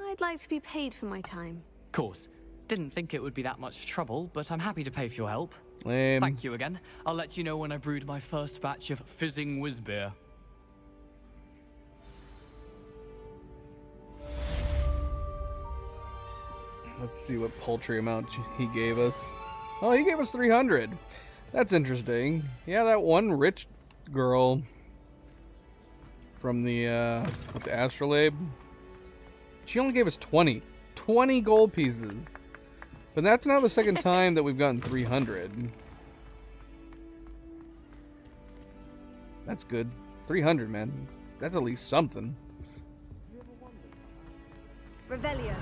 I'd like to be paid for my time. Course. Didn't think it would be that much trouble, but I'm happy to pay for your help. Lame. Thank you again. I'll let you know when I've brewed my first batch of fizzing whiz beer. Let's see what paltry amount he gave us. Oh, he gave us 300. That's interesting. Yeah, that one rich girl from the with the astrolabe, she only gave us 20 gold pieces. But that's now the second time that we've gotten 300. That's good. 300, man. That's at least something. Revelio.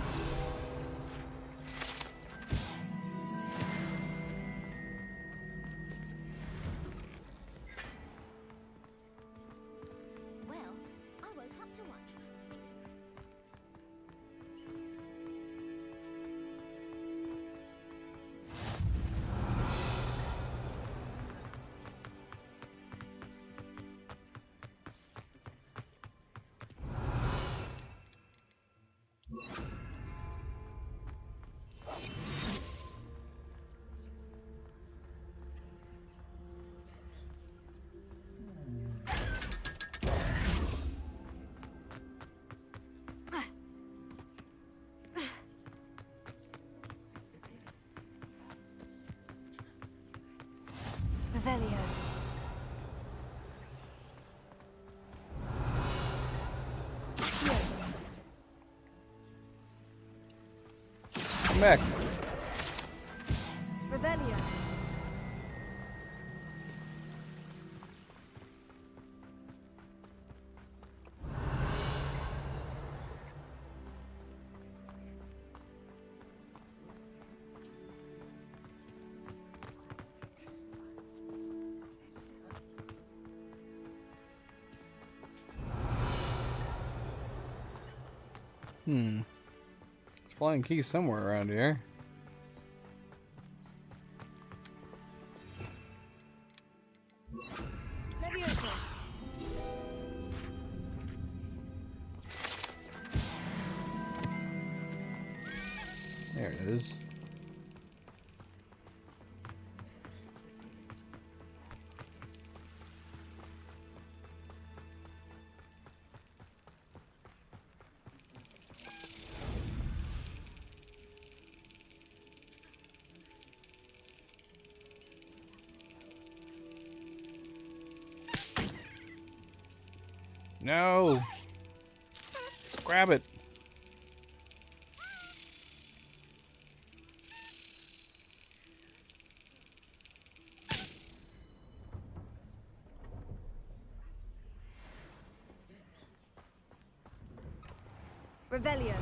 Revelio. Come back. Revelio. There's flying keys somewhere around here. Leviosa. There it is. No! Grab it! Revelio.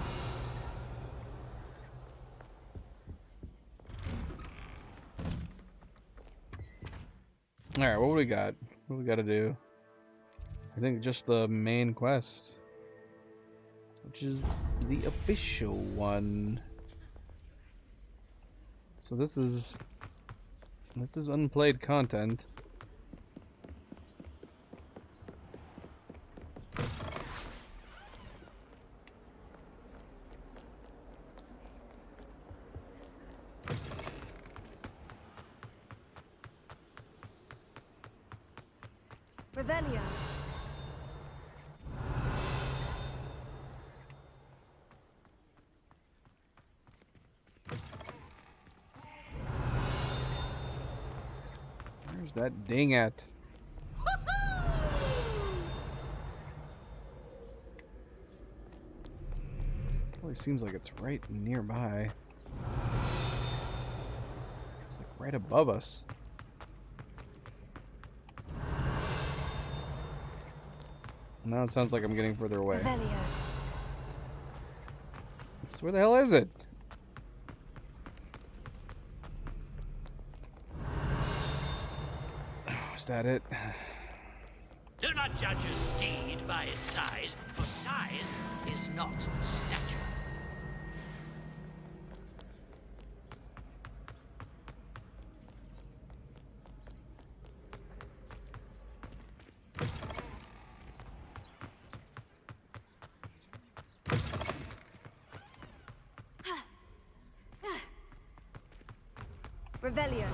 Alright, what do we got? What do we gotta do? I think just the main quest, which is the official one. So this is unplayed content. Revelio. Where's that ding at? Probably seems like it's right nearby. It's like right above us. Now it sounds like I'm getting further away. Revelio. Where the hell is it? Oh, is that it? Do not judge a steed by its size, for size is not stature. Revelio.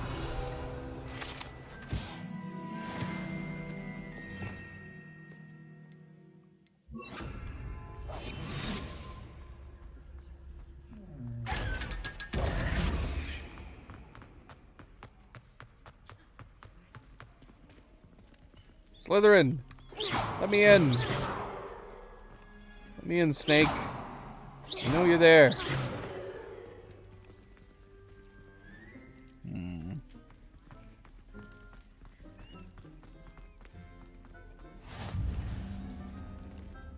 Slytherin! Let me in! Let me in, Snake. I know you're there.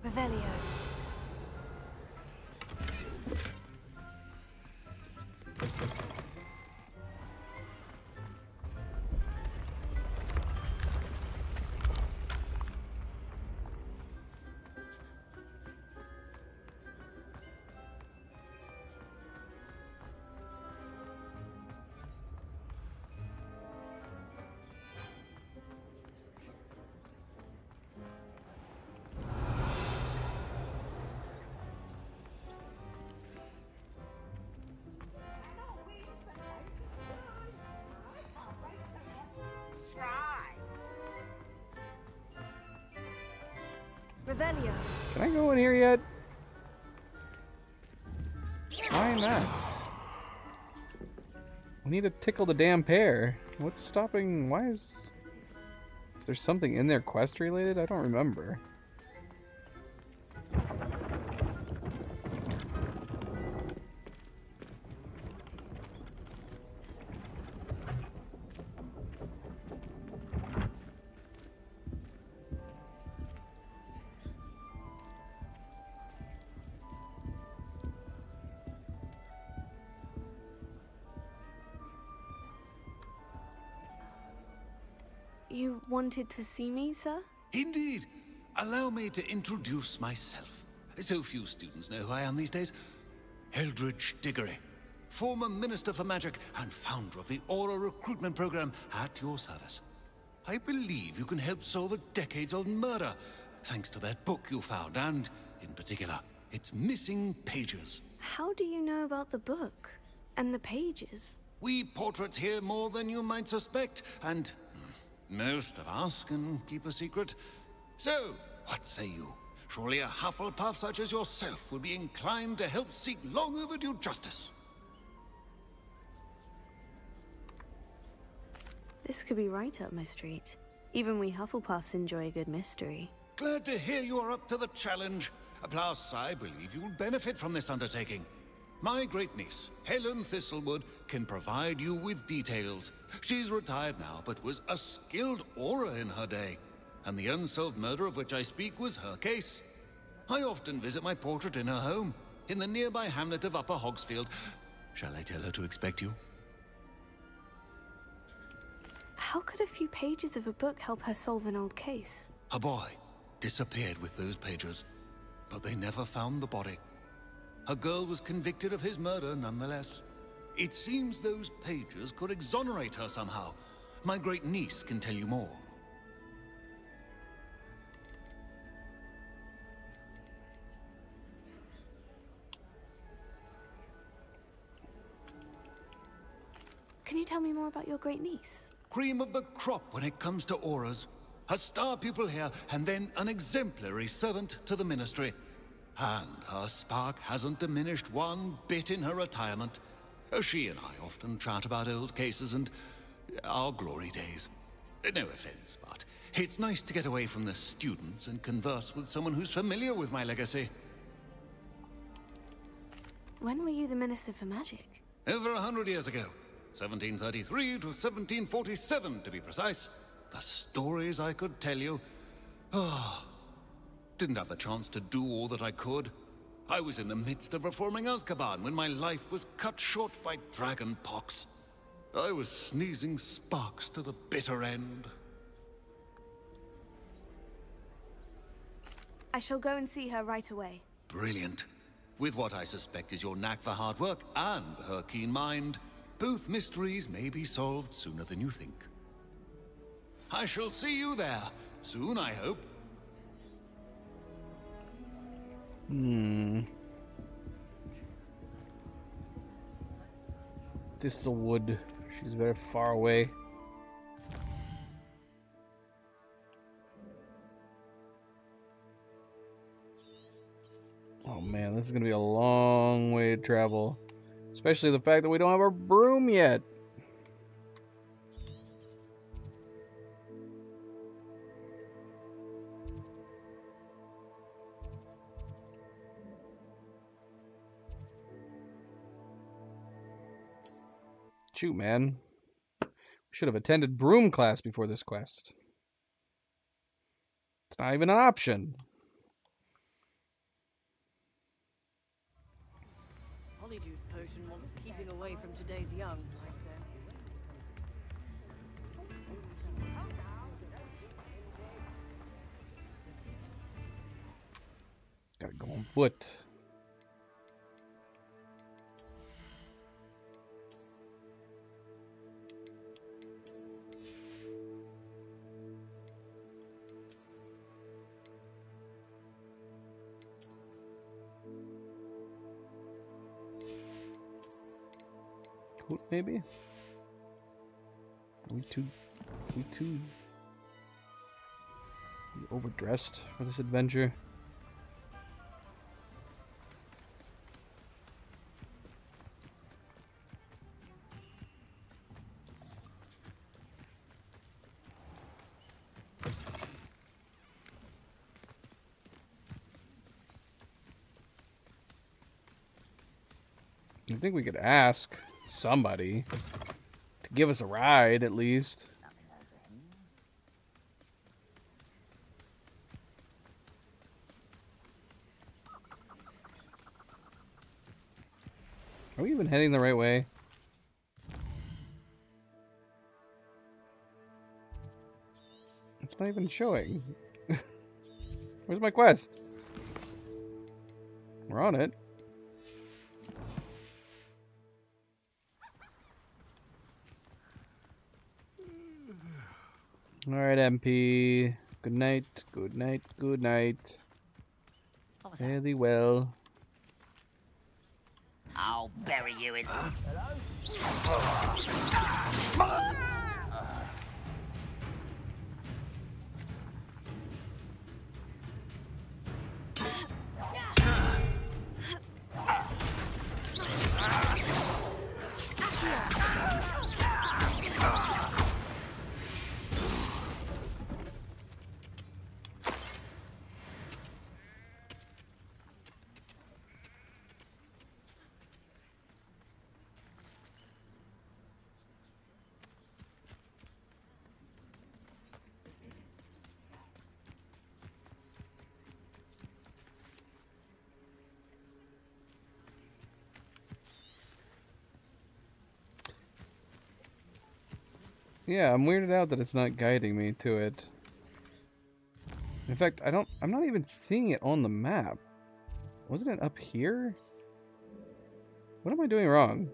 Revelio. Revelio. Can I go in here yet? Why not? We need to tickle the damn pear. What's stopping? Why is there something in there quest related? I don't remember. You wanted to see me, sir? Indeed. Allow me to introduce myself. So few students know who I am these days. Eldridge Diggory, former Minister for Magic and founder of the Aura Recruitment Program, at your service. I believe you can help solve a decades-old murder, thanks to that book you found, and, in particular, its missing pages. How do you know about the book? And the pages? We portraits hear more than you might suspect, and most of us can keep a secret. So, what say you? Surely a Hufflepuff such as yourself would be inclined to help seek long overdue justice. This could be right up my street. Even we Hufflepuffs enjoy a good mystery. Glad to hear you are up to the challenge. Plus, I believe you'll benefit from this undertaking. My great-niece, Helen Thistlewood, can provide you with details. She's retired now, but was a skilled aura in her day. And the unsolved murder of which I speak was her case. I often visit my portrait in her home, in the nearby hamlet of Upper Hogsfield. Shall I tell her to expect you? How could a few pages of a book help her solve an old case? A boy disappeared with those pages, but they never found the body. A girl was convicted of his murder nonetheless. It seems those pages could exonerate her somehow. My great-niece can tell you more. Can you tell me more about your great-niece? Cream of the crop when it comes to auras. A star pupil here, and then an exemplary servant to the Ministry. And her spark hasn't diminished one bit in her retirement. She and I often chat about old cases and our glory days. No offense, but it's nice to get away from the students and converse with someone who's familiar with my legacy. When were you the Minister for Magic? Over 100 years ago. 1733 to 1747, to be precise. The stories I could tell you. Didn't have the chance to do all that I could. I was in the midst of reforming Azkaban when my life was cut short by dragon pox. I was sneezing sparks to the bitter end. I shall go and see her right away. Brilliant. With what I suspect is your knack for hard work and her keen mind, both mysteries may be solved sooner than you think. I shall see you there, soon I hope. Thistlewood. She's very far away. Oh man, this is gonna be a long way to travel. Especially the fact that we don't have our broom yet. Shoot, man. We should have attended broom class before this quest. It's not even an option. Polyjuice potion wants keeping away from today's young, I'd say. Gotta go on foot. Maybe? Are we too overdressed for this adventure? I think we could ask somebody to give us a ride at least. Are we even heading the right way? It's not even showing. Where's my quest? We're on it. Alright, MP. Good night, good night, good night. Fairly well. I'll bury you in... Yeah, I'm weirded out that it's not guiding me to it. In fact, I'm not even seeing it on the map. Wasn't it up here? What am I doing wrong?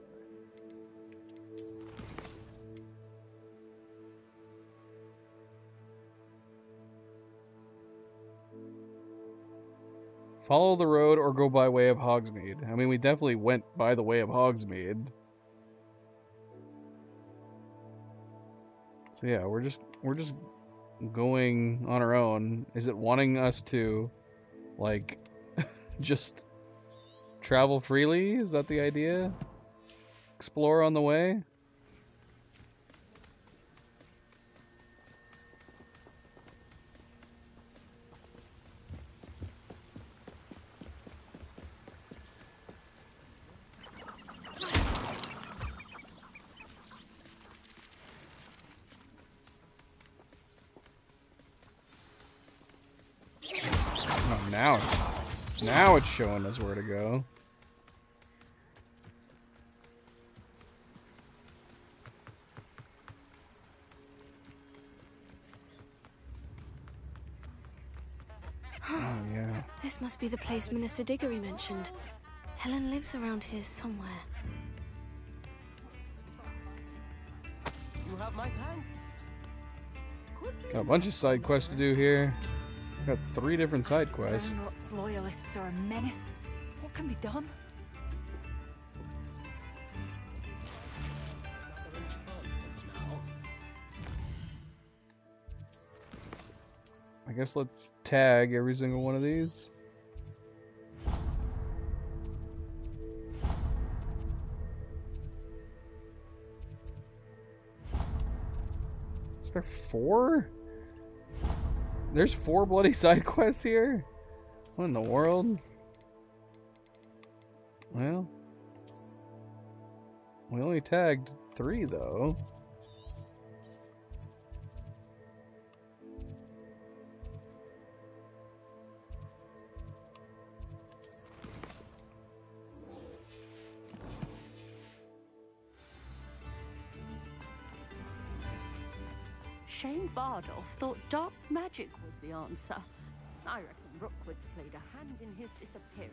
Follow the road or go by way of Hogsmeade. I mean, we definitely went by the way of Hogsmeade. So yeah, we're just going on our own. Is it wanting us to, like, just travel freely? Is that the idea? Explore on the way? Now it's showing us where to go. Oh, yeah. This must be the place Minister Diggory mentioned. Helen lives around here somewhere. You have my thanks. Got a bunch of side quests to do here. Got 3 different side quests. Ranrock's loyalists are a menace. What can be done? I guess let's tag every single one of these. Is there 4? There's 4 bloody side quests here? What in the world? Well, we only tagged 3 though. Shane Bardolph thought dark magic was the answer. I reckon Rookwood's played a hand in his disappearance.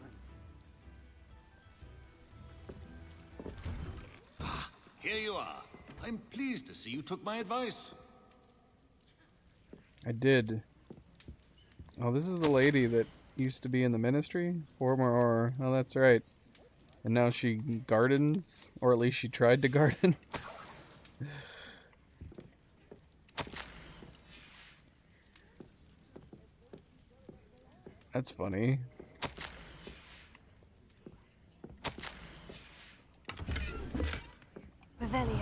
Here you are. I'm pleased to see you took my advice. I did. Oh, this is the lady that used to be in the ministry? Former, oh, that's right. And now she gardens, or at least she tried to garden. That's funny. Revelio.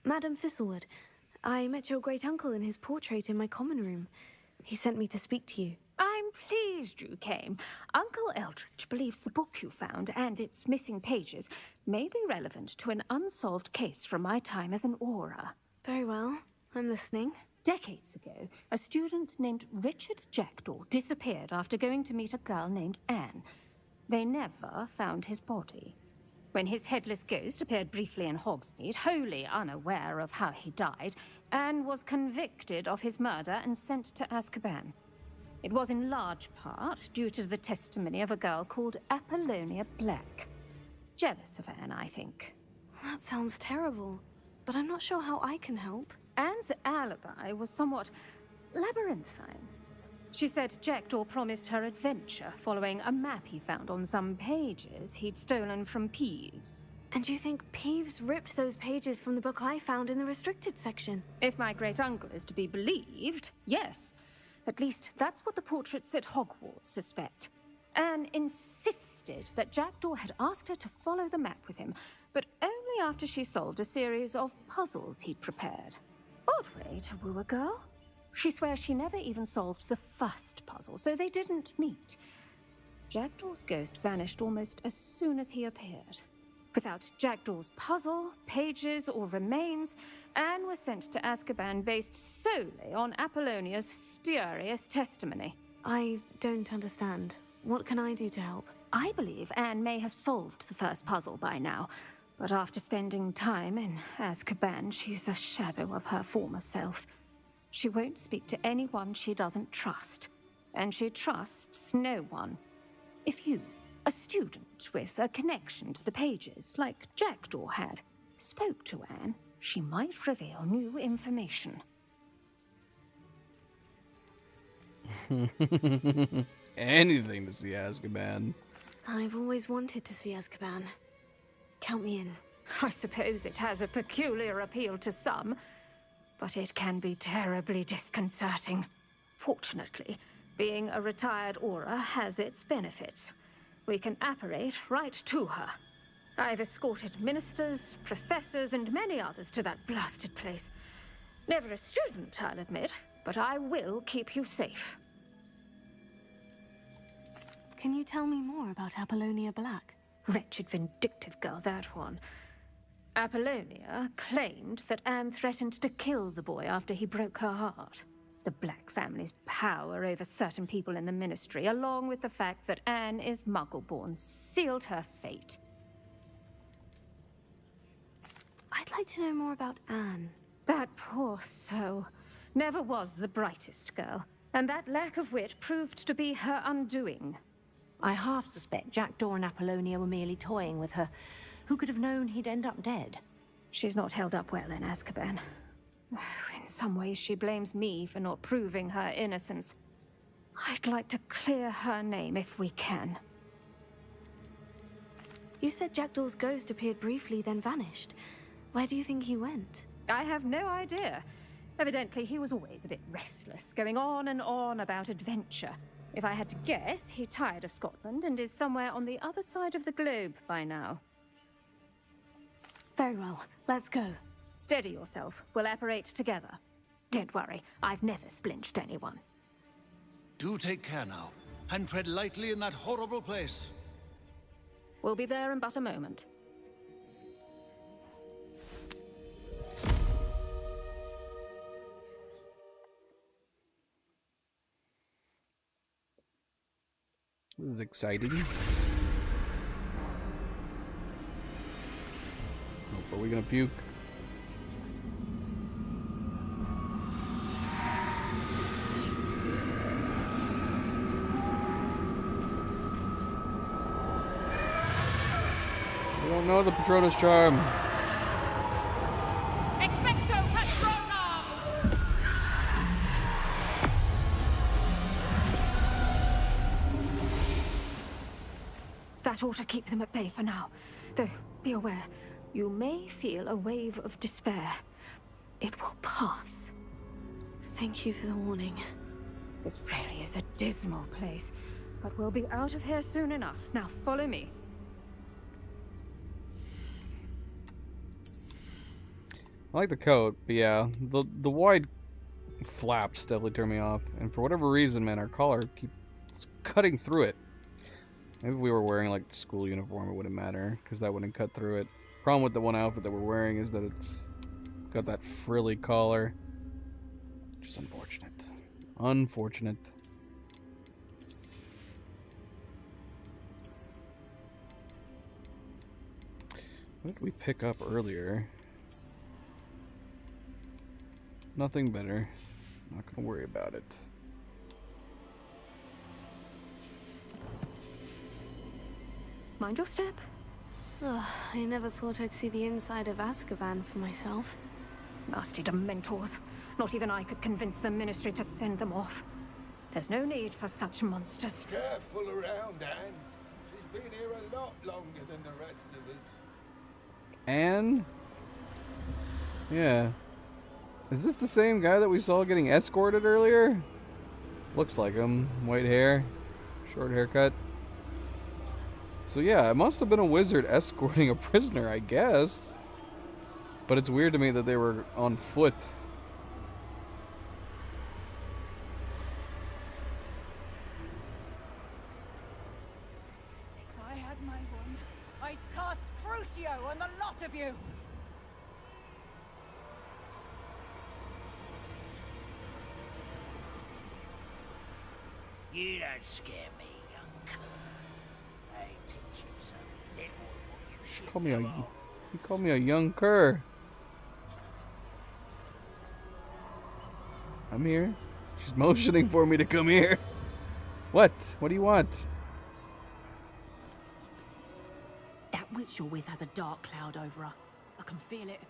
Madam Thistlewood, I met your great uncle in his portrait in my common room. He sent me to speak to you. I'm pleased pleased you came. Uncle Eldritch believes the book you found and its missing pages may be relevant to an unsolved case from my time as an Auror. Very well. I'm listening. Decades ago, a student named Richard Jackdaw disappeared after going to meet a girl named Anne. They never found his body. When his headless ghost appeared briefly in Hogsmeade, wholly unaware of how he died, Anne was convicted of his murder and sent to Azkaban. It was in large part due to the testimony of a girl called Apollonia Black. Jealous of Anne, I think. That sounds terrible, but I'm not sure how I can help. Anne's alibi was somewhat labyrinthine. She said Jackdaw promised her adventure following a map he found on some pages he'd stolen from Peeves. And you think Peeves ripped those pages from the book I found in the restricted section? If my great-uncle is to be believed, yes. At least that's what the portraits at Hogwarts suspect. Anne insisted that Jackdaw had asked her to follow the map with him, but only after she solved a series of puzzles he'd prepared. Odd way to woo a girl. She swears she never even solved the first puzzle, so they didn't meet. Jackdaw's ghost vanished almost as soon as he appeared. Without Jackdaw's puzzle, pages, or remains, Anne was sent to Azkaban based solely on Apollonia's spurious testimony. I don't understand. What can I do to help? I believe Anne may have solved the first puzzle by now, but after spending time in Azkaban, she's a shadow of her former self. She won't speak to anyone she doesn't trust, and she trusts no one. If you, a student with a connection to the pages, like Jackdaw had, spoke to Anne, she might reveal new information. Anything to see Azkaban. I've always wanted to see Azkaban. Count me in. I suppose it has a peculiar appeal to some, but it can be terribly disconcerting. Fortunately, being a retired Auror has its benefits. We can apparate right to her. I've escorted ministers, professors, and many others to that blasted place. Never a student, I'll admit, but I will keep you safe. Can you tell me more about Apollonia Black? Wretched, vindictive girl, that one. Apollonia claimed that Anne threatened to kill the boy after he broke her heart. The Black family's power over certain people in the Ministry, along with the fact that Anne is Muggle-born, sealed her fate. I'd like to know more about Anne. That poor soul never was the brightest girl, and that lack of wit proved to be her undoing. I half suspect Jackdaw and Apollonia were merely toying with her. Who could have known he'd end up dead? She's not held up well in Azkaban. In some ways, she blames me for not proving her innocence. I'd like to clear her name if we can. You said Jackdaw's ghost appeared briefly, then vanished. Where do you think he went? I have no idea. Evidently, he was always a bit restless, going on and on about adventure. If I had to guess, he tired of Scotland and is somewhere on the other side of the globe by now. Very well. Let's go. Steady yourself. We'll apparate together. Don't worry. I've never splinched anyone. Do take care now, and tread lightly in that horrible place. We'll be there in but a moment. This is exciting. Oh, are we gonna puke? We don't know the Patronus charm. Expecto Patronum! That ought to keep them at bay for now. Though, be aware, you may feel a wave of despair. It will pass. Thank you for the warning. This really is a dismal place, but we'll be out of here soon enough. Now follow me. I like the coat, but yeah, the wide flaps definitely turn me off. And for whatever reason, man, our collar keeps It's cutting through it. Maybe if we were wearing like the school uniform, it wouldn't matter, because that wouldn't cut through it. Problem with the one outfit that we're wearing is that it's got that frilly collar. Which is unfortunate. Unfortunate. What did we pick up earlier? Nothing better. Not gonna worry about it. Mind your step. Ugh, I never thought I'd see the inside of Azkaban for myself. Nasty Dementors. Not even I could convince the Ministry to send them off. There's no need for such monsters. Careful around, Anne. She's been here a lot longer than the rest of us. And yeah. Is this the same guy that we saw getting escorted earlier? Looks like him. White hair, short haircut. So yeah, it must have been a wizard escorting a prisoner, I guess. But it's weird to me that they were on foot. If I had my wand, I'd cast Crucio on the lot of you! You don't scare me, young cur. I teach you some little what you should know. He called me a young cur. I'm here. She's motioning for me to come here. What? What do you want? That witch you're with has a dark cloud over her. I can feel it.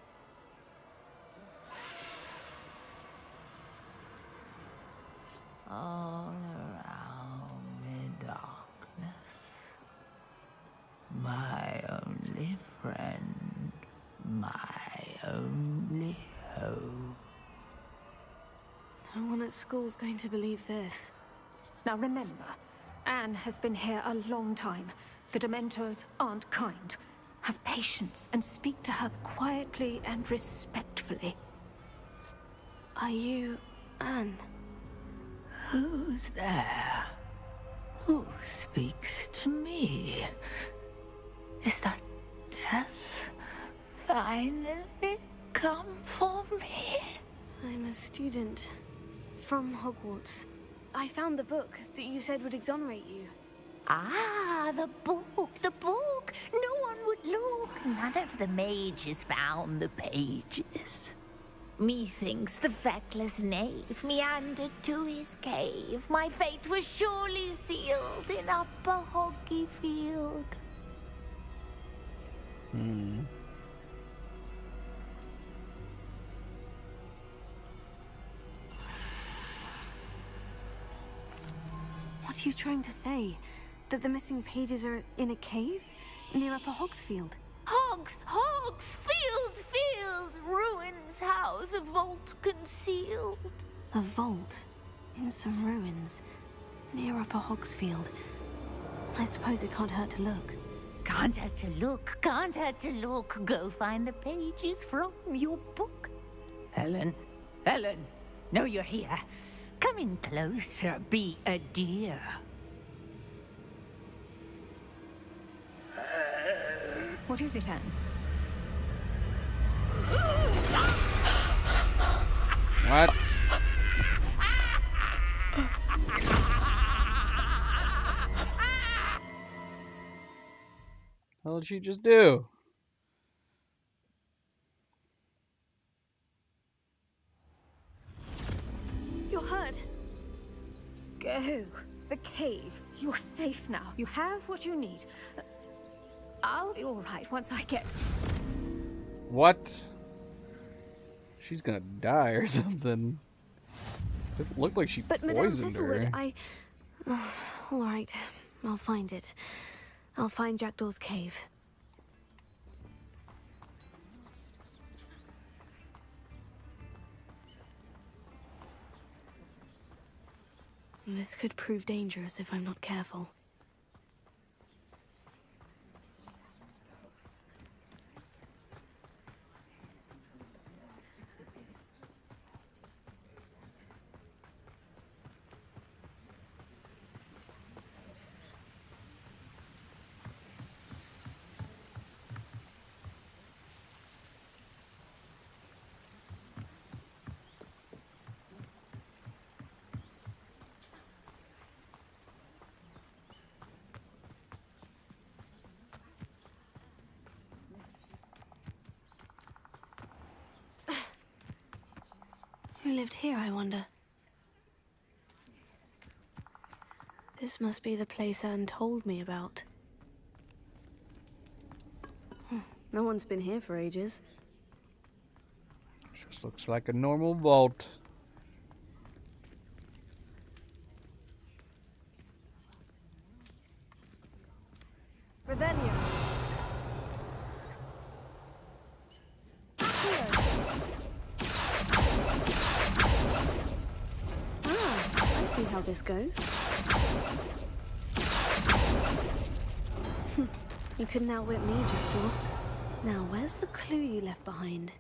All around me darkness. My only friend, my only hope. No one at school's going to believe this. Now remember, Anne has been here a long time. The Dementors aren't kind. Have patience and speak to her quietly and respectfully. Are you Anne? Who's there? Who speaks to me? Is that death finally come for me? I'm a student from Hogwarts. I found the book that you said would exonerate you. Ah, the book, the book. No one would look. None of the mages found the pages. Methinks the feckless knave meandered to his cave. My fate was surely sealed in Upper Hoggyfield. What are you trying to say? That the missing pages are in a cave near Upper Hogsfield? Field, ruins house, a vault concealed. A vault in some ruins near Upper Hogsfield. I suppose it can't hurt to look. Can't hurt to look, can't hurt to look. Go find the pages from your book. Helen, know you're here. Come in closer, be a dear. What is it, Anne? What? What did she just do? You're hurt. Go. The cave. You're safe now. You have what you need. I'll be all right once I get... What? She's gonna die or something. It looked like she But Madame poisoned her. Thistlewood, all right. I'll find it. I'll find Jackdaw's cave. This could prove dangerous if I'm not careful. Who lived here, I wonder? This must be the place Anne told me about. No one's been here for ages. Just looks like a normal vault. Revelio. I see how this goes. You couldn't outwit me, Jackdaw. Now, where's the clue you left behind?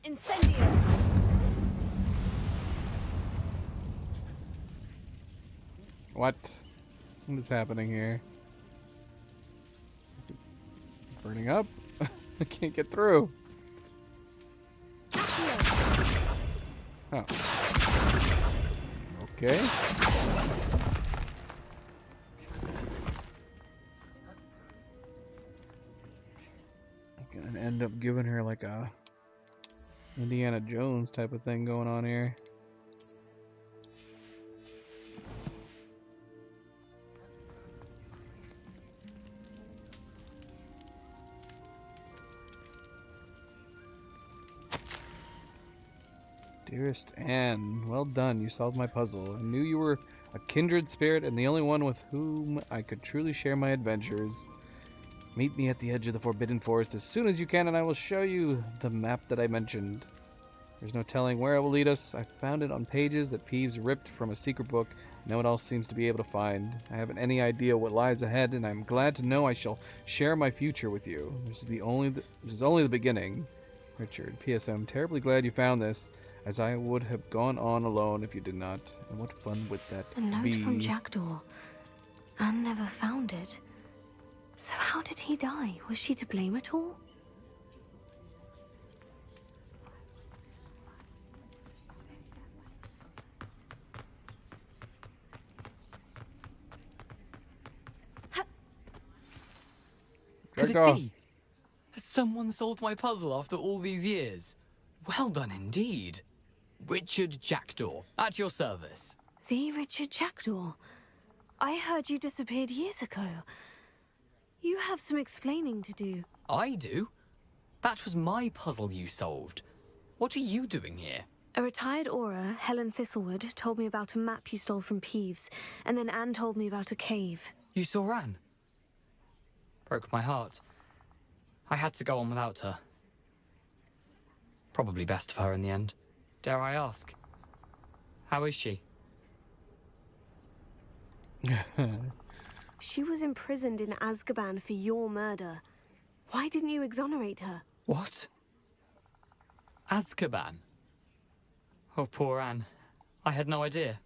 Incendio! What is happening here? Is it burning up? I can't get through. Oh. Okay. I'm gonna end up giving her like a Indiana Jones type of thing going on here. Dearest Anne, well done. You solved my puzzle. I knew you were a kindred spirit and the only one with whom I could truly share my adventures. Meet me at the edge of the Forbidden Forest as soon as you can, and I will show you the map that I mentioned. There's no telling where it will lead us. I found it on pages that Peeves ripped from a secret book. No one else seems to be able to find. I haven't any idea what lies ahead, and I'm glad to know I shall share my future with you. This is only the beginning. Richard, P.S. I'm terribly glad you found this, as I would have gone on alone if you did not. And what fun would that be? A note from Jackdaw. Anne never found it. So how did he die? Was she to blame at all? Could it be? Has someone solved my puzzle after all these years? Well done indeed. Richard Jackdaw, at your service. The Richard Jackdaw? I heard you disappeared years ago. You have some explaining to do. I do? That was my puzzle you solved. What are you doing here? A retired Auror, Helen Thistlewood, told me about a map you stole from Peeves, and then Anne told me about a cave. You saw Anne? Broke my heart. I had to go on without her. Probably best of her in the end. Dare I ask? How is she? She was imprisoned in Azkaban for your murder. Why didn't you exonerate her? What? Azkaban? Oh, poor Anne. I had no idea.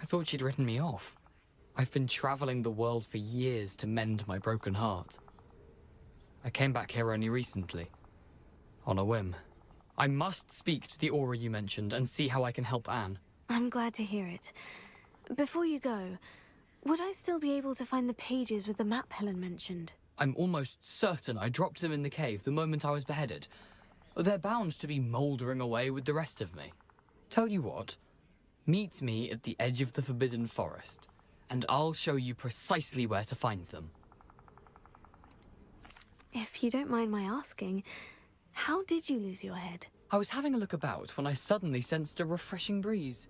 I thought she'd written me off. I've been traveling the world for years to mend my broken heart. I came back here only recently. On a whim. I must speak to the Auror you mentioned and see how I can help Anne. I'm glad to hear it. Before you go, would I still be able to find the pages with the map Helen mentioned? I'm almost certain I dropped them in the cave the moment I was beheaded. They're bound to be mouldering away with the rest of me. Tell you what, meet me at the edge of the Forbidden Forest, and I'll show you precisely where to find them. If you don't mind my asking, how did you lose your head? I was having a look about when I suddenly sensed a refreshing breeze,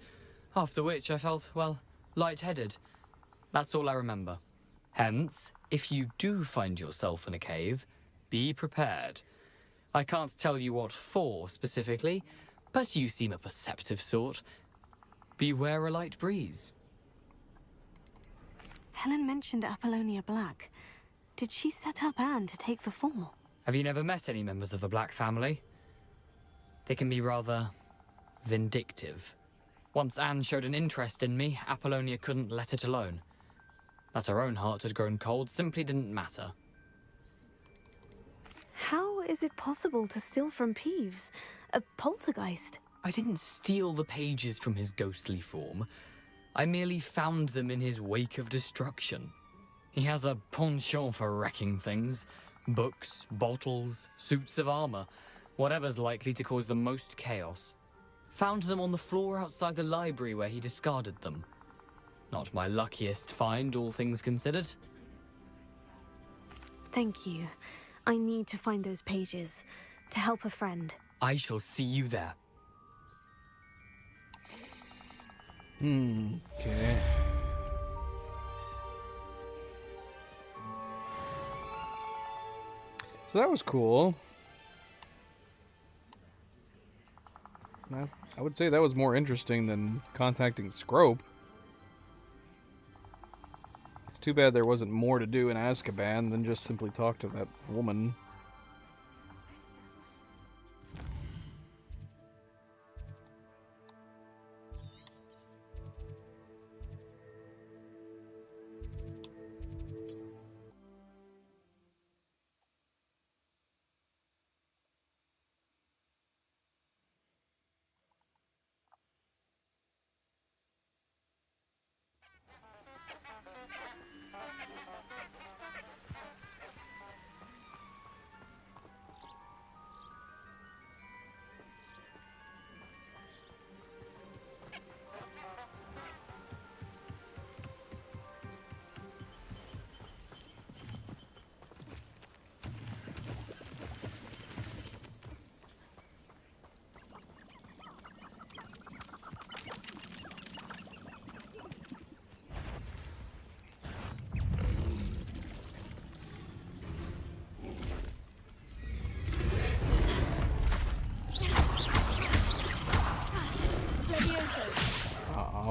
after which I felt, well, lightheaded. That's all I remember. Hence, if you do find yourself in a cave, be prepared. I can't tell you what for specifically, but you seem a perceptive sort. Beware a light breeze. Helen mentioned Apollonia Black. Did she set up Anne to take the fall? Have you never met any members of the Black family? They can be rather vindictive. Once Anne showed an interest in me, Apollonia couldn't let it alone. That her own heart had grown cold simply didn't matter. How is it possible to steal from Peeves? A poltergeist? I didn't steal the pages from his ghostly form. I merely found them in his wake of destruction. He has a penchant for wrecking things. Books, bottles, suits of armor, whatever's likely to cause the most chaos. Found them on the floor outside the library where he discarded them. Not my luckiest find, all things considered. Thank you. I need to find those pages to help a friend. I shall see you there. Okay. So that was cool. I would say that was more interesting than contacting Scrope. It's too bad there wasn't more to do in Azkaban than just simply talk to that woman.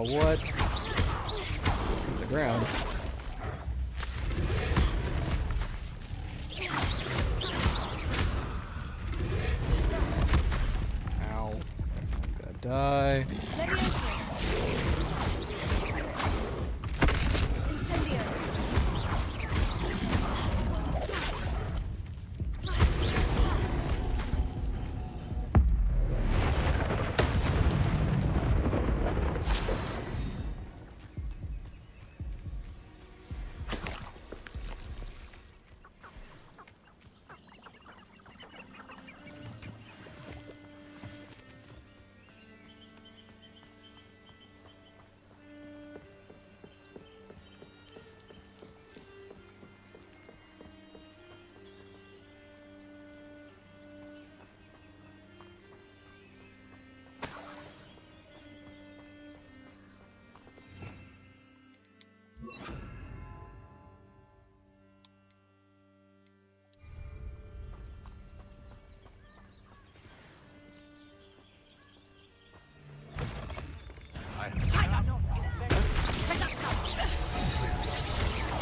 What? The ground. Ow. I'm gonna die.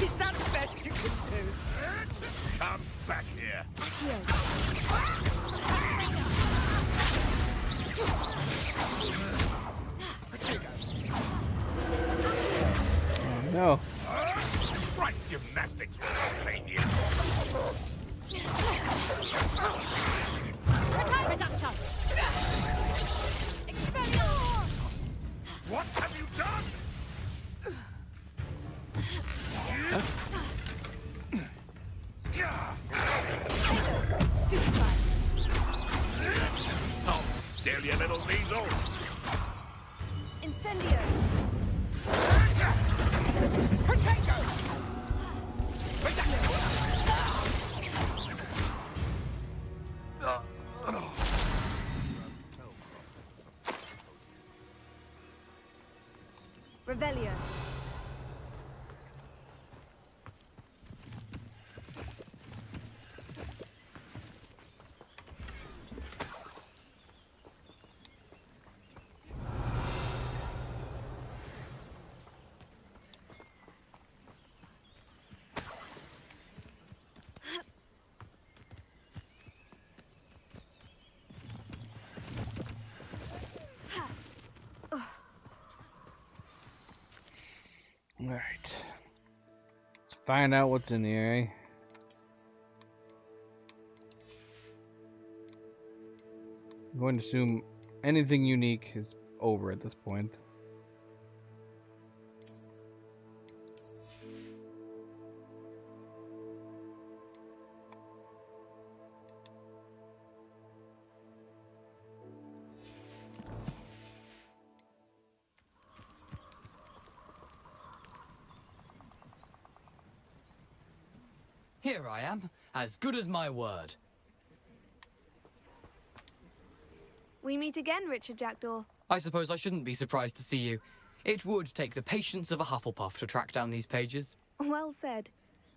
Is that the best you can do? Come back here. Oh, no. Try gymnastics will save you. What have you done? I'll steal your little weasel. Incendio! Revelio. Alright. Let's find out what's in here, eh? I'm going to assume anything unique is over at this point. Here I am, as good as my word. We meet again, Richard Jackdaw. I suppose I shouldn't be surprised to see you. It would take the patience of a Hufflepuff to track down these pages. Well said.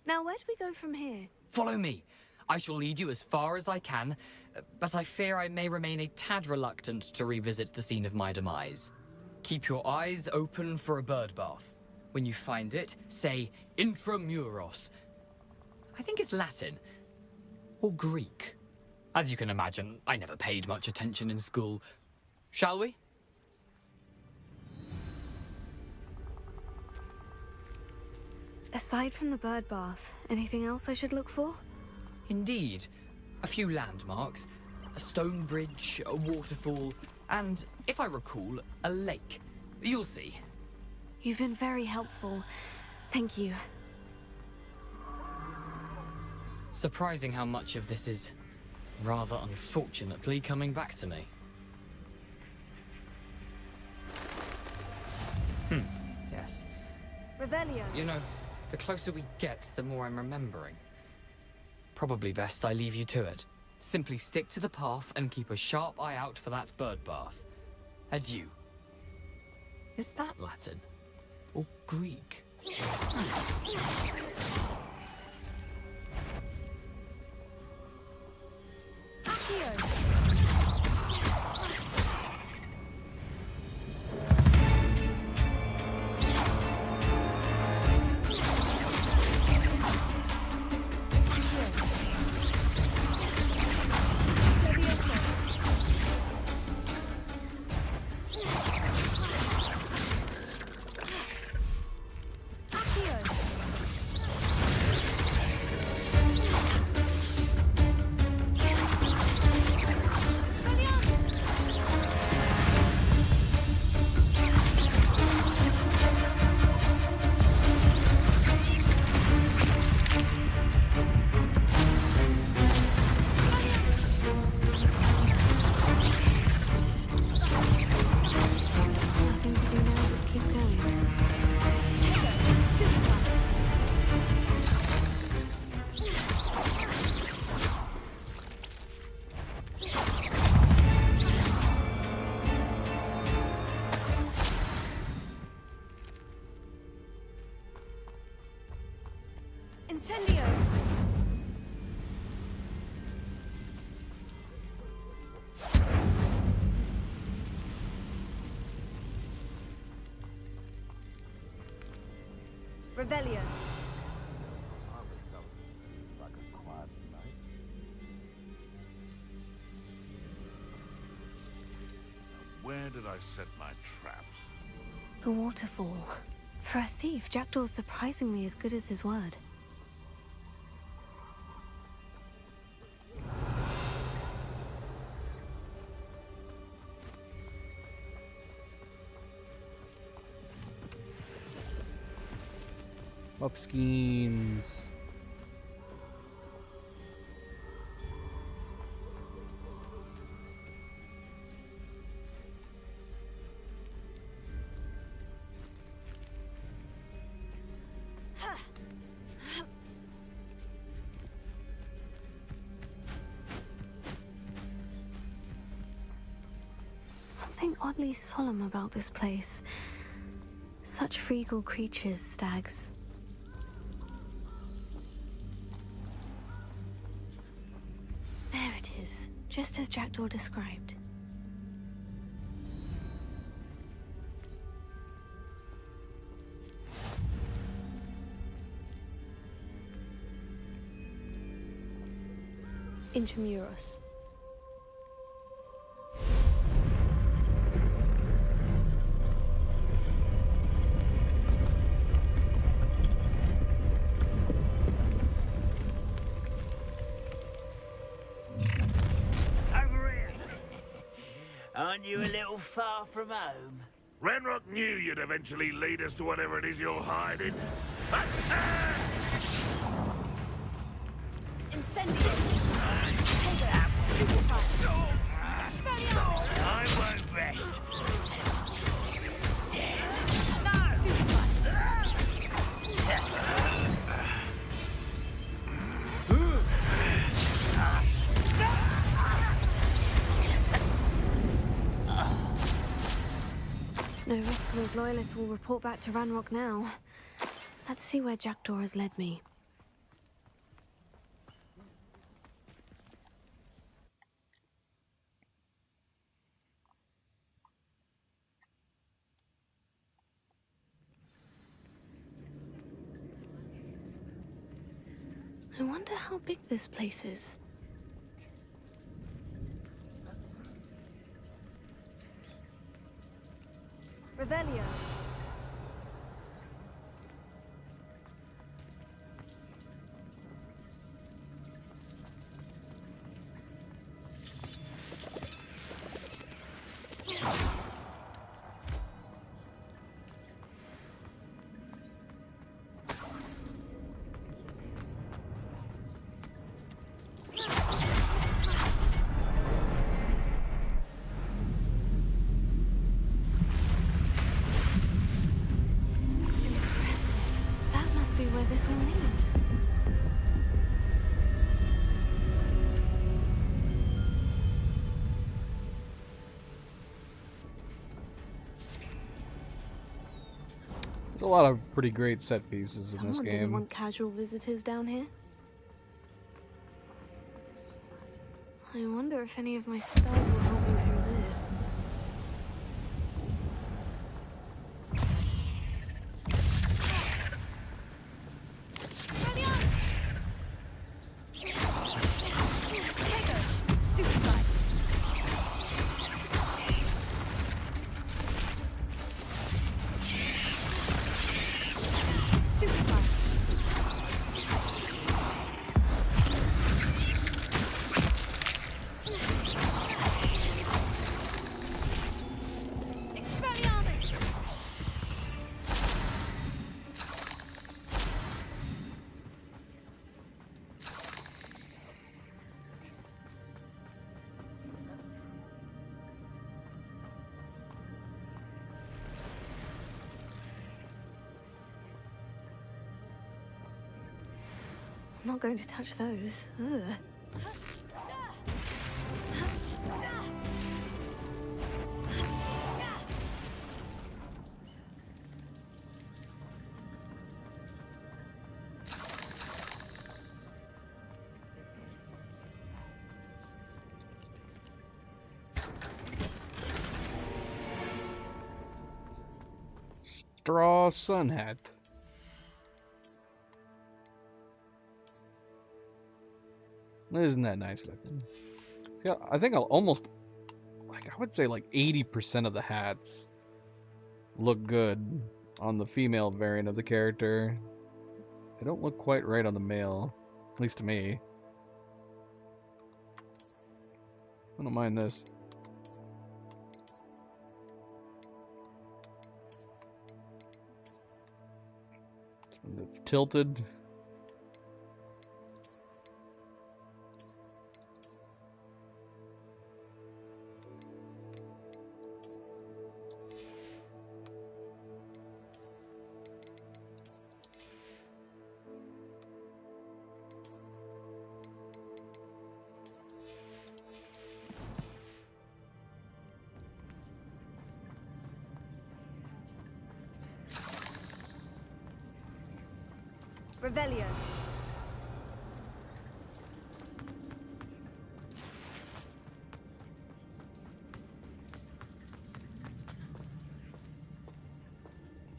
Now, where do we go from here? Follow me. I shall lead you as far as I can, but I fear I may remain a tad reluctant to revisit the scene of my demise. Keep your eyes open for a bird bath. When you find it, say Intramuros. I think it's Latin. Or Greek. As you can imagine, I never paid much attention in school. Shall we? Aside from the bird bath, anything else I should look for? Indeed. A few landmarks. A stone bridge, a waterfall, and, if I recall, a lake. You'll see. You've been very helpful. Thank you. Surprising how much of this is, rather unfortunately, coming back to me. Yes. Revelio. You know, the closer we get, the more I'm remembering. Probably best I leave you to it. Simply stick to the path and keep a sharp eye out for that bird bath. Adieu. Is that Latin? Or Greek? Incendio! Revelio. Where did I set my traps? The waterfall. For a thief, Jackdaw's surprisingly as good as his word. Upskins. Something oddly solemn about this place. Such regal creatures, stags. There it is, just as Jackdaw described. Intramuros. Aren't you a little far from home? Ranrock knew you'd eventually lead us to whatever it is you're hiding. Incendio! Take it out! Stupefy! I won't rest. No risk those loyalists will report back to Ranrock now. Let's see where Jackdaw has led me. I wonder how big this place is. Revelio. Where this all leads. There's a lot of pretty great set pieces in this Someone didn't game. want casual visitors down here. I wonder if any of my spells will help me through this. I'm not going to touch those. Ugh. Straw sun hat. Isn't that nice looking? Yeah, I think I'll almost, like, I would say like 80% of the hats look good on the female variant of the character. They don't look quite right on the male, at least to me. I don't mind this. It's tilted. Revelio.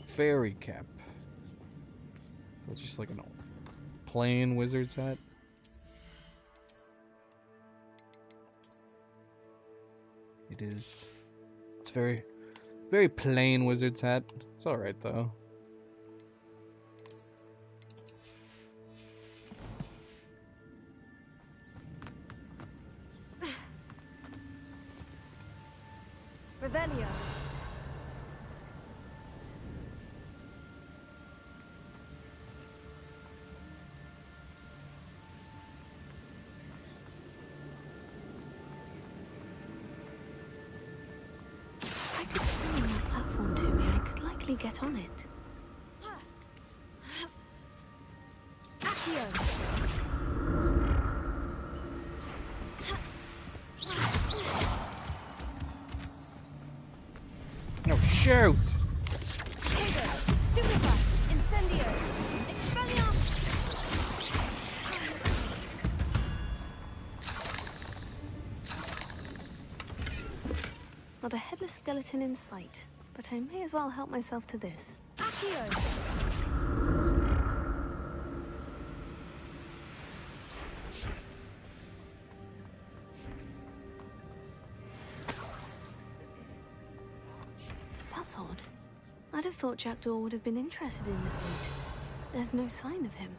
Fairy cap. So it's just like an plain wizard's hat. It is. It's very plain wizard's hat. It's alright though. Revelio. I could summon that platform to me. I could likely get on it. Accio. No, shoot! Stupefy. Incendio. Expelliarmus. Not a headless skeleton in sight, but I may as well help myself to this. Accio. That's odd. I'd have thought Jackdaw would have been interested in this loot. There's no sign of him.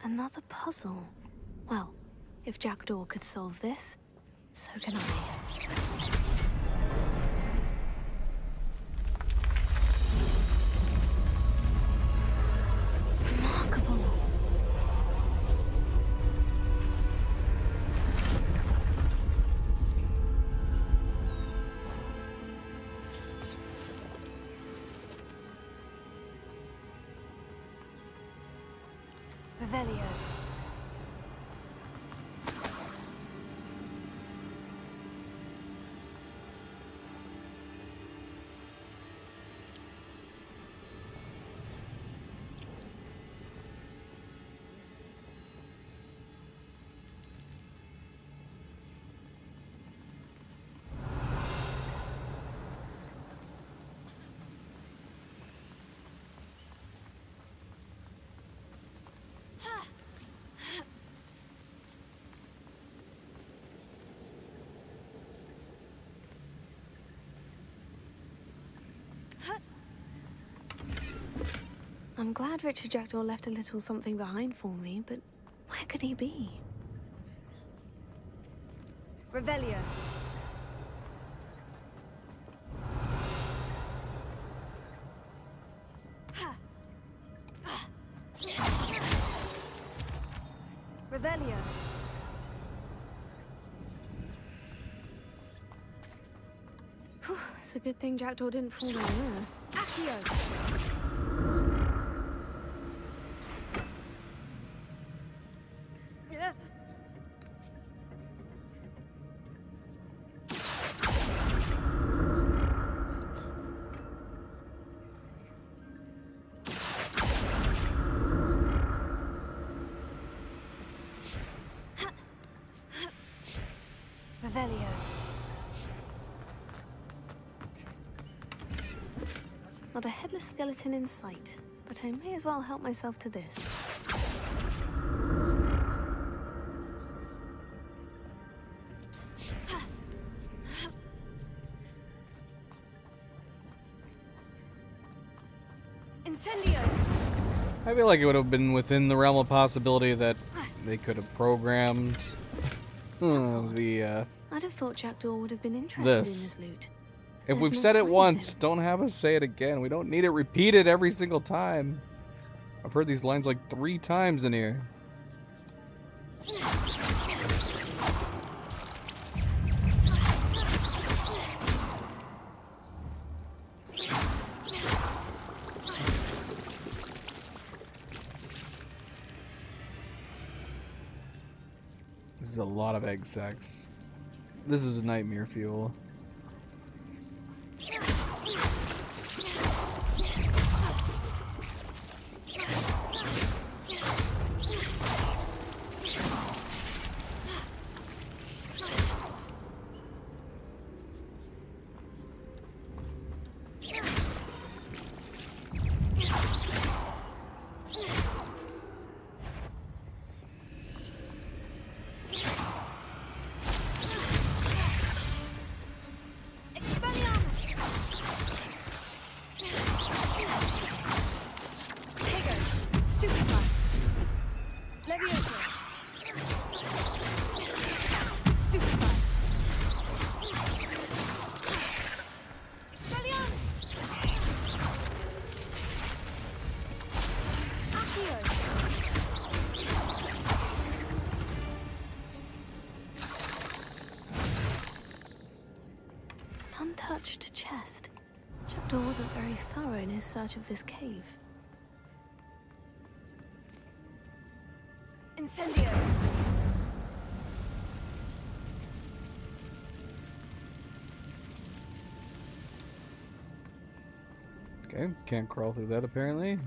Another puzzle. Well, if Jackdaw could solve this, so can I. Remarkable. Revelio. I'm glad Richard Jackdaw left a little something behind for me, but where could he be? Revelio. Revelio. Whew, it's a good thing Jackdaw didn't fall in there. Accio. Revelio. Not a headless skeleton in sight, but I may as well help myself to this. Incendio! I feel like it would have been within the realm of possibility that they could have programmed the I'd have thought Jackdaw would have been interested in this loot. If There's we've no said it sign of once, him. don't have us say it again. We don't need it repeated every single time. I've heard these lines like 3 times in here. This is a lot of egg sex. This is nightmare fuel. Jackdaw wasn't very thorough in his search of this cave. Incendio! Okay, can't crawl through that apparently.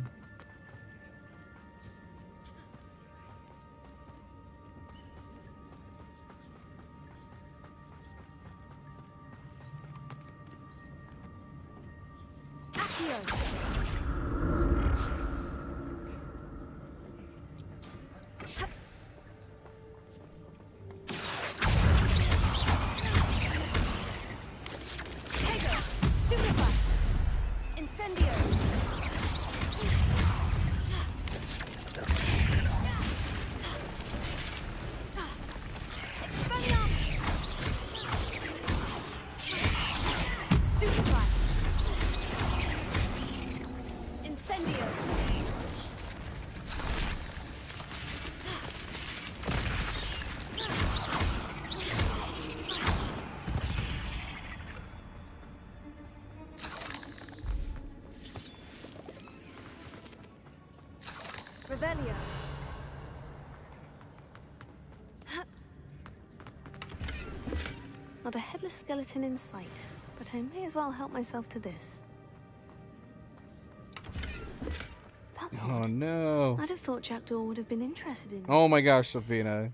Revelio. Not a headless skeleton in sight, but I may as well help myself to this. That's Oh odd. no. I'd have thought Jackdaw would have been interested in this. Oh my gosh, Safina.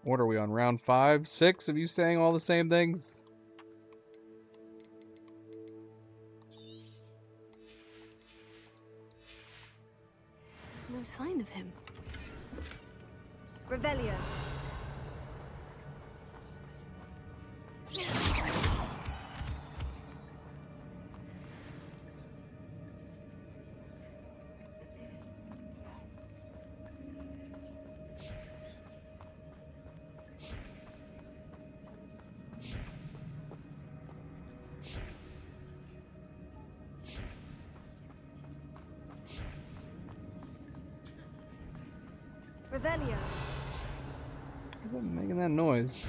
What are we on, round 5, 6 of you saying all the same things? There's no sign of him. Revelio. Revelio. Who's that making that noise?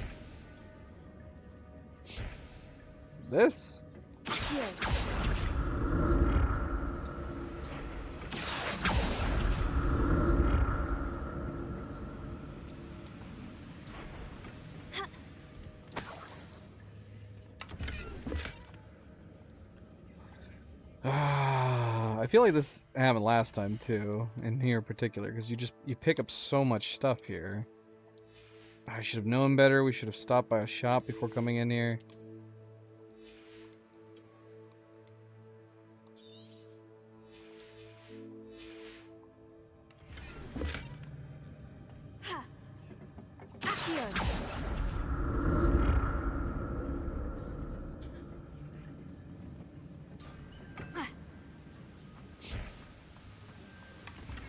Is it this? I feel like this happened last time too, in here in particular, because you pick up so much stuff here. I should have known better. We should have stopped by a shop before coming in here.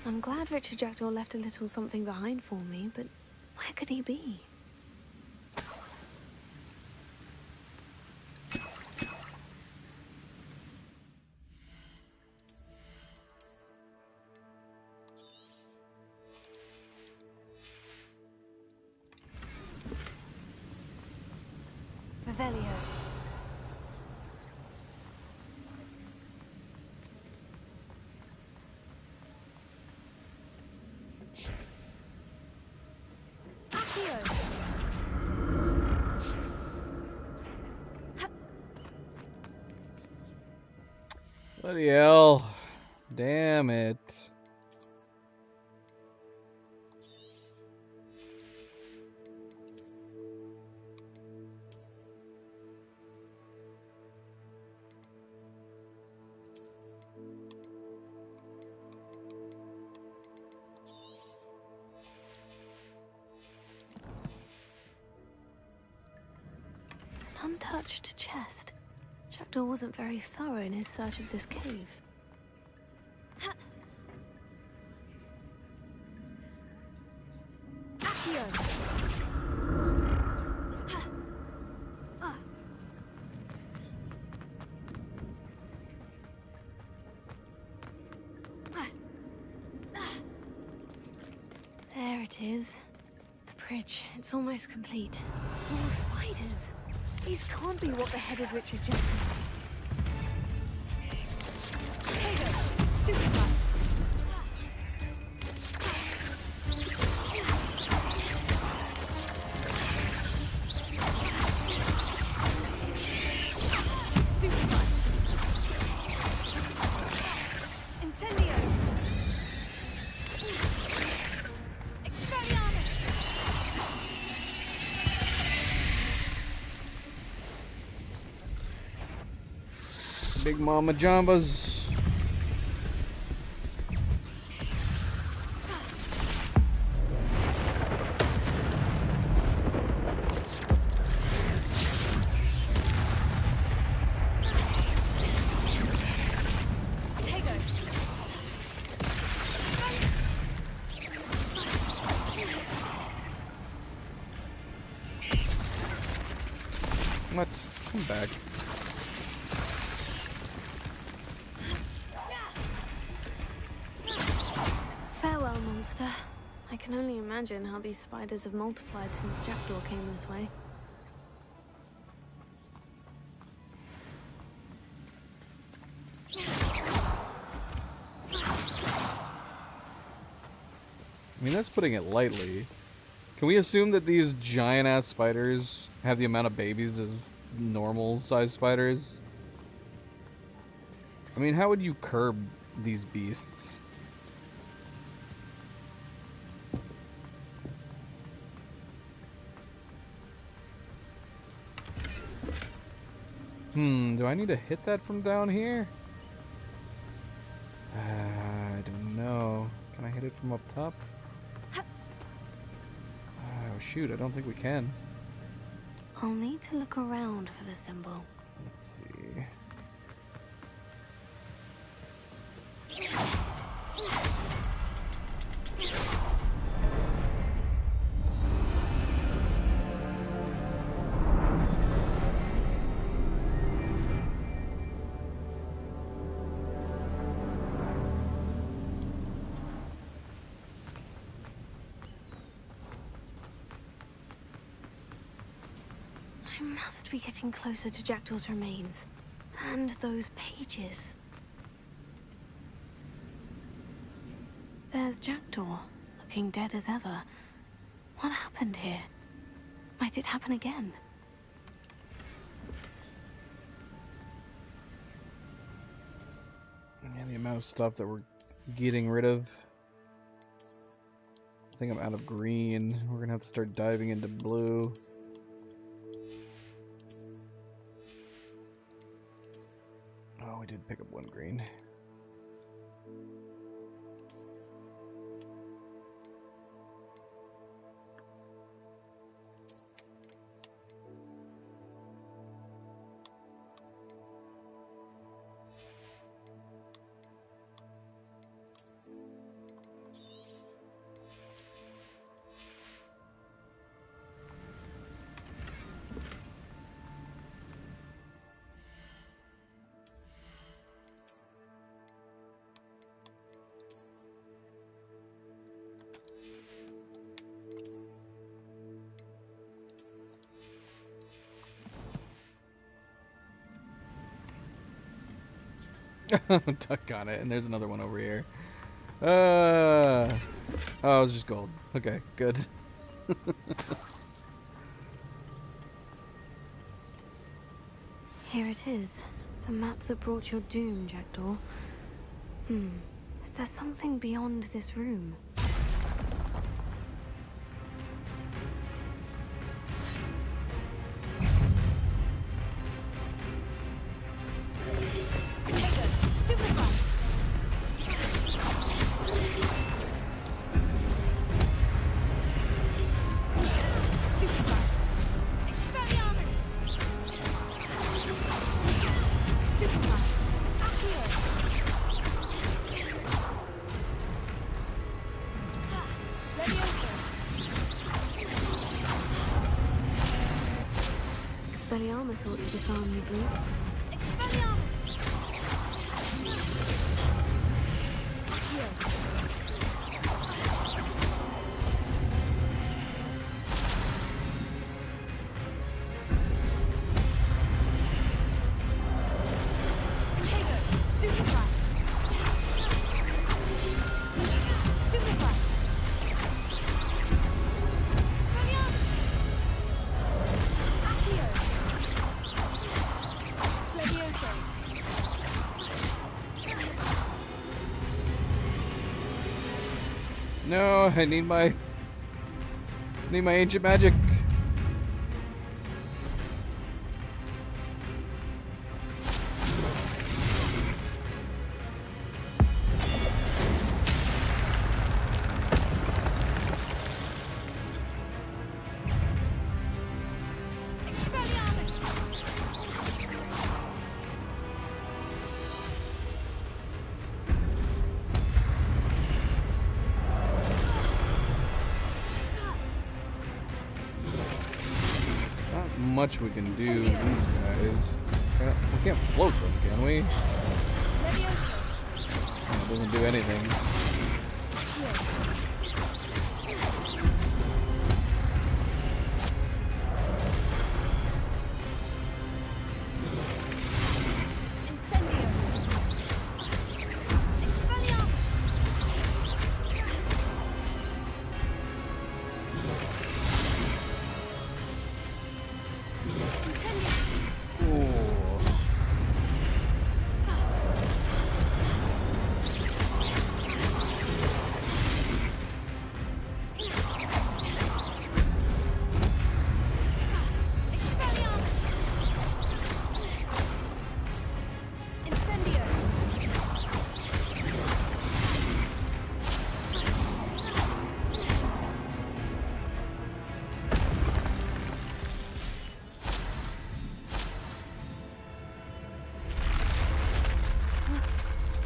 I'm glad Richard Jackdaw left a little something behind for me, but where could he be? Revelio. Bloody hell. Damn it. An untouched chest. Jackdaw wasn't very thorough in his search of this cave. There it is. The bridge. It's almost complete. More spiders. These can't be what the headed Richard Jackson. Potato! Stupefy! Stupefy! Incendio! Expelliarmus! Big Mama Jambas. What? Come back. Farewell, monster. I can only imagine how these spiders have multiplied since Jackdaw came this way. I mean, that's putting it lightly. Can we assume that these giant-ass spiders have the amount of babies as normal-sized spiders? I mean, how would you curb these beasts? Do I need to hit that from down here? I don't know. Can I hit it from up top? Oh shoot, I don't think we can. I'll need to look around for the symbol. Let's see. I must be getting closer to Jackdaw's remains. And those pages. There's Jackdaw, looking dead as ever. What happened here? Might it happen again? Yeah, the amount of stuff that we're getting rid of. I think I'm out of green. We're gonna have to start diving into blue. Oh, we did pick up one green. Duck on it, and there's another one over here. Oh, it was just gold. Okay, good. Here it is. The map that brought your doom, Jackdaw. Is there something beyond this room? Expelliarmus ought to disarm you brutes. No, I need my ancient magic. Much we can do these guys. We can't float them, can we? Oh, it doesn't do anything.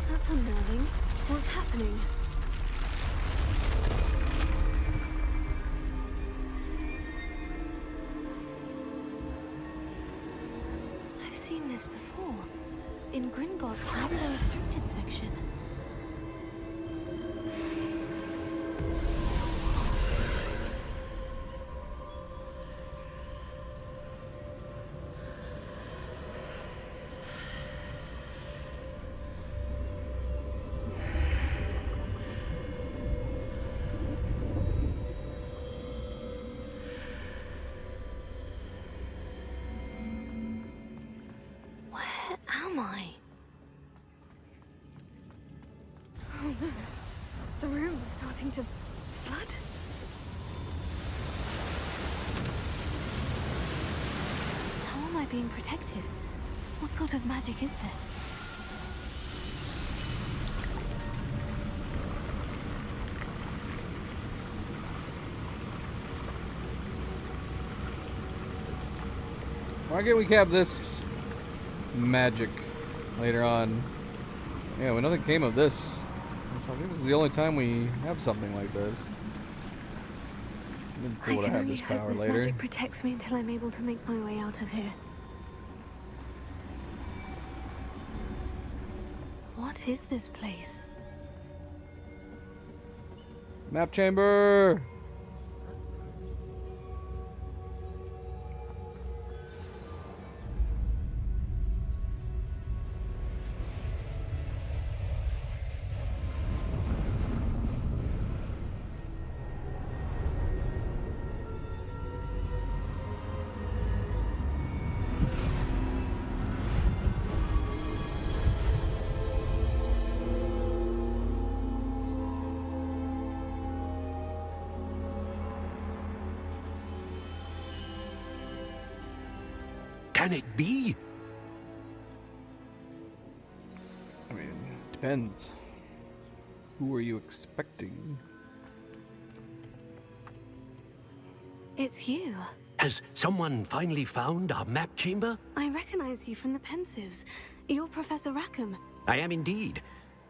That's unnerving. What's happening? I've seen this before. In Gringotts and the restricted section. Am I? Oh no. The room's starting to flood. How am I being protected? What sort of magic is this? Why can't we have this magic later on? Yeah, well, nothing came of this. I think this is the only time we have something like this. It'd be cool to have this power later. Magic protects me until I'm able to make my way out of here. What is this place? Map chamber! Can it be? I mean, depends. Who are you expecting? It's you. Has someone finally found our map chamber? I recognize you from the Pensives. You're Professor Rackham. I am indeed.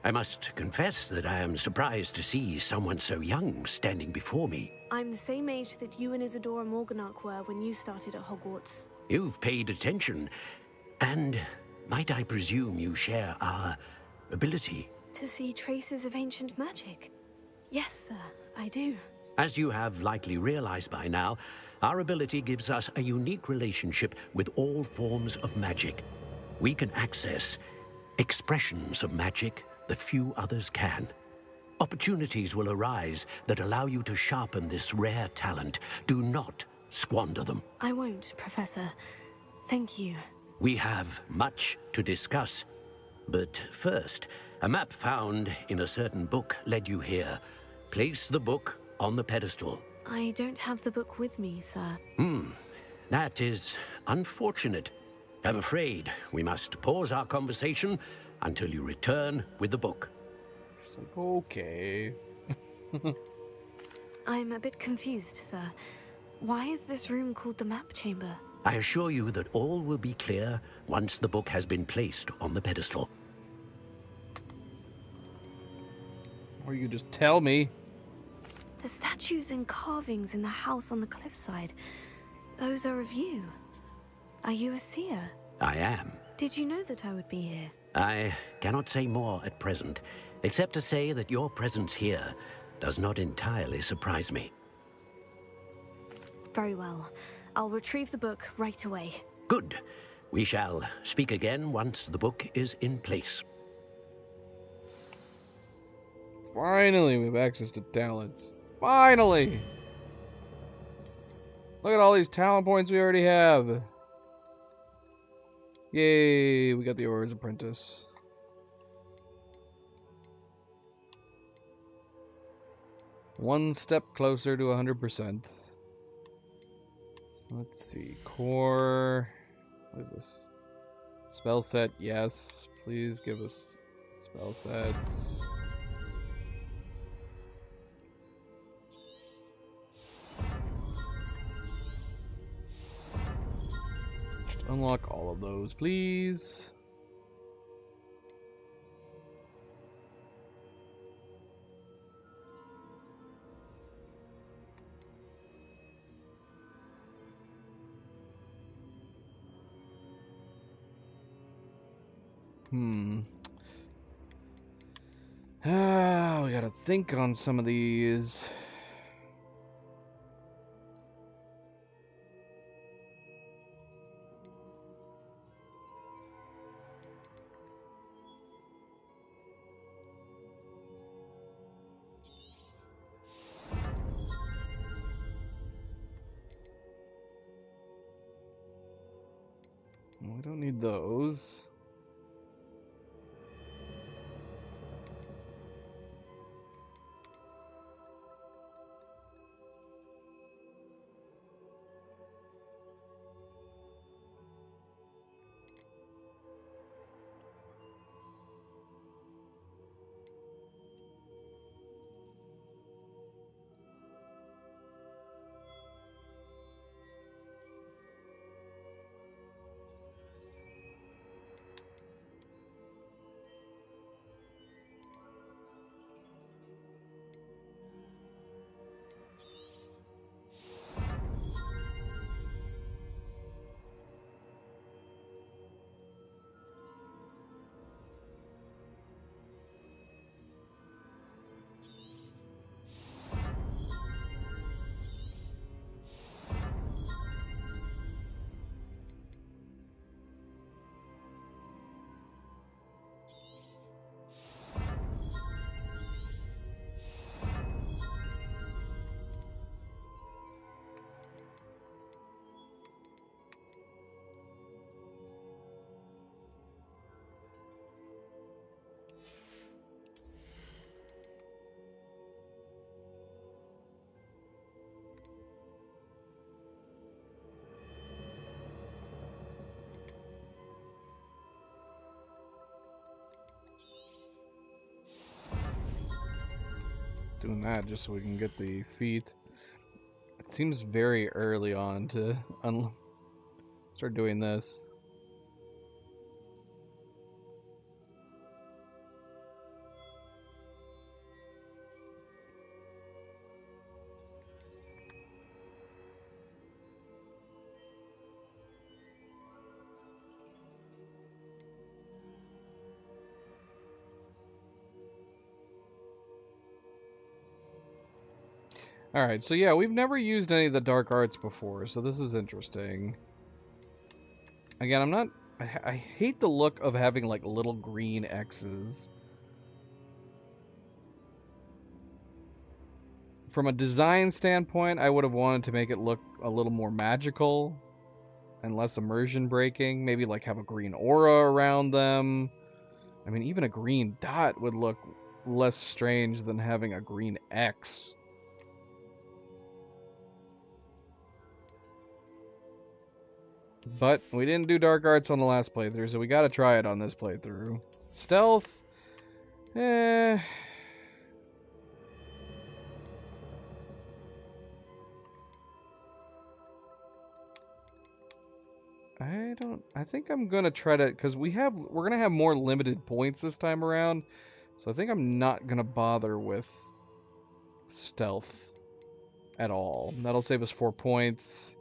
I must confess that I am surprised to see someone so young standing before me. I'm the same age that you and Isadora Morganach were when you started at Hogwarts. You've paid attention, and might I presume you share our ability? To see traces of ancient magic? Yes, sir, I do. As you have likely realized by now, our ability gives us a unique relationship with all forms of magic. We can access expressions of magic that few others can. Opportunities will arise that allow you to sharpen this rare talent. Do not squander them. I won't, Professor. Thank you. We have much to discuss. But first, a map found in a certain book led you here. place the book on the pedestal. I don't have the book with me, sir. That is unfortunate. I'm afraid we must pause our conversation until you return with the book. She's like, okay. I'm a bit confused, sir. Why is this room called the map chamber? I assure you that all will be clear once the book has been placed on the pedestal. Or you just tell me. The statues and carvings in the house on the cliffside, those are of you. Are you a seer? I am. Did you know that I would be here? I cannot say more at present, except to say that your presence here does not entirely surprise me. Very well. I'll retrieve the book right away. Good. We shall speak again once the book is in place. Finally, we have access to talents. Finally! Look at all these talent points we already have. Yay, we got the Aura's Apprentice. One step closer to 100%. So let's see. Core. What is this? Spell set, yes. Please give us spell sets. Just unlock all of those, please. We gotta think on some of these. We don't need those. Doing that just so we can get the feat. It seems very early on to start doing this. Alright, so yeah, we've never used any of the dark arts before, so this is interesting. Again, I hate the look of having like little green X's. From a design standpoint, I would have wanted to make it look a little more magical and less immersion breaking. Maybe like have a green aura around them. I mean, even a green dot would look less strange than having a green X. But we didn't do dark arts on the last playthrough, so we gotta try it on this playthrough. Stealth? Eh. I think I'm gonna try to, because we're gonna have more limited points this time around, so I think I'm not gonna bother with stealth at all. That'll save us 4 points.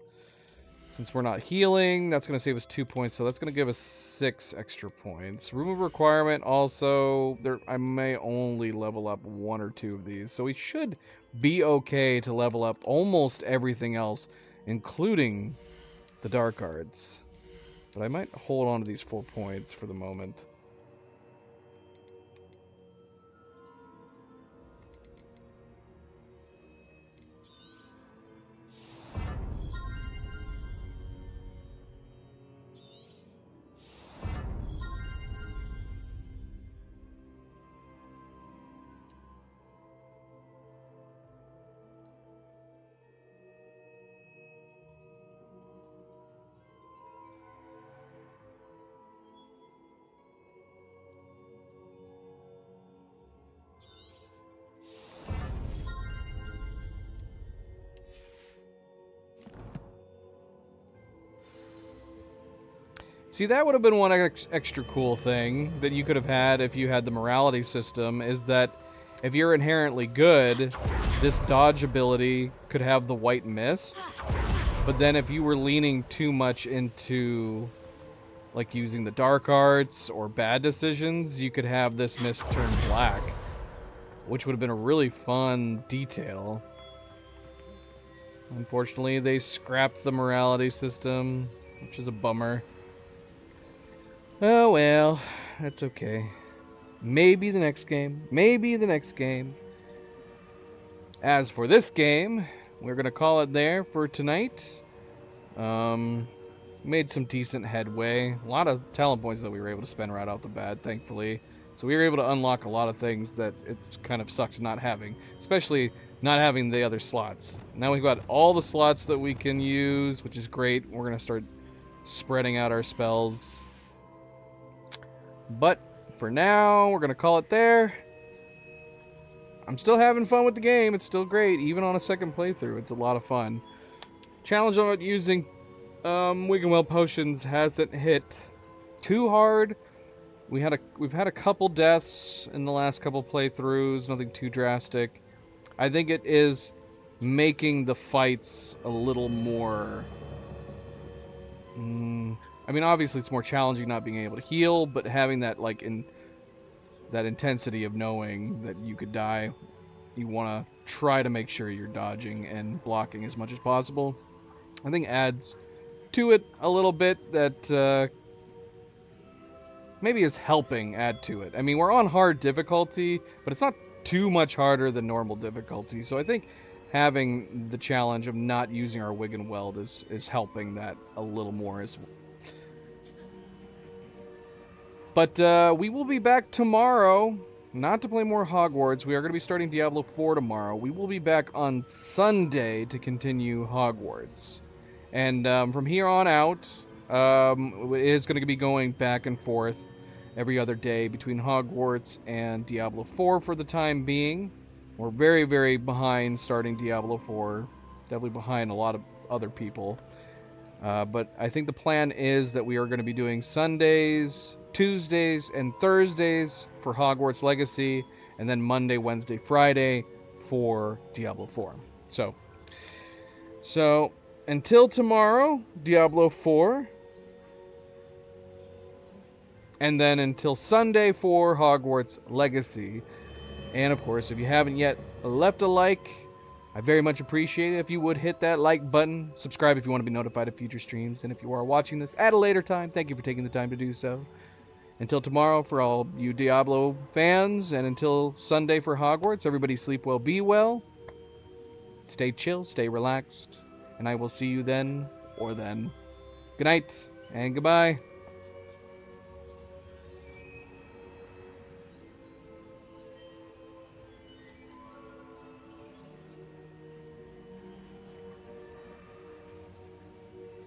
Since we're not healing, that's gonna save us 2 points, so that's gonna give us 6 extra points. Room of requirement also, I may only level up 1 or 2 of these, so we should be okay to level up almost everything else, including the dark arts. But I might hold on to these 4 points for the moment. See, that would have been one extra cool thing that you could have had if you had the morality system, is that if you're inherently good, this dodge ability could have the white mist. But then if you were leaning too much into, like, using the dark arts or bad decisions, you could have this mist turn black, which would have been a really fun detail. Unfortunately, they scrapped the morality system, which is a bummer. Oh well, that's okay. Maybe the next game. Maybe the next game. As for this game, we're going to call it there for tonight. Made some decent headway. A lot of talent points that we were able to spend right off the bat, thankfully. So we were able to unlock a lot of things that it's kind of sucked not having. Especially not having the other slots. Now we've got all the slots that we can use, which is great. We're going to start spreading out our spells. But for now, we're going to call it there. I'm still having fun with the game. It's still great, even on a second playthrough. It's a lot of fun. Challenge on using Wiggenweld potions hasn't hit too hard. We've had a couple deaths in the last couple playthroughs, nothing too drastic. I think it is making the fights a little more... I mean, obviously it's more challenging not being able to heal, but having that, like, that intensity of knowing that you could die, you want to try to make sure you're dodging and blocking as much as possible. I think adds to it a little bit that maybe is helping add to it. I mean, we're on hard difficulty, but it's not too much harder than normal difficulty, so I think having the challenge of not using our Wiggenweld is helping that a little more as well. But we will be back tomorrow, not to play more Hogwarts. We are going to be starting Diablo 4 tomorrow. We will be back on Sunday to continue Hogwarts. And from here on out, it is going to be going back and forth every other day between Hogwarts and Diablo 4 for the time being. We're very, very behind starting Diablo 4. Definitely behind a lot of other people. But I think the plan is that we are going to be doing Sundays, Tuesdays, and Thursdays for Hogwarts Legacy, and then Monday, Wednesday, Friday for Diablo 4. So until tomorrow, Diablo 4, and then until Sunday for Hogwarts Legacy. And of course, if you haven't yet left a like, I very much appreciate it if you would hit that like button. Subscribe if you want to be notified of future streams. And if you are watching this at a later time, thank you for taking the time to do so. Until tomorrow for all you Diablo fans, and until Sunday for Hogwarts, everybody sleep well, be well. Stay chill, stay relaxed, and I will see you then or then. Good night and goodbye.